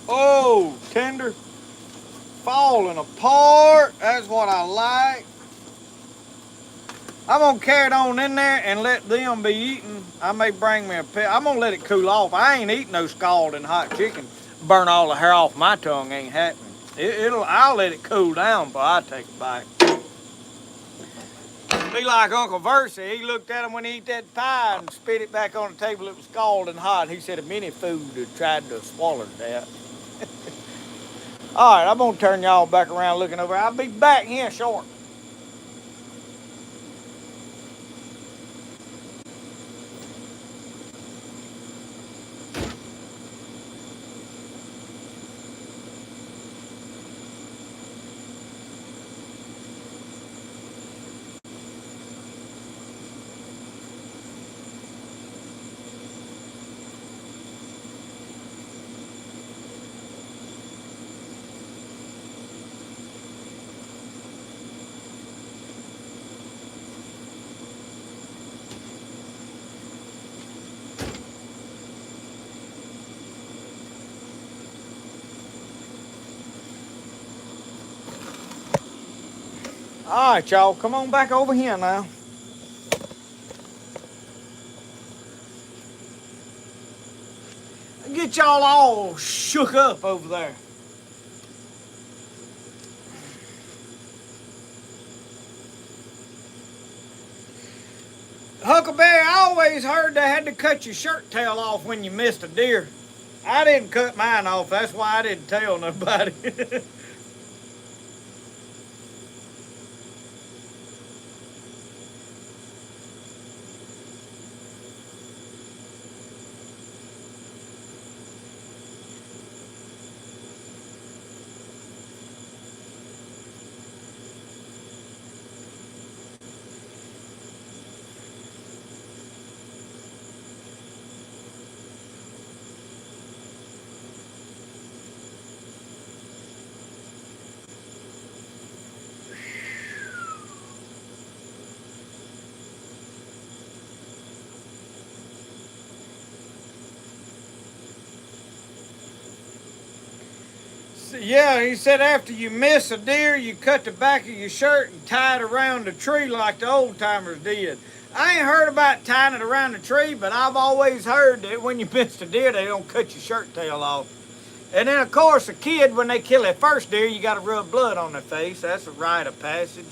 Oh, tender. Falling apart. That's what I like. I'm gonna carry it on in there and let them be eating. I may bring me a pet. I'm gonna let it cool off. I ain't eating no scalding hot chicken. Burn all the hair off my tongue ain't happening. I'll let it cool down before I take a bite. Be like Uncle Versi. He looked at him when he ate that pie and spit it back on the table. It was scalding hot. He said if any food had tried to swallow that. All right, I'm gonna turn y'all back around looking over. I'll be back here short. All right, y'all, come on back over here now. Get y'all all shook up over there. Huckleberry, I always heard they had to cut your shirt tail off when you missed a deer. I didn't cut mine off, that's why I didn't tell nobody. Yeah, he said after you miss a deer, you cut the back of your shirt and tie it around the tree like the old timers did. I ain't heard about tying it around the tree, but I've always heard that when you miss a deer, they don't cut your shirt tail off. And then, of course, a kid, when they kill their first deer, you got to rub blood on their face. That's a rite of passage.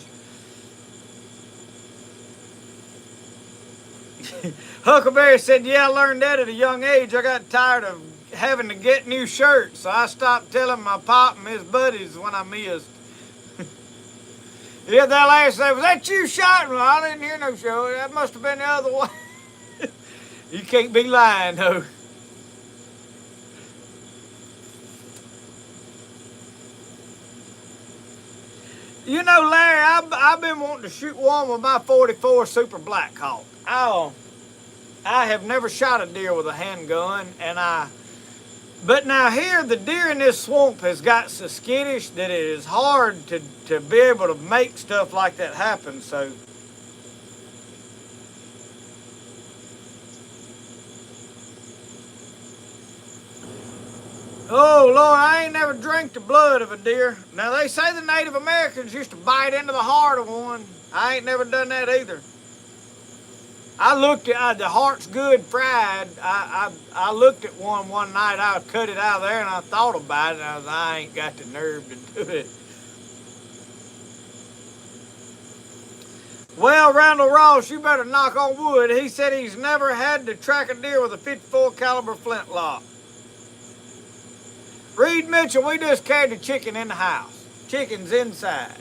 Huckleberry said, yeah, I learned that at a young age. I got tired of having to get new shirts, so I stopped telling my pop and his buddies when I missed. Yeah, that last day, was that you shot? Well, I didn't hear no show. That must have been the other one. You can't be lying, though. You know, Larry, I've been wanting to shoot one with my 44 Super Black Hawk. I have never shot a deer with a handgun, but now here, the deer in this swamp has got so skittish that it is hard to be able to make stuff like that happen, so. Oh, Lord, I ain't never drank the blood of a deer. Now, they say the Native Americans used to bite into the heart of one. I ain't never done that either. I looked at the heart's good fried. I looked at one night. I cut it out of there and I thought about it. And I ain't got the nerve to do it. Well, Randall Ross, you better knock on wood. He said he's never had to track a deer with a 54 caliber flintlock. Reed Mitchell, we just carried the chicken in the house. Chicken's inside.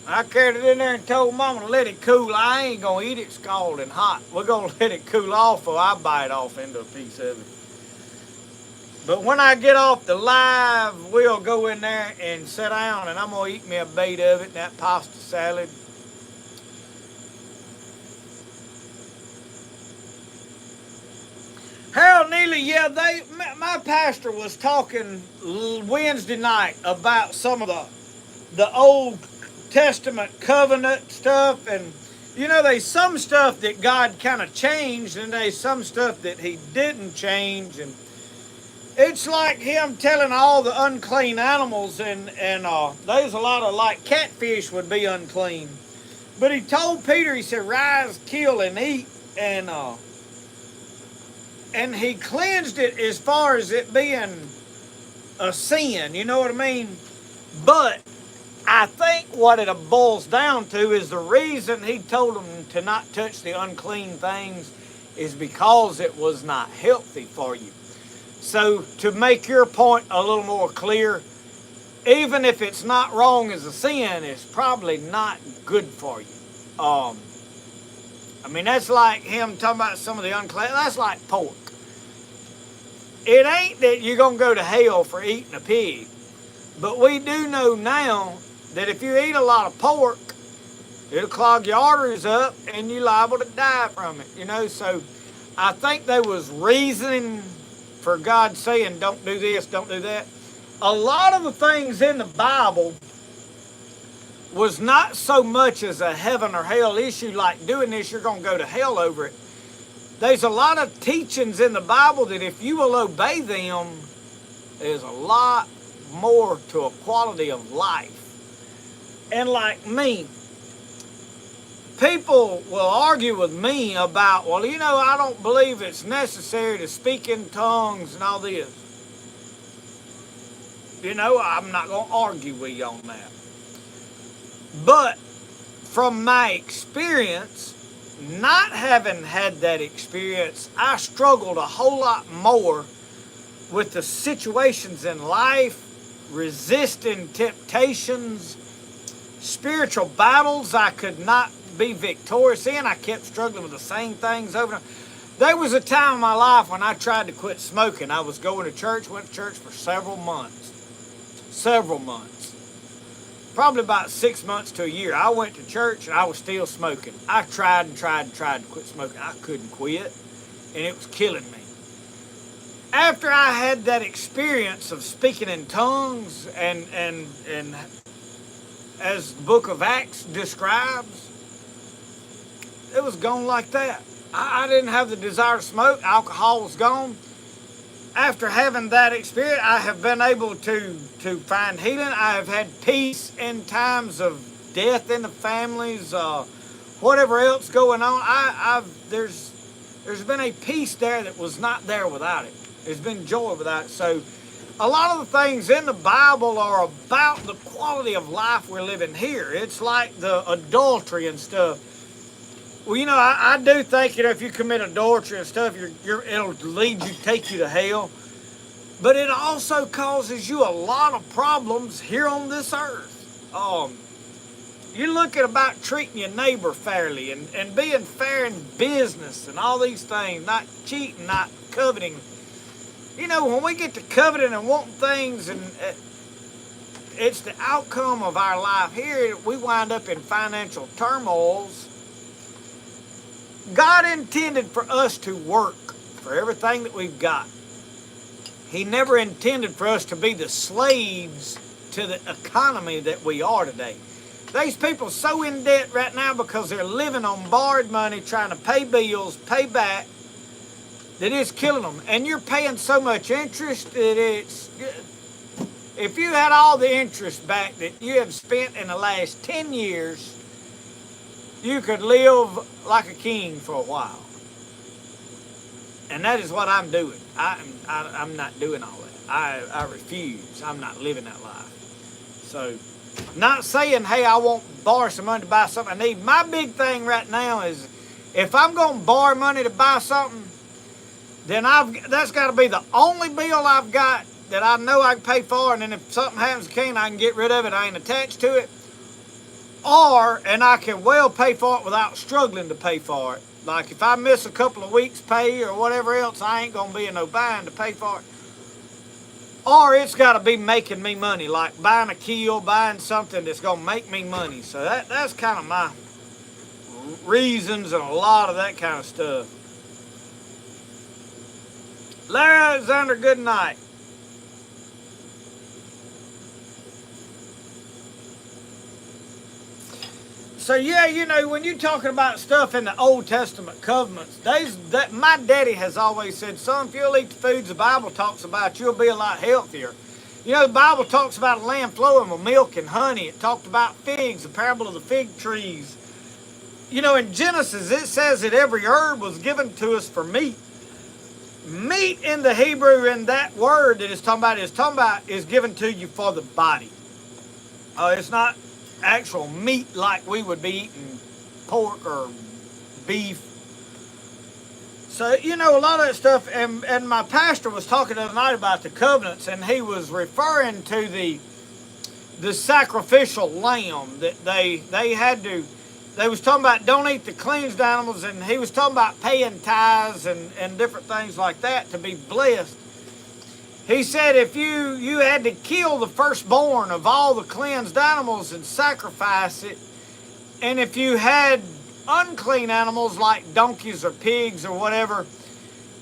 I carried it in there and told Mama to let it cool. I ain't gonna eat it scalding hot. We're gonna let it cool off or I bite off into a piece of it. But when I get off the live, we'll go in there and sit down, and I'm going to eat me a bite of it, that pasta salad. Harold Neely, yeah, my pastor was talking Wednesday night about some of the Old Testament covenant stuff, and you know, there's some stuff that God kind of changed, and there's some stuff that He didn't change, and it's like Him telling all the unclean animals, and there's a lot of, like, catfish would be unclean, but He told Peter, He said, rise, kill, and eat, and He cleansed it as far as it being a sin, you know what I mean? But I think what it boils down to is the reason He told them to not touch the unclean things is because it was not healthy for you. So to make your point a little more clear, even if it's not wrong as a sin, it's probably not good for you. I mean, that's like Him talking about some of the unclean, that's like pork. It ain't that you're going to go to hell for eating a pig, but we do know now that if you eat a lot of pork, it'll clog your arteries up and you're liable to die from it, you know. So I think there was reasoning for God saying, don't do this, don't do that. A lot of the things in the Bible was not so much as a heaven or hell issue, like doing this, you're going to go to hell over it. There's a lot of teachings in the Bible that if you will obey them, there's a lot more to a quality of life. And like me, people will argue with me about, well, you know, I don't believe it's necessary to speak in tongues and all this. You know, I'm not going to argue with you on that. But from my experience, not having had that experience, I struggled a whole lot more with the situations in life, resisting temptations, spiritual battles I could not be victorious in. I kept struggling with the same things over and over. There was a time in my life when I tried to quit smoking. I was going to church, went to church for several months. Probably about 6 months to a year. I went to church and I was still smoking. I tried to quit smoking. I couldn't quit, and it was killing me. After I had that experience of speaking in tongues, and as the book of Acts describes, it was gone like that. I didn't have the desire to smoke. Alcohol was gone. After having that experience, I have been able to find healing. I have had peace in times of death in the families, whatever else going on. There's been a peace there that was not there without it. There's been joy without it. So a lot of the things in the Bible are about the quality of life we're living here. It's like the adultery and stuff. Well, you know, I do think, you know, if you commit adultery and stuff, it'll take you to hell. But it also causes you a lot of problems here on this earth. You look at about treating your neighbor fairly and being fair in business and all these things, not cheating, not coveting. You know, when we get to coveting and wanting things, and it's the outcome of our life here, we wind up in financial turmoils. God intended for us to work for everything that we've got. He never intended for us to be the slaves to the economy that we are today. There's people so in debt right now because they're living on borrowed money, trying to pay bills, pay back, that it's killing them. And you're paying so much interest that if you had all the interest back that you have spent in the last 10 years, you could live like a king for a while. And that is what I'm doing. I'm not doing all that. I refuse. I'm not living that life. So, not saying, hey, I won't borrow some money to buy something I need. My big thing right now is, if I'm going to borrow money to buy something, then that's got to be the only bill I've got that I know I can pay for, and then if something happens to King, I can get rid of it. I ain't attached to it. And I can well pay for it without struggling to pay for it. Like if I miss a couple of weeks' pay or whatever else, I ain't going to be in no bind to pay for it. or it's got to be making me money, like buying a kill, buying something that's going to make me money. So that's kind of my reasons and a lot of that kind of stuff. Larry Alexander, good night. So yeah, you know, when you're talking about stuff in the Old Testament covenants, my daddy has always said, son, if you'll eat the foods the Bible talks about, you'll be a lot healthier. You know, the Bible talks about a land flowing with milk and honey. It talked about figs, the parable of the fig trees. You know, in Genesis, it says that every herb was given to us for meat. Meat in the Hebrew, in that word that it's talking about is given to you for the body. It's not actual meat like we would be eating pork or beef. So, you know, a lot of that stuff, and my pastor was talking the other night about the covenants, and he was referring to the sacrificial lamb that they had to. They was talking about don't eat the cleansed animals, and he was talking about paying tithes and different things like that to be blessed. He said if you had to kill the firstborn of all the cleansed animals and sacrifice it, and if you had unclean animals like donkeys or pigs or whatever,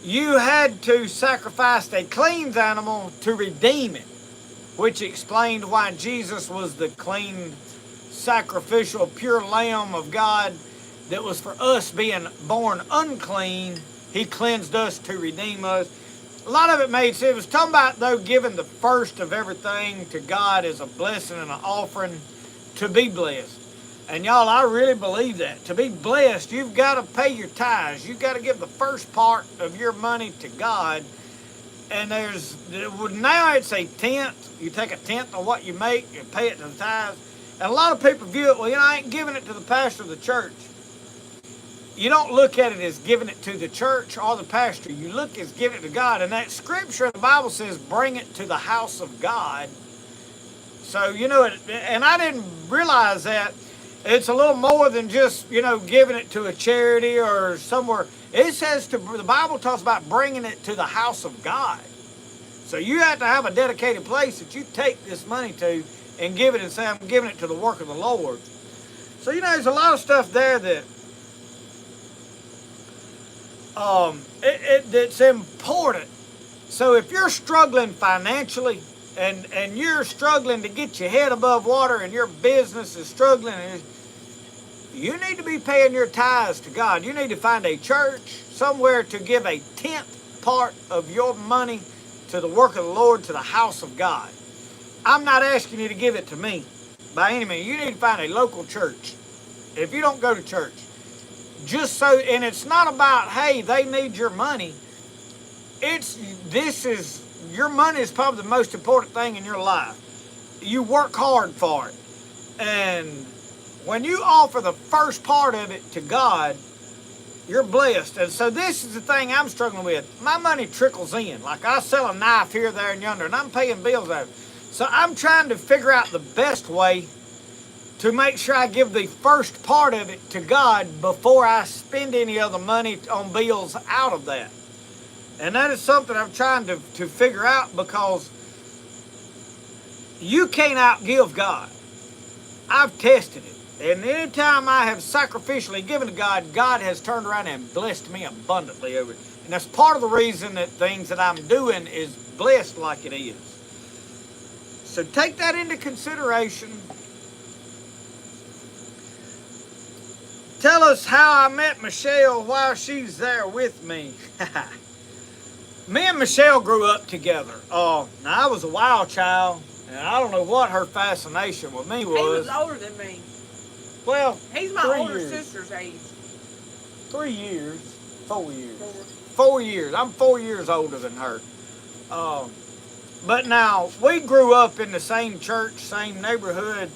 you had to sacrifice a clean animal to redeem it, which explained why Jesus was the clean, sacrificial, pure Lamb of God that was for us being born unclean. He cleansed us to redeem us. A lot of it made sense. It was talking about, though, giving the first of everything to God as a blessing and an offering to be blessed. And y'all, I really believe that. To be blessed, you've got to pay your tithes. You've got to give the first part of your money to God. And now it's a tenth. You take a tenth of what you make and pay it to the tithes. And a lot of people view it, well, you know, I ain't giving it to the pastor of the church. You don't look at it as giving it to the church or the pastor. You look as giving it to God. And that scripture in the Bible says, bring it to the house of God. So, you know, and I didn't realize that. It's a little more than just, you know, giving it to a charity or somewhere. It says, the Bible talks about bringing it to the house of God. So you have to have a dedicated place that you take this money to and give it and say, I'm giving it to the work of the Lord. So, you know, there's a lot of stuff there that that's important. So if you're struggling financially and you're struggling to get your head above water and your business is struggling, you need to be paying your tithes to God. You need to find a church somewhere to give a tenth part of your money to the work of the Lord, to the house of God. I'm not asking you to give it to me by any means. You need to find a local church. If you don't go to church, just so, and it's not about, hey, they need your money. Your money is probably the most important thing in your life. You work hard for it. And when you offer the first part of it to God, you're blessed. And so this is the thing I'm struggling with. My money trickles in. Like I sell a knife here, there, and yonder, and I'm paying bills out of it. So I'm trying to figure out the best way to make sure I give the first part of it to God before I spend any other money on bills out of that. And that is something I'm trying to figure out, because you can't outgive God. I've tested it. And anytime I have sacrificially given to God, God has turned around and blessed me abundantly over it. And that's part of the reason that things that I'm doing is blessed like it is. So take that into consideration. Tell us how I met Michelle while she's there with me. Me and Michelle grew up together. Now, I was a wild child, and I don't know what her fascination with me was. He was older than me. Well, he's my older sister's age. 3 years. 4 years. 4 years. I'm 4 years older than her. But now, we grew up in the same church, same neighborhood.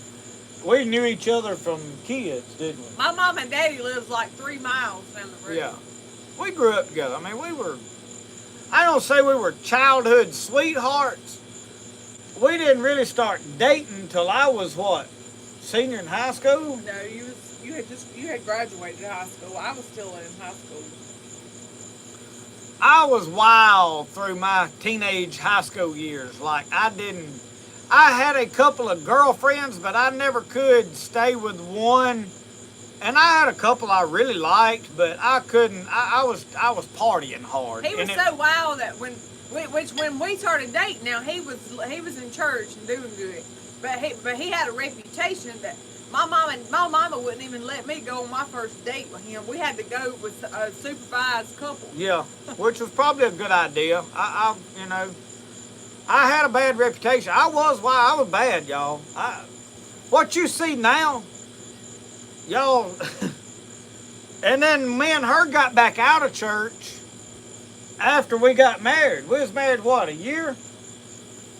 We knew each other from kids, didn't we? My mom and daddy lives like 3 miles down the road. Yeah. We grew up together. I mean, I don't say we were childhood sweethearts. We didn't really start dating until I was, what, senior in high school? No, you had graduated high school. I was still in high school. I was wild through my teenage high school years. Like I had a couple of girlfriends, but I never could stay with one. And I had a couple I really liked, but I couldn't. I was partying hard. He was so wild that when we started dating, now he was in church and doing good, but he had a reputation that my mama wouldn't even let me go on my first date with him. We had to go with a supervised couple. Yeah, which was probably a good idea. I had a bad reputation. I was bad, y'all. What you see now, y'all. And then me and her got back out of church after we got married. We was married, what, a year?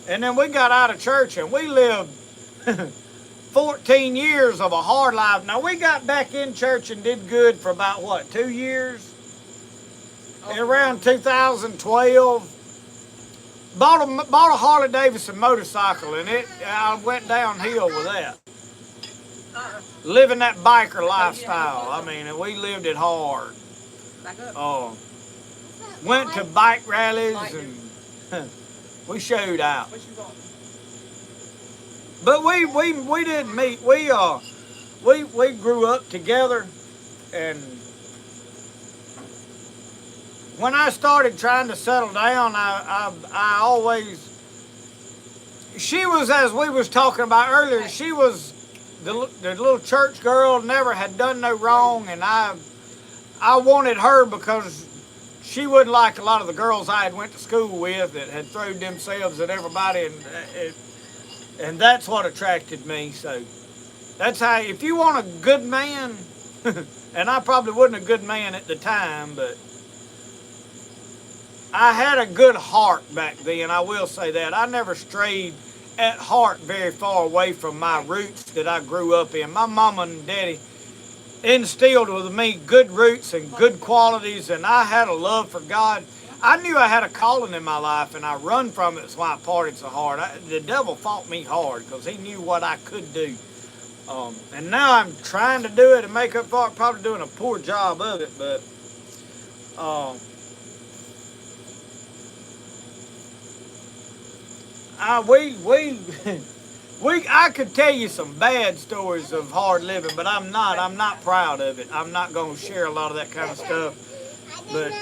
And then we got out of church and we lived 14 years of a hard life. Now, we got back in church and did good for about, what, 2 years? Around 2012. Bought a Harley Davidson motorcycle, and I went downhill with that. Living that biker lifestyle. I mean, and we lived it hard. Back up. Went to bike rallies and we showed out. What you want? But we didn't meet. We grew up together, and when I started trying to settle down, I always, she was, as we was talking about earlier, she was the little church girl, never had done no wrong, and I wanted her because she wasn't like a lot of the girls I had went to school with that had thrown themselves at everybody, and that's what attracted me. So that's how, if you want a good man, and I probably wasn't a good man at the time, but I had a good heart back then, I will say that. I never strayed at heart very far away from my roots that I grew up in. My mama and daddy instilled with me good roots and good qualities, and I had a love for God. I knew I had a calling in my life, and I run from it. That's why I partied so hard. The devil fought me hard because he knew what I could do. And now I'm trying to do it and make up for it, probably doing a poor job of it, but I could tell you some bad stories of hard living, but I'm not proud of it. I'm not going to share a lot of that kind of stuff. But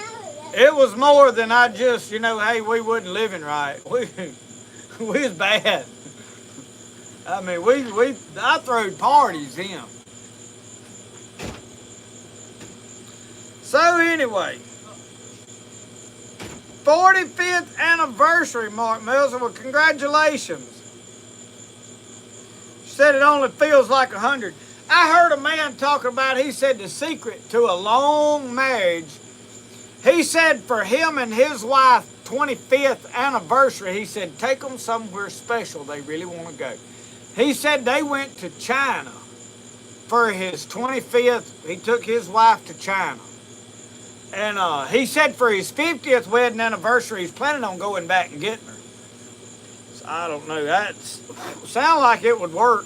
it was more than I just, hey, we wasn't living right. We was bad. I mean, I throwed parties then. So anyway, 45th anniversary, Mark Mills. Well, congratulations. She said it only feels like 100. I heard a man talking about, he said the secret to a long marriage, he said for him and his wife, 25th anniversary, he said take them somewhere special they really want to go. He said they went to China for his 25th. He took his wife to China. And he said for his 50th wedding anniversary, he's planning on going back and getting her. So I don't know. That sounds like it would work.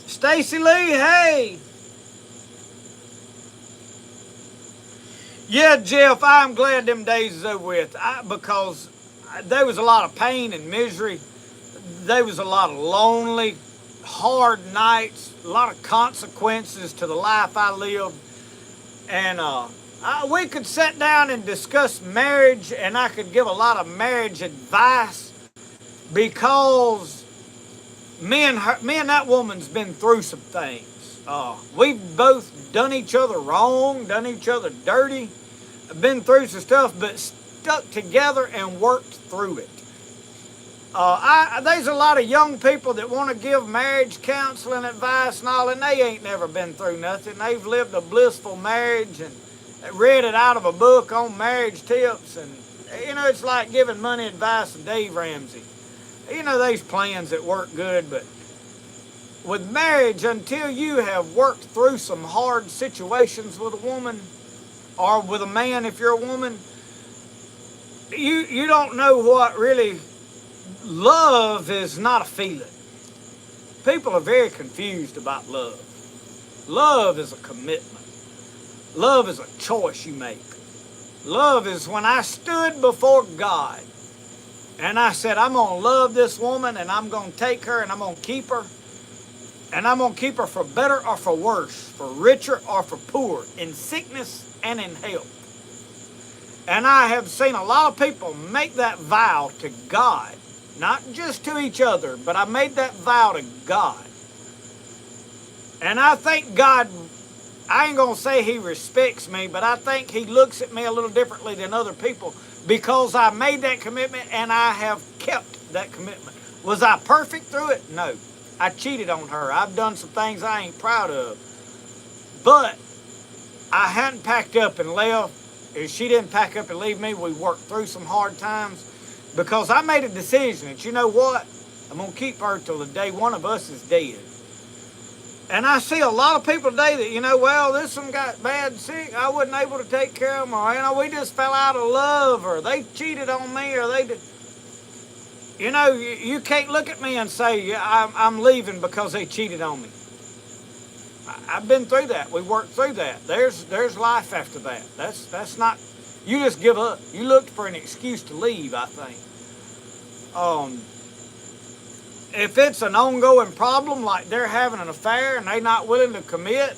Stacy Lee, hey. Yeah, Jeff, I'm glad them days is over with. Because there was a lot of pain and misery. There was a lot of lonely, hard nights, a lot of consequences to the life I lived. And we could sit down and discuss marriage, and I could give a lot of marriage advice because me and that woman's been through some things. We've both done each other wrong, done each other dirty, been through some stuff, but stuck together and worked through it. There's a lot of young people that want to give marriage counseling advice and all, and they ain't never been through nothing. They've lived a blissful marriage and read it out of a book on marriage tips, and it's like giving money advice to Dave Ramsey. There's plans that work good, but with marriage, until you have worked through some hard situations with a woman, or with a man if you're a woman, you don't know what really love is. Not a feeling. People are very confused about love. Love is a commitment. Love is a choice you make. Love is when I stood before God and I said, I'm going to love this woman and I'm going to take her and I'm going to keep her. And I'm going to keep her for better or for worse, for richer or for poor, in sickness and in health. And I have seen a lot of people make that vow to God, not just to each other, but I made that vow to God. And I think God, I ain't going to say he respects me, but I think he looks at me a little differently than other people because I made that commitment and I have kept that commitment. Was I perfect through it? No. I cheated on her. I've done some things I ain't proud of. But I hadn't packed up and left. If she didn't pack up and leave me, we worked through some hard times because I made a decision that, you know what? I'm going to keep her till the day one of us is dead. And I see a lot of people today that, you know, well, this one got bad sick. I wasn't able to take care of them. Or, you know, we just fell out of love. Or they cheated on me. Or they did. You know, you can't look at me and say, I'm leaving because they cheated on me. I've been through that. We worked through that. There's life after that. That's not, you just give up. You looked for an excuse to leave, I think. If it's an ongoing problem, like they're having an affair and they're not willing to commit,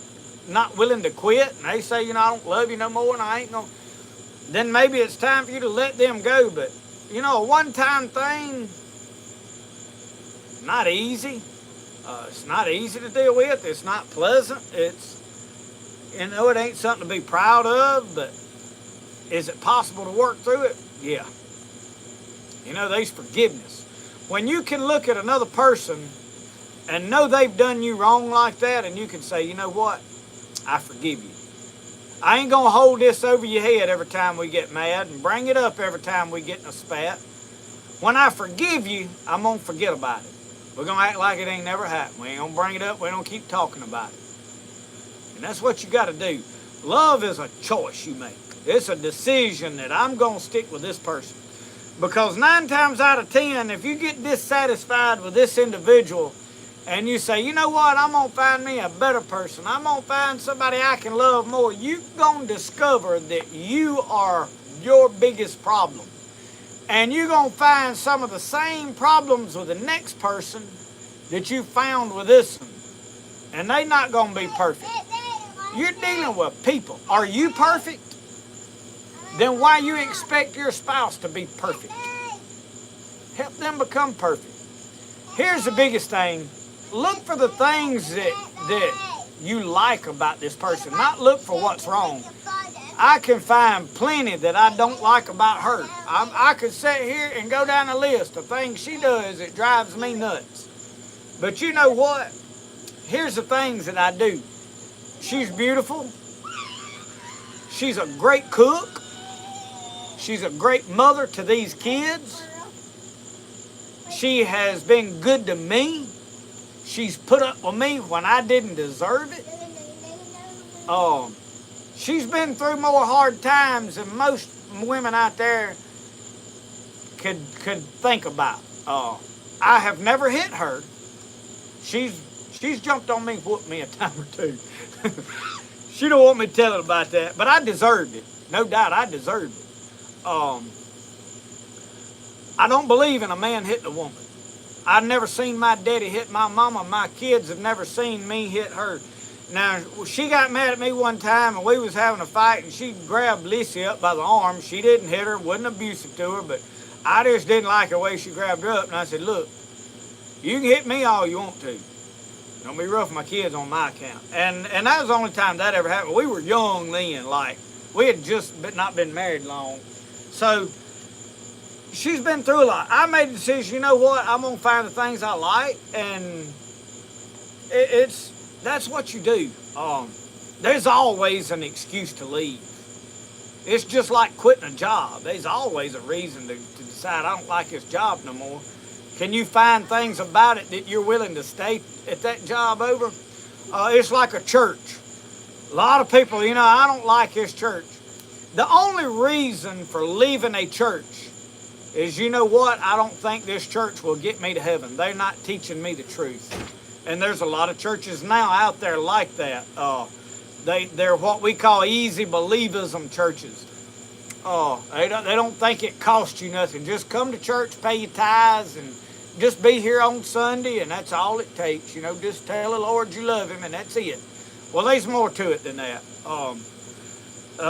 not willing to quit, and they say, you know, I don't love you no more and I ain't gonna, then maybe it's time for you to let them go. But, you know, a one-time thing, not easy. It's not easy to deal with. It's not pleasant. It's, you know, it ain't something to be proud of, but is it possible to work through it? Yeah. You know, there's forgiveness. When you can look at another person and know they've done you wrong like that, and you can say, you know what? I forgive you. I ain't going to hold this over your head every time we get mad and bring it up every time we get in a spat. When I forgive you, I'm going to forget about it. We're going to act like it ain't never happened. We ain't going to bring it up. We don't keep talking about it. And that's what you got to do. Love is a choice you make. It's a decision that I'm going to stick with this person. Because 9 times out of 10, if you get dissatisfied with this individual and you say, you know what, I'm going to find me a better person. I'm going to find somebody I can love more. You're going to discover that you are your biggest problem. And you're going to find some of the same problems with the next person that you found with this one. And they're not going to be perfect. You're dealing with people. Are you perfect? Then why you expect your spouse to be perfect? Help them become perfect. Here's the biggest thing. Look for the things that you like about this person. Not look for what's wrong. I can find plenty that I don't like about her. I could sit here and go down a list of things she does that drives me nuts. But you know what? Here's the things that I do. She's beautiful. She's a great cook. She's a great mother to these kids. She has been good to me. She's put up with me when I didn't deserve it. She's been through more hard times than most women out there could think about. I have never hit her. She's jumped on me and whooped me a time or two. She don't want me to tell her about that, but I deserved it. No doubt, I deserved it. I don't believe in a man hitting a woman. I've never seen my daddy hit my mama. My kids have never seen me hit her. Now, she got mad at me one time, and we was having a fight, and she grabbed Lissy up by the arm. She didn't hit her, wasn't abusive to her, but I just didn't like the way she grabbed her up, and I said, look, you can hit me all you want to. Don't be rough with my kids on my account. And that was the only time that ever happened. We were young then, like, we had just not been married long. So, she's been through a lot. I made the decision, you know what, I'm going to find the things I like, and that's what you do. There's always an excuse to leave. It's just like quitting a job. There's always a reason to decide I don't like this job no more. Can you find things about it that you're willing to stay at that job over? It's like a church. A lot of people, you know, I don't like this church. The only reason for leaving a church is, you know what, I don't think this church will get me to heaven. They're not teaching me the truth. And there's a lot of churches now out there like that. They're what we call easy believism churches. They don't think it costs you nothing. Just come to church, pay your tithes, and just be here on Sunday, and that's all it takes. You know, just tell the Lord you love Him, and that's it. Well, there's more to it than that.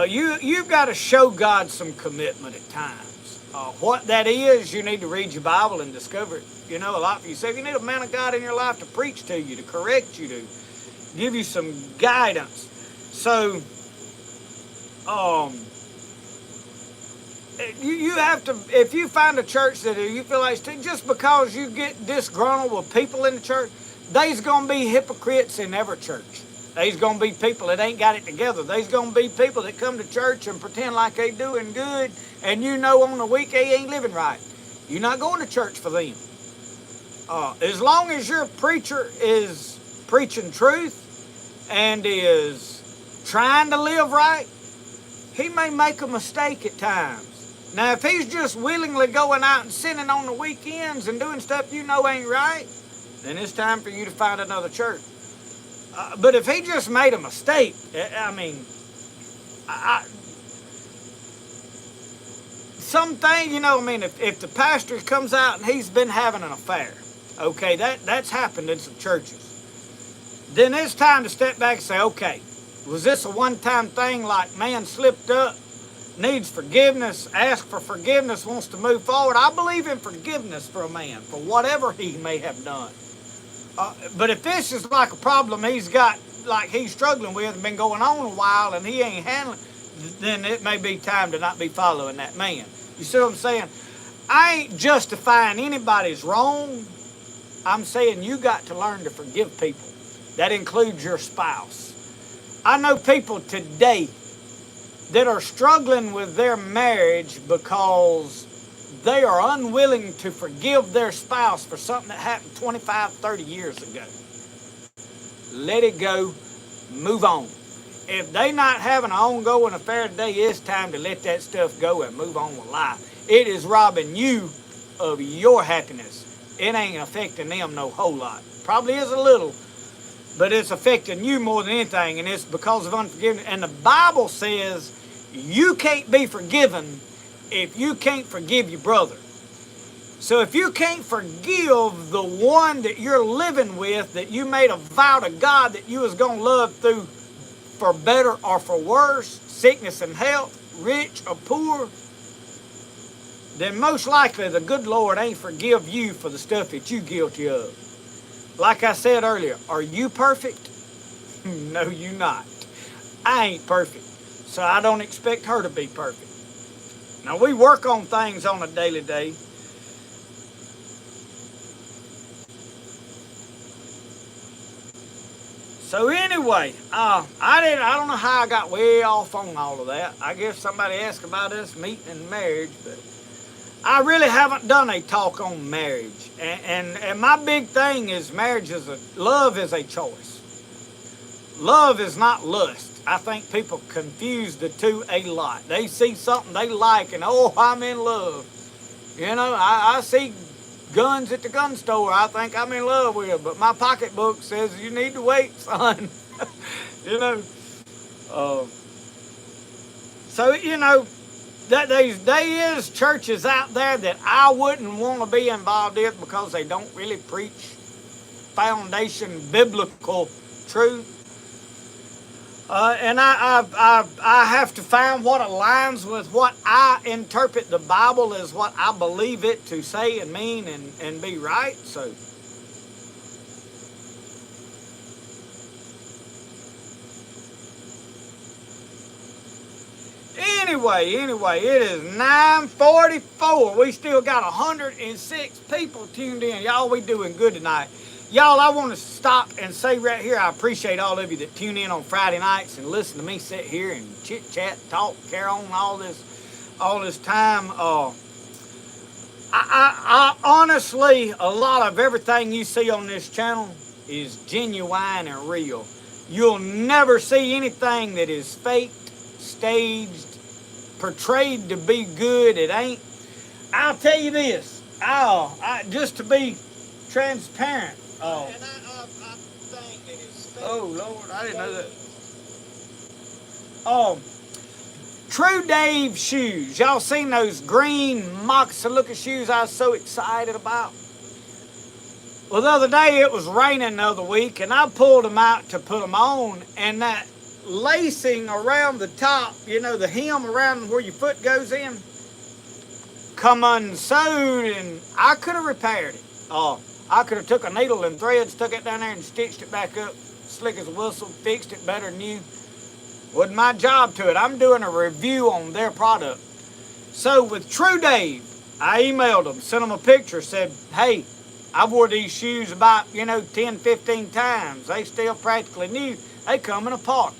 You've got to show God some commitment at times. What that is, you need to read your Bible and discover it. You know, a lot of you say you need a man of God in your life to preach to you, to correct you, to give you some guidance. So, you have to, if you find a church that you feel like, just because you get disgruntled with people in the church, there's going to be hypocrites in every church. There's going to be people that ain't got it together. There's going to be people that come to church and pretend like they doing good, and you know on the week they ain't living right. You're not going to church for them. As long as your preacher is preaching truth and is trying to live right, he may make a mistake at times. Now, if he's just willingly going out and sinning on the weekends and doing stuff you know ain't right, then it's time for you to find another church. But if he just made a mistake, I mean, something, you know, I mean, if the pastor comes out and he's been having an affair, okay, that's happened in some churches, then it's time to step back and say, okay, was this a one-time thing, like man slipped up, needs forgiveness, ask for forgiveness, wants to move forward? I believe in forgiveness for a man for whatever he may have done. But if this is like a problem he's got, like he's struggling with and been going on a while and he ain't handling, then it may be time to not be following that man. You see what I'm saying? I ain't justifying anybody's wrong. I'm saying you got to learn to forgive people. That includes your spouse. I know people today that are struggling with their marriage because they are unwilling to forgive their spouse for something that happened 25, 30 years ago. Let it go. Move on. If they not having an ongoing affair today, it's time to let that stuff go and move on with life. It is robbing you of your happiness. It ain't affecting them no whole lot. Probably is a little, but it's affecting you more than anything, and it's because of unforgiveness. And the Bible says you can't be forgiven if you can't forgive your brother. So if you can't forgive the one that you're living with, that you made a vow to God that you was going to love through for better or for worse, sickness and health, rich or poor, then most likely the good Lord ain't forgive you for the stuff that you guilty of. Like I said earlier, are you perfect? No, you not. I ain't perfect, so I don't expect her to be perfect. Now, we work on things on a daily day. So anyway, I don't know how I got way off on all of that. I guess somebody asked about us meeting and marriage, but I really haven't done a talk on marriage. And my big thing is marriage love is a choice. Love is not lust. I think people confuse the two a lot. They see something they like and, oh, I'm in love. You know, I see guns at the gun store I think I'm in love with, but my pocketbook says you need to wait, son. You know. So, you know, that there is churches out there that I wouldn't want to be involved in because they don't really preach foundation biblical truth. And I have to find what aligns with what I interpret the Bible as what I believe it to say and mean and be right. So, anyway, it is 9:44. We still got 106 people tuned in. Y'all, we doing good tonight. Y'all, I want to stop and say right here, I appreciate all of you that tune in on Friday nights and listen to me sit here and chit chat, talk, carry on all this time. I honestly, a lot of everything you see on this channel is genuine and real. You'll never see anything that is faked, staged, portrayed to be good. It ain't. I'll tell you this. Just to be transparent. Oh. And I think that it's fake. Oh, Lord, I didn't know that. True Dave shoes. Y'all seen those green moccasin looking shoes I was so excited about? Well, the other day it was raining the other week, and I pulled them out to put them on, and that lacing around the top, you know, the hem around where your foot goes in, come unsewed, and I could have repaired it. I could have took a needle and thread, stuck it down there and stitched it back up, slick as a whistle, fixed it better than you. Wasn't my job to it. I'm doing a review on their product. So with True Dave, I emailed them, sent them a picture, said, hey, I've wore these shoes about, 10, 15 times. They still practically new. They coming apart.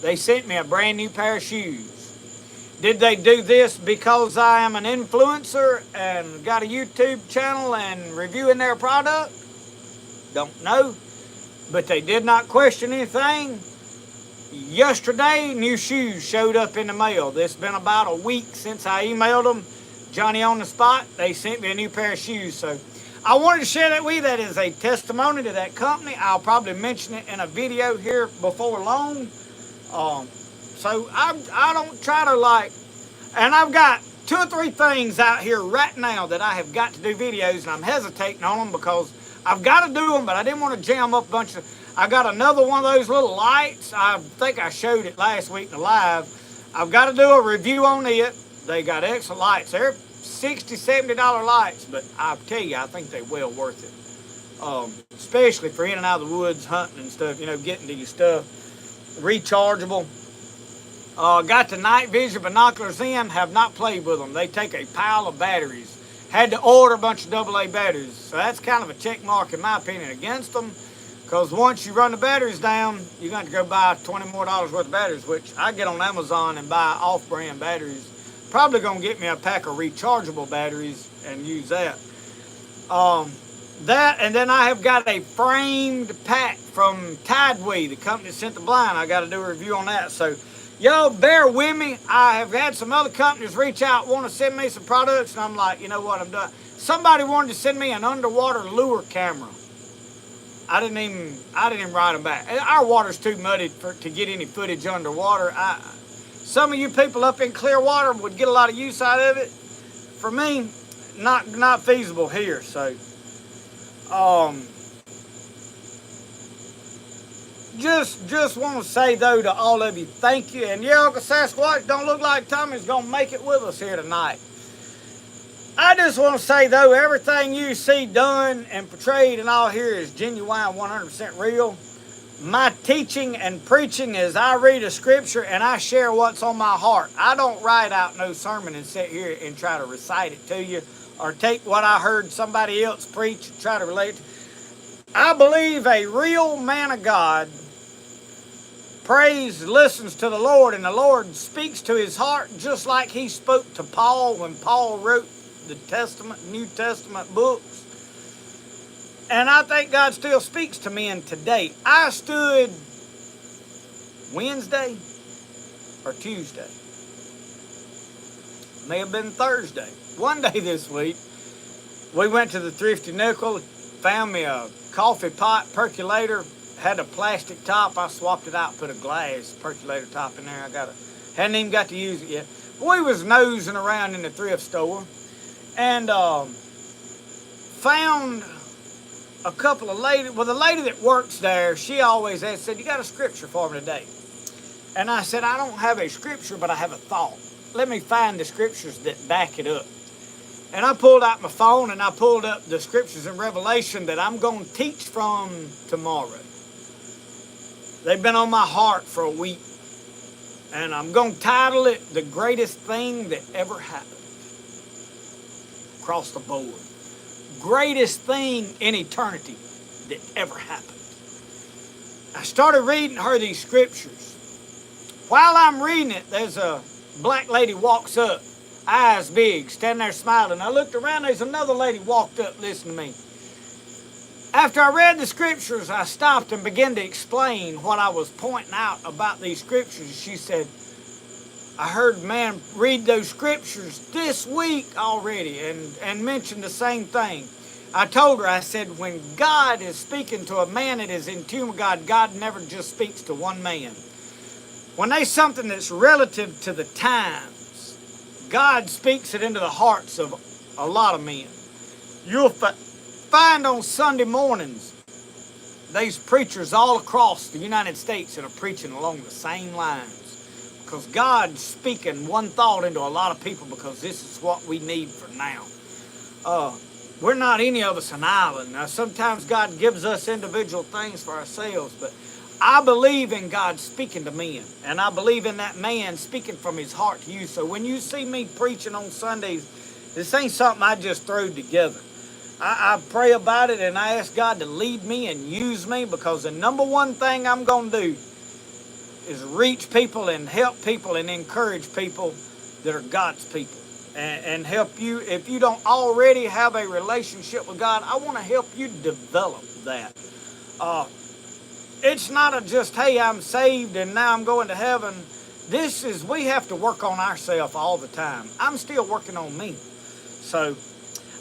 They sent me a brand new pair of shoes. Did they do this because I am an influencer and got a YouTube channel and reviewing their product? Don't know. But they did not question anything. Yesterday, new shoes showed up in the mail. It's been about a week since I emailed them. Johnny on the spot, they sent me a new pair of shoes. So I wanted to share that with you. That is a testimony to that company. I'll probably mention it in a video here before long. So I don't try to and I've got 2 or 3 things out here right now that I have got to do videos, and I'm hesitating on them because I've got to do them, but I didn't want to jam up a bunch of. I got another one of those little lights. I think I showed it last week in the live. I've got to do a review on it. They got excellent lights. They're $60, $70 lights, but I'll tell you, I think they're well worth it. Especially for in and out of the woods, hunting and stuff, getting to your stuff. Rechargeable. Got the night vision binoculars in, have not played with them. They take a pile of batteries. Had to order a bunch of AA batteries. So that's kind of a check mark, in my opinion, against them. Because once you run the batteries down, you're going to go buy $20 more worth of batteries, which I get on Amazon and buy off-brand batteries. Probably going to get me a pack of rechargeable batteries and use that. That, and then I have got a framed pack from Tideway, the company that sent the blind. I got to do a review on that. So, y'all bear with me. I have had some other companies reach out, want to send me some products, and I'm like, you know what, I'm done. Somebody wanted to send me an underwater lure camera. I didn't even write them back. Our water's too muddy to get any footage underwater. Some of you people up in clear water would get a lot of use out of it. For me, not feasible here. So, just want to say though to all of you, thank you. And yeah, Uncle Sasquatch don't look like Tommy's gonna make it with us here tonight. I just want to say though, everything you see done and portrayed and all here is genuine, 100% real. My teaching and preaching is I read a scripture and I share what's on my heart. I don't write out no sermon and sit here and try to recite it to you or take what I heard somebody else preach and try to relate it. I believe a real man of God prays, listens to the Lord, and the Lord speaks to his heart just like he spoke to Paul when Paul wrote the New Testament books. And I think God still speaks to men today. I stood Wednesday or Tuesday. May have been Thursday. One day this week, we went to the Thrifty Nickel, found me a coffee pot percolator, had a plastic top. I swapped it out, put a glass percolator top in there. Hadn't even got to use it yet. We was nosing around in the thrift store and found a couple of ladies. Well, the lady that works there, she always said, you got a scripture for me today? And I said, I don't have a scripture, but I have a thought. Let me find the scriptures that back it up. And I pulled out my phone and I pulled up the scriptures in Revelation that I'm going to teach from tomorrow. They've been on my heart for a week. And I'm going to title it, The Greatest Thing That Ever Happened. Across the board. Greatest thing in eternity that ever happened. I started reading her these scriptures. While I'm reading it, there's a black lady walks up, eyes big, standing there smiling. I looked around, there's another lady walked up listening to me. After I read the scriptures, I stopped and began to explain what I was pointing out about these scriptures. She said, I heard man read those scriptures this week already and mentioned the same thing. I told her, I said, when God is speaking to a man that is in tune with God, God never just speaks to one man. when there's something that's relative to the times, God speaks it into the hearts of a lot of men. You'll find on Sunday mornings, there's preachers all across the United States that are preaching along the same lines. Because God's speaking one thought into a lot of people because this is what we need for now. We're not any of us an island. Now, sometimes God gives us individual things for ourselves, but I believe in God speaking to men, and I believe in that man speaking from his heart to you. So when you see me preaching on Sundays, this ain't something I just threw together. I pray about it, and I ask God to lead me and use me, because the number one thing I'm going to do is reach people and help people and encourage people that are God's people. And help you, if you don't already have a relationship with God, I want to help you develop that. It's not just, hey, I'm saved and now I'm going to heaven. We have to work on ourselves all the time. I'm still working on me. So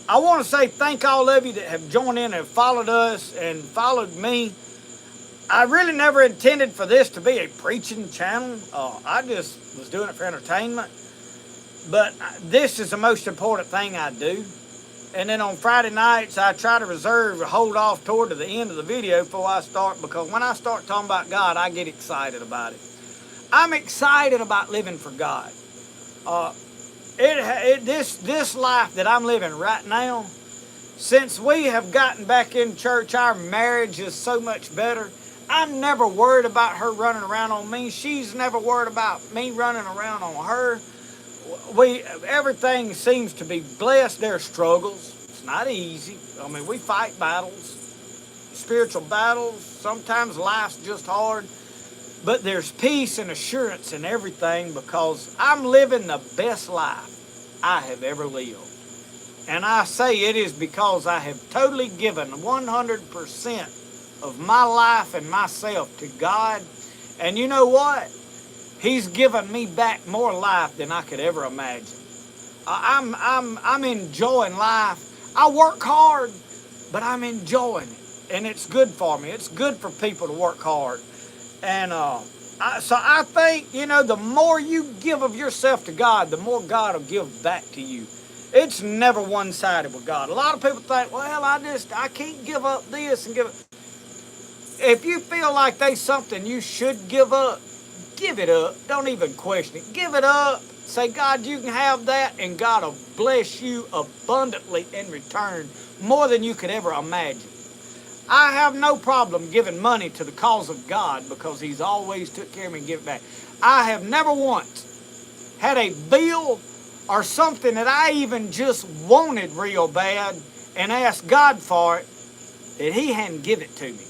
I want to say thank all of you that have joined in and followed us and followed me. I really never intended for this to be a preaching channel. I just was doing it for entertainment. But this is the most important thing I do. And then on Friday nights, I try to hold off toward the end of the video before I start, because when I start talking about God, I get excited about it. I'm excited about living for God. This life that I'm living right now, since we have gotten back in church, our marriage is so much better. I'm never worried about her running around on me. She's never worried about me running around on her. Everything seems to be blessed. There are struggles. It's not easy. I mean, we fight battles, spiritual battles. Sometimes life's just hard. But there's peace and assurance in everything, because I'm living the best life I have ever lived. And I say it is because I have totally given 100% of my life and myself to God. And you know what? He's given me back more life than I could ever imagine. I'm enjoying life. I work hard, but I'm enjoying it. And it's good for me. It's good for people to work hard. And so I think, the more you give of yourself to God, the more God will give back to you. It's never one-sided with God. A lot of people think, well, I can't give up this and give it. If you feel like there's something you should give up, give it up. Don't even question it. Give it up. Say, God, you can have that, and God will bless you abundantly in return, more than you could ever imagine. I have no problem giving money to the cause of God, because He's always took care of me and give it back. I have never once had a bill or something that I even just wanted real bad and asked God for it, that He hadn't give it to me.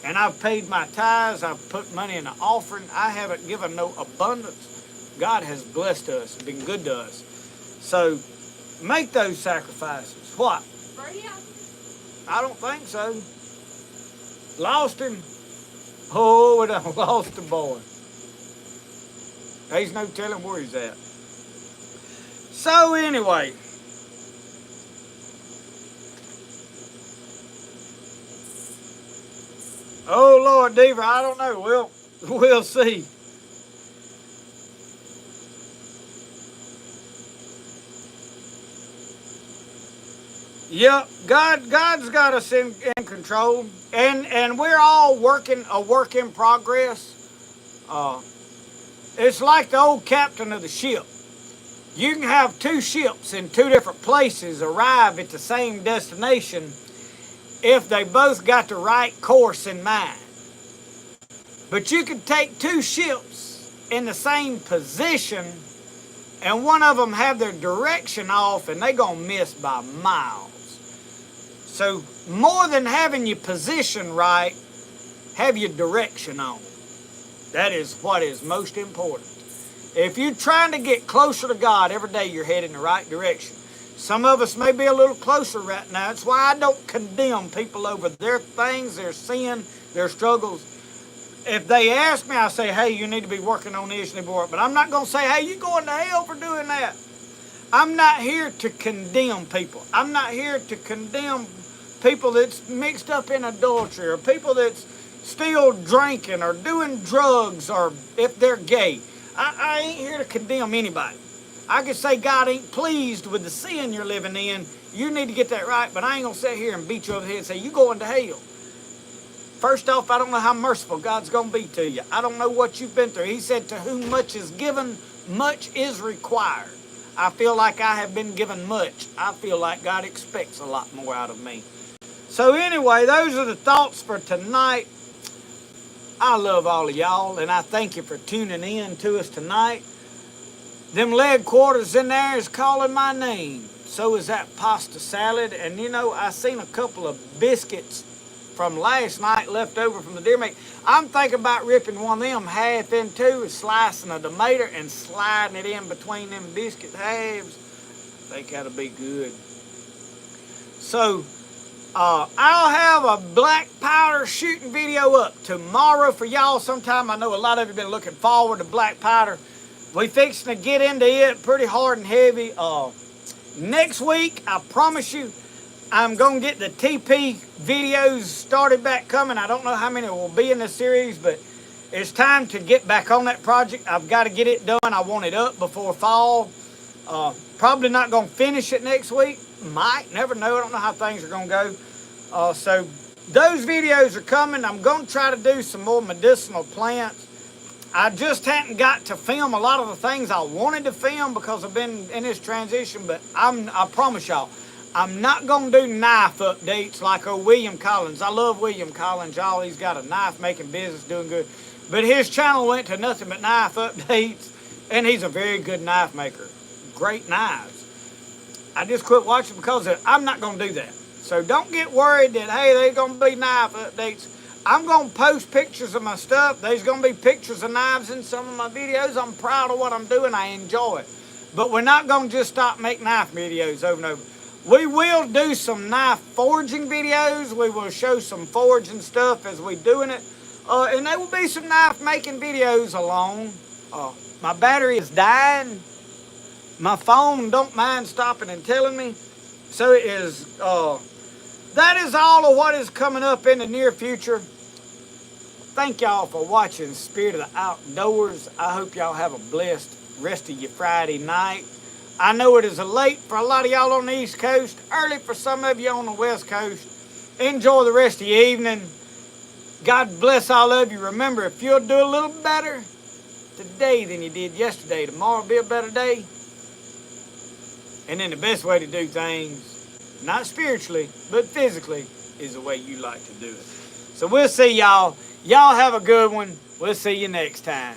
And I've paid my tithes. I've put money in the offering. I haven't given no abundance. God has blessed us, been good to us. So make those sacrifices. What? I don't think so. Lost him. Oh, we done lost the boy. There's no telling where he's at. So anyway. Oh, Lord, Deaver, I don't know. We'll see. Yep, God's got us in control, and we're all a work in progress. It's like the old captain of the ship. You can have two ships in two different places arrive at the same destination if they both got the right course in mind. But you could take two ships in the same position, and one of them have their direction off, and they're going to miss by miles. So more than having your position right, have your direction on. That is what is most important. If you're trying to get closer to God every day, you're heading in the right direction. Some of us may be a little closer right now. That's why I don't condemn people over their things, their sin, their struggles. If they ask me, I say, hey, you need to be working on this, you need to be working. But I'm not going to say, hey, you're going to hell for doing that. I'm not here to condemn people. I'm not here to condemn people that's mixed up in adultery, or people that's still drinking or doing drugs or if they're gay. I ain't here to condemn anybody. I can say God ain't pleased with the sin you're living in. You need to get that right, but I ain't going to sit here and beat you over the head and say, you going to hell. First off, I don't know how merciful God's going to be to you. I don't know what you've been through. He said, to whom much is given, much is required. I feel like I have been given much. I feel like God expects a lot more out of me. So anyway, those are the thoughts for tonight. I love all of y'all, and I thank you for tuning in to us tonight. Them leg quarters in there is calling my name. So is that pasta salad. And you know, I seen a couple of biscuits from last night left over from the deer meat. I'm thinking about ripping one of them half in two and slicing a tomato and sliding it in between them biscuit halves. I think that'll be good. So, I'll have a black powder shooting video up tomorrow for y'all sometime. I know a lot of you have been looking forward to black powder. We fixing to get into it pretty hard and heavy. Next week, I promise you, I'm going to get the TP videos started back coming. I don't know how many will be in this series, but it's time to get back on that project. I've got to get it done. I want it up before fall. Probably not going to finish it next week. Might, never know. I don't know how things are going to go. So those videos are coming. I'm going to try to do some more medicinal plants. I just hadn't got to film a lot of the things I wanted to film because I've been in this transition, but I promise y'all, I'm not going to do knife updates like old William Collins. I love William Collins, y'all. He's got a knife making business doing good. But his channel went to nothing but knife updates, and he's a very good knife maker. Great knives. I just quit watching because I'm not going to do that. So don't get worried that, hey, there's going to be knife updates. I'm going to post pictures of my stuff. There's going to be pictures of knives in some of my videos. I'm proud of what I'm doing. I enjoy it. But we're not going to just stop making knife videos over and over. We will do some knife forging videos. We will show some forging stuff as we're doing it. And there will be some knife making videos along. My battery is dying. My phone don't mind stopping and telling me. So it is, that is all of what is coming up in the near future. Thank y'all for watching Spirit of the Outdoors. I hope y'all have a blessed rest of your Friday night. I know it is late for a lot of y'all on the East Coast, early for some of you on the West Coast. Enjoy the rest of your evening. God bless all of you. Remember, if you'll do a little better today than you did yesterday, tomorrow will be a better day. And then the best way to do things, not spiritually, but physically, is the way you like to do it. So we'll see y'all. Y'all have a good one. We'll see you next time.